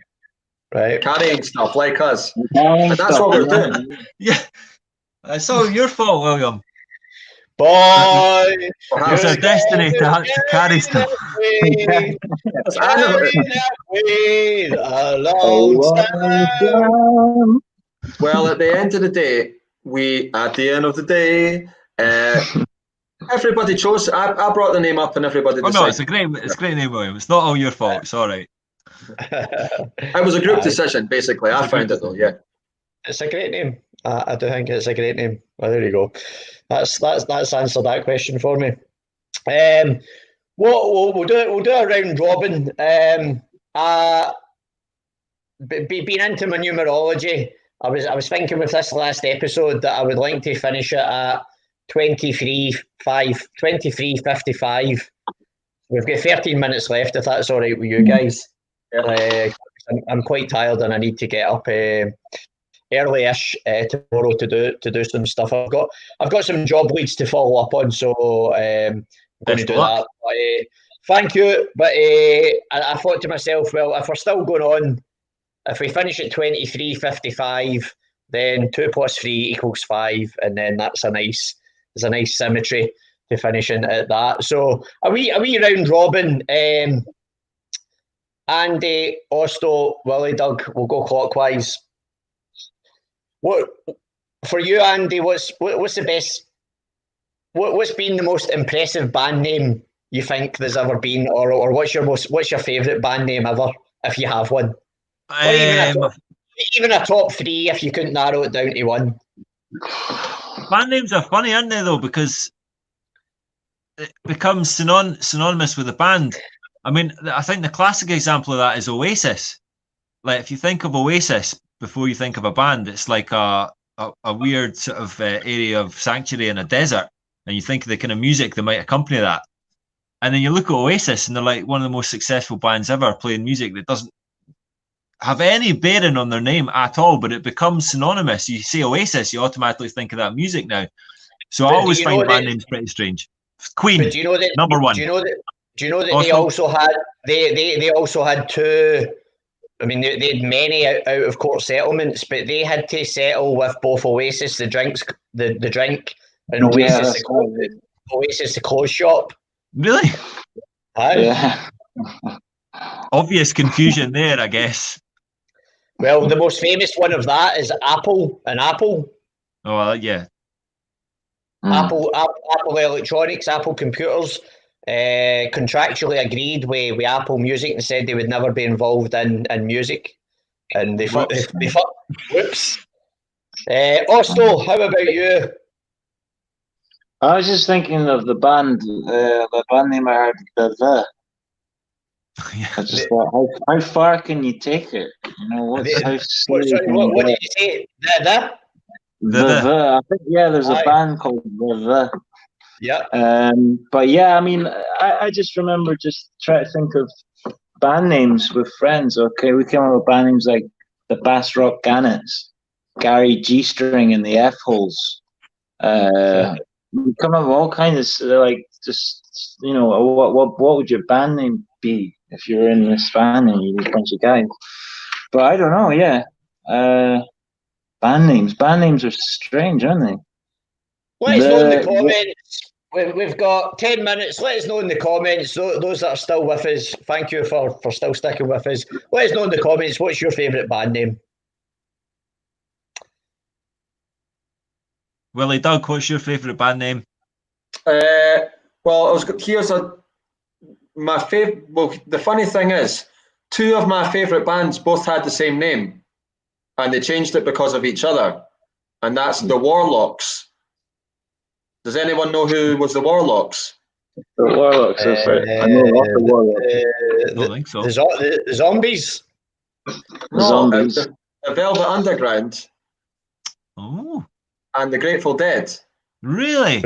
Right, carrying stuff like us, and that's what we're doing. Yeah, it's all your fault, William. Boy, it's our destiny to carry stuff. Well, at the end of the day, everybody chose. I brought the name up, and everybody decided. Oh no, it's a great name, William. It's not all your fault. It's all right. It was a group decision, basically. I found it though. Yeah, it's a great name. I do think it's a great name. Well, there you go. That's answered that question for me. We'll do a round robin. Being into my numerology, I was thinking with this last episode that I would like to finish it at 23:55. We've got 13 minutes left, if that's all right with you guys. I'm quite tired and I need to get up early-ish tomorrow to do some stuff. I've got some job leads to follow up on, so I'm going to do that. But, thank you. But I thought to myself, well, if we're still going on, if we finish at 23:55, then 2 + 3 = 5, and then there's a nice symmetry to finishing at that. So a wee round robin. Andy, Osto, Willie, Doug, we'll go clockwise. What for you, Andy? What's the best? What's been the most impressive band name you think there's ever been, or what's your favourite band name ever, if you have one? Or even a top 3 if you couldn't narrow it down to one. Band names are funny, aren't they, though, because it becomes synonymous with a band. I mean, I think the classic example of that is Oasis. Like, if you think of Oasis before you think of a band, it's like a weird sort of area of sanctuary in a desert, and you think of the kind of music that might accompany that. And then you look at Oasis, and they're like one of the most successful bands ever playing music that doesn't have any bearing on their name at all, but it becomes synonymous. You say Oasis, you automatically think of that music now. So I always find band names pretty strange. Queen, do you know that, number one. Do you know that they also had two? I mean, they had many out of court settlements, but they had to settle with both Oasis, the drink, and Oasis, Oasis, the clothes shop. Really? Yeah. Obvious confusion there, I guess. Well, the most famous one of that is Apple and Apple. Oh, yeah. Apple Electronics, Apple Computers, contractually agreed with Apple Music and said they would never be involved in music. And they whoops. Osto, how about you? I was just thinking of the band name I heard, the. Yeah. I just thought, how far can you take it? You know, how silly can you What get? did you say? The? I think there's a band called the. Yeah. But yeah, I mean, I just remember just trying to think of band names with friends. Okay, we came up with band names like the Bass Rock Gannets, Gary G String and the F Holes. We come up with all kinds of like just what would your band name be if you were in this band and you were a bunch of guys? But I don't know. Yeah, band names are strange, aren't they? Let us know in the comments. We've got 10 minutes. Let us know in the comments. Those that are still with us, thank you for still sticking with us. Let us know in the comments, what's your favourite band name? Willie, Doug, what's your favourite band name? Well, my favorite. Well, the funny thing is, two of my favourite bands both had the same name, and they changed it because of each other, and that's the Warlocks. Does anyone know who was the Warlocks? The Warlocks, that's right. I know lots of Warlocks. I don't think so. The Zombies? No, Zombies. the Velvet Underground. Oh. And the Grateful Dead. Really?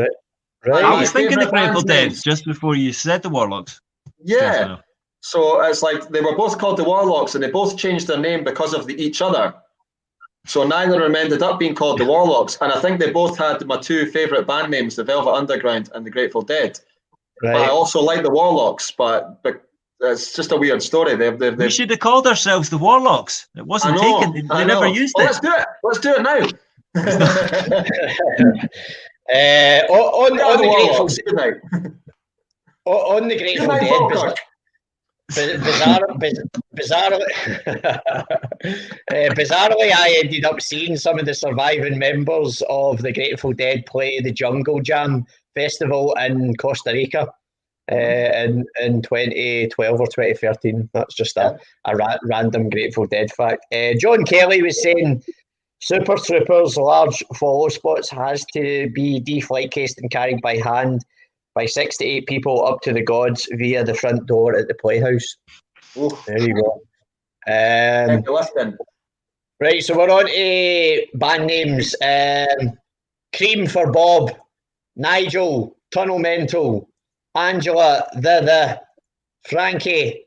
Right. I was thinking the Grateful Dead just before you said the Warlocks. Yeah. So it's like they were both called the Warlocks and they both changed their name because of each other. So neither of them ended up being called the Warlocks. And I think they both had my two favourite band names, the Velvet Underground and the Grateful Dead. Right. But I also like the Warlocks, but it's just a weird story. We should have called ourselves the Warlocks. It wasn't taken. They never used it. Let's do it. Let's do it now. On the Grateful Dead, bizarrely, I ended up seeing some of the surviving members of the Grateful Dead play the Jungle Jam Festival in Costa Rica in 2012 or 2013. That's just a random Grateful Dead fact. John Kelly was saying, Super Troopers large follow spots has to be deflight cased and carried by hand by 6 to 8 people up to the gods via the front door at the playhouse. Oof. There you go. Right, so we're on to band names. Cream for Bob, Nigel, Tunnel Mental, Angela, the, Frankie,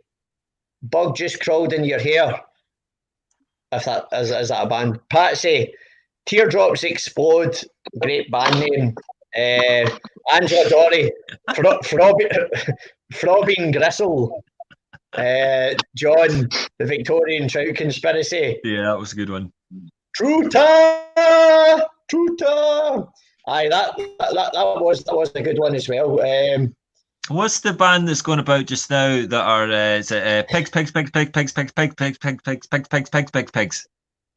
Bug Just Crawled in Your Hair. If that is that a band? Patsy, Teardrops Explode, great band name. Angela Dory, Frobin Gristle, John, the Victorian Trout Conspiracy. Yeah, that was a good one. Truta. Aye, that was a good one as well. What's the band that's going about just now that are pigs?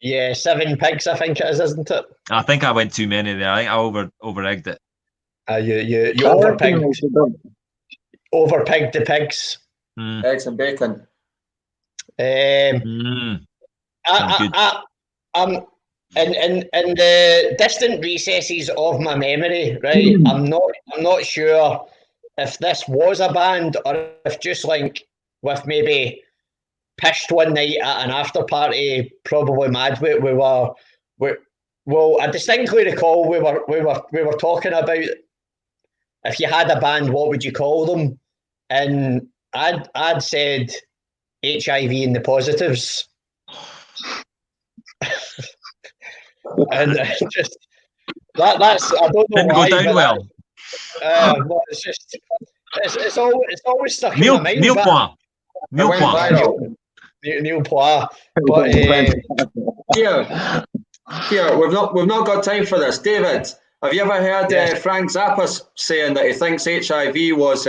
Yeah, 7 pigs, I think it is, isn't it? I think I went too many there. I think I over-egged it. You overpigged the pigs. Eggs and bacon. In the distant recesses of my memory, right? I'm not sure if this was a band or if just like with maybe pished one night at an after party, probably mad. Well, I distinctly recall we were talking about if you had a band, what would you call them? And I'd said HIV and the Positives. And just that's I don't know didn't why, go down well. It's just it's always stuck in my mind. Neil Poir. But here we've not got time for this. David, have you ever heard Frank Zappa saying that he thinks HIV was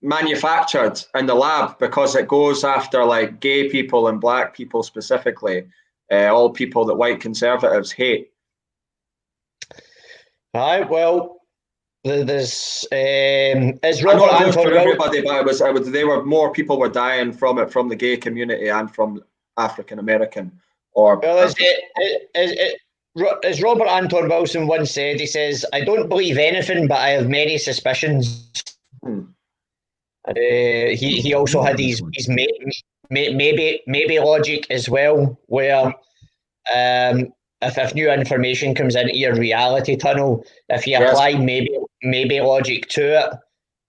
manufactured in the lab because it goes after like gay people and black people specifically, all people that white conservatives hate? Aye, well, there's is Robert Anton for everybody, but they were more people were dying from it from the gay community and from African American. Or well, as Robert Anton Wilson once said, he says, "I don't believe anything, but I have many suspicions." He also had his maybe logic as well, where if new information comes into your reality tunnel, if you apply maybe logic to it,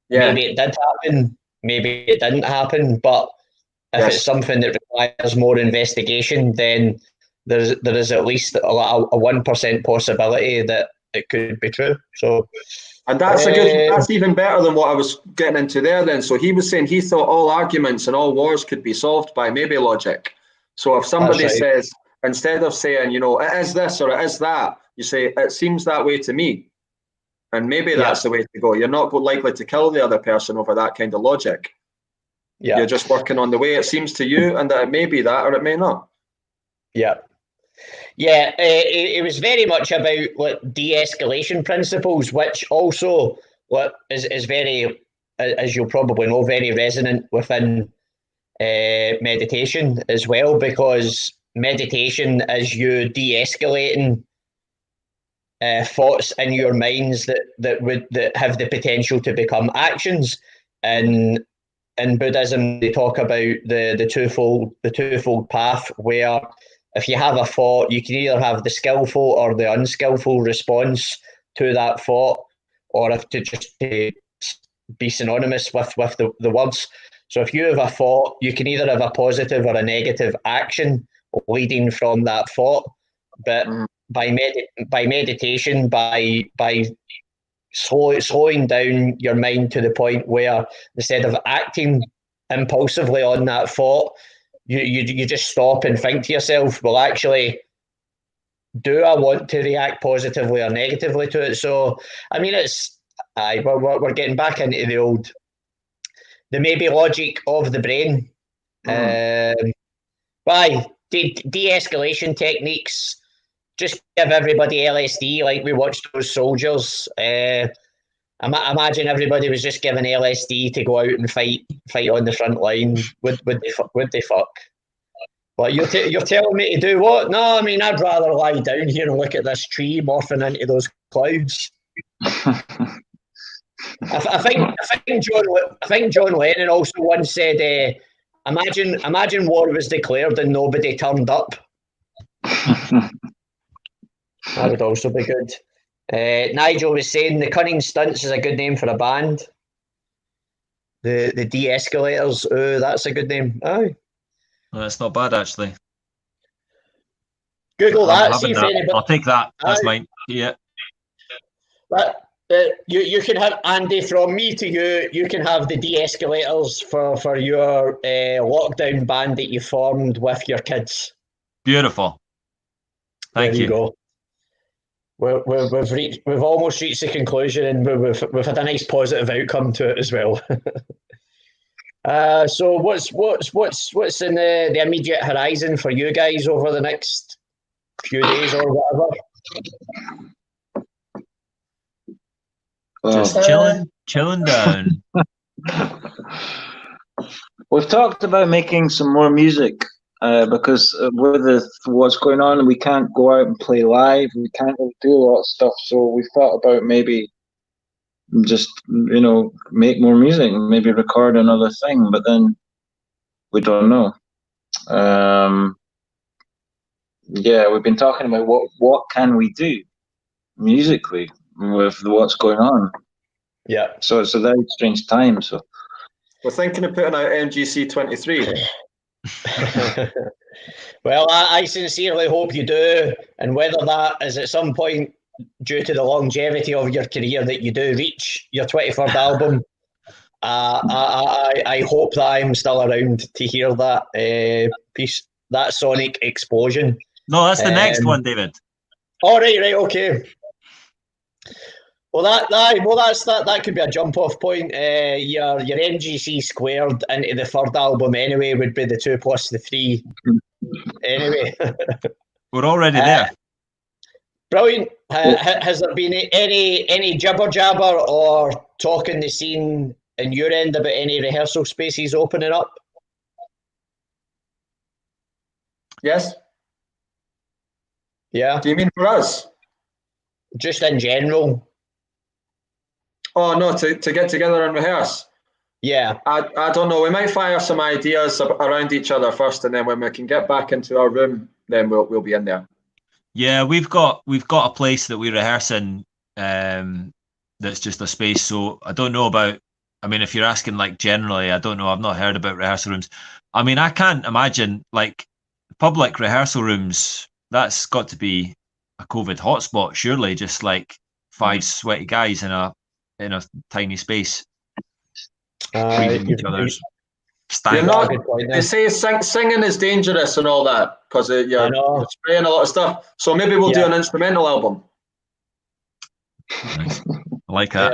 maybe it did happen, maybe it didn't happen. But if it's something that requires more investigation, then there is at least a 1% possibility that it could be true. So, and that's even better than what I was getting into there then. So he was saying he thought all arguments and all wars could be solved by maybe logic. So if somebody says, instead of saying, you know, it is this or it is that, you say, it seems that way to me. And maybe that's the way to go. You're not likely to kill the other person over that kind of logic. Yeah. You're just working on the way it seems to you, and that it may be that or it may not. Yeah. Yeah, it was very much about de-escalation principles, which also is very, as you'll probably know, very resonant within meditation as well, because meditation is you de-escalating thoughts in your minds that have the potential to become actions. And in Buddhism, they talk about the twofold path, where if you have a thought, you can either have the skillful or the unskillful response to that thought, or if to just be synonymous with the words. So if you have a thought, you can either have a positive or a negative action leading from that thought. But by meditation, by slowing down your mind to the point where instead of acting impulsively on that thought, you just stop and think to yourself, well, actually, do I want to react positively or negatively to it? So, I mean, we're getting back into the maybe logic of the brain. De-escalation techniques, just give everybody LSD like we watched those soldiers. Imagine everybody was just given LSD to go out and fight on the front line. Would they fuck? But you're telling me to do what? No, I mean, I'd rather lie down here and look at this tree morphing into those clouds. I think John Lennon also once said, "Imagine war was declared and nobody turned up." That would also be good. Nigel was saying the Cunning Stunts is a good name for a band. The De-Escalators, that's a good name. Aye. Well, that's not bad, actually. Google that. See if anybody... I'll take that. That's mine. Yeah. But you can have, Andy, from me to you, you can have the De-Escalators for your lockdown band that you formed with your kids. Beautiful. Thank you. There you go. We've almost reached the conclusion, and we've had a nice positive outcome to it as well. So what's in the immediate horizon for you guys over the next few days or whatever? Just chilling down. We've talked about making some more music. Because with what's going on, we can't go out and play live. We can't do a lot of stuff. So we thought about maybe just, make more music and maybe record another thing. But then we don't know. We've been talking about what can we do musically with what's going on. Yeah. So it's a very strange time. So we're thinking of putting out MGC 23. Well, I sincerely hope you do, and whether that is at some point due to the longevity of your career that you do reach your 23rd album, I hope that I'm still around to hear that piece, that sonic explosion. No, that's the next one, David. Oh, right, okay. Well, that could be a jump-off point. Your MGC squared into the third album anyway would be the 2 plus the 3. Anyway, we're already there. Brilliant. Has there been any jibber jabber or talk in the scene in your end about any rehearsal spaces opening up? Yes. Yeah. Do you mean for us? Just in general. Oh no, to get together and rehearse. Yeah. I don't know. We might fire some ideas around each other first, and then when we can get back into our room, then we'll be in there. Yeah, we've got a place that we rehearse in. That's just a space. So I don't know about. I mean, if you're asking like generally, I don't know. I've not heard about rehearsal rooms. I mean, I can't imagine like public rehearsal rooms. That's got to be a COVID hotspot, surely. Just like 5 sweaty guys in a tiny space, breathing each other's stank. They say singing is dangerous and all that because you're spraying a lot of stuff. So maybe we'll do an instrumental album. Nice. I like that.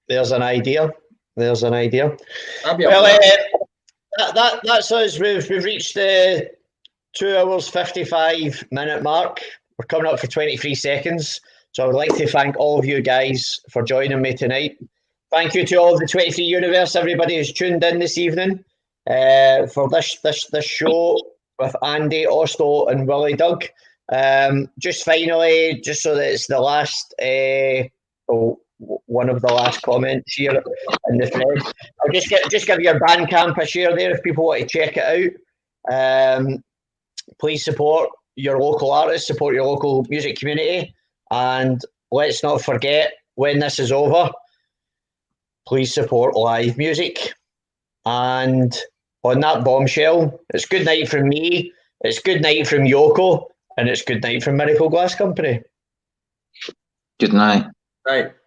There's an idea. There's an idea. Well, that's us. We've reached the 2 hours 55-minute mark. We're coming up for 23 seconds. So I would like to thank all of you guys for joining me tonight. Thank you to all of the 23 Universe, everybody who's tuned in this evening for this show with Andy, Osto, and Willie Doug. Just finally, just so that it's the last, one of the last comments here in the thread, I'll just give your Bandcamp a share there if people want to check it out. Please support your local artists, support your local music community, and let's not forget, when this is over, please support live music. And on that bombshell, it's good night from me, it's good night from Yoko, and it's good night from Miracle Glass Company. Good night. Right.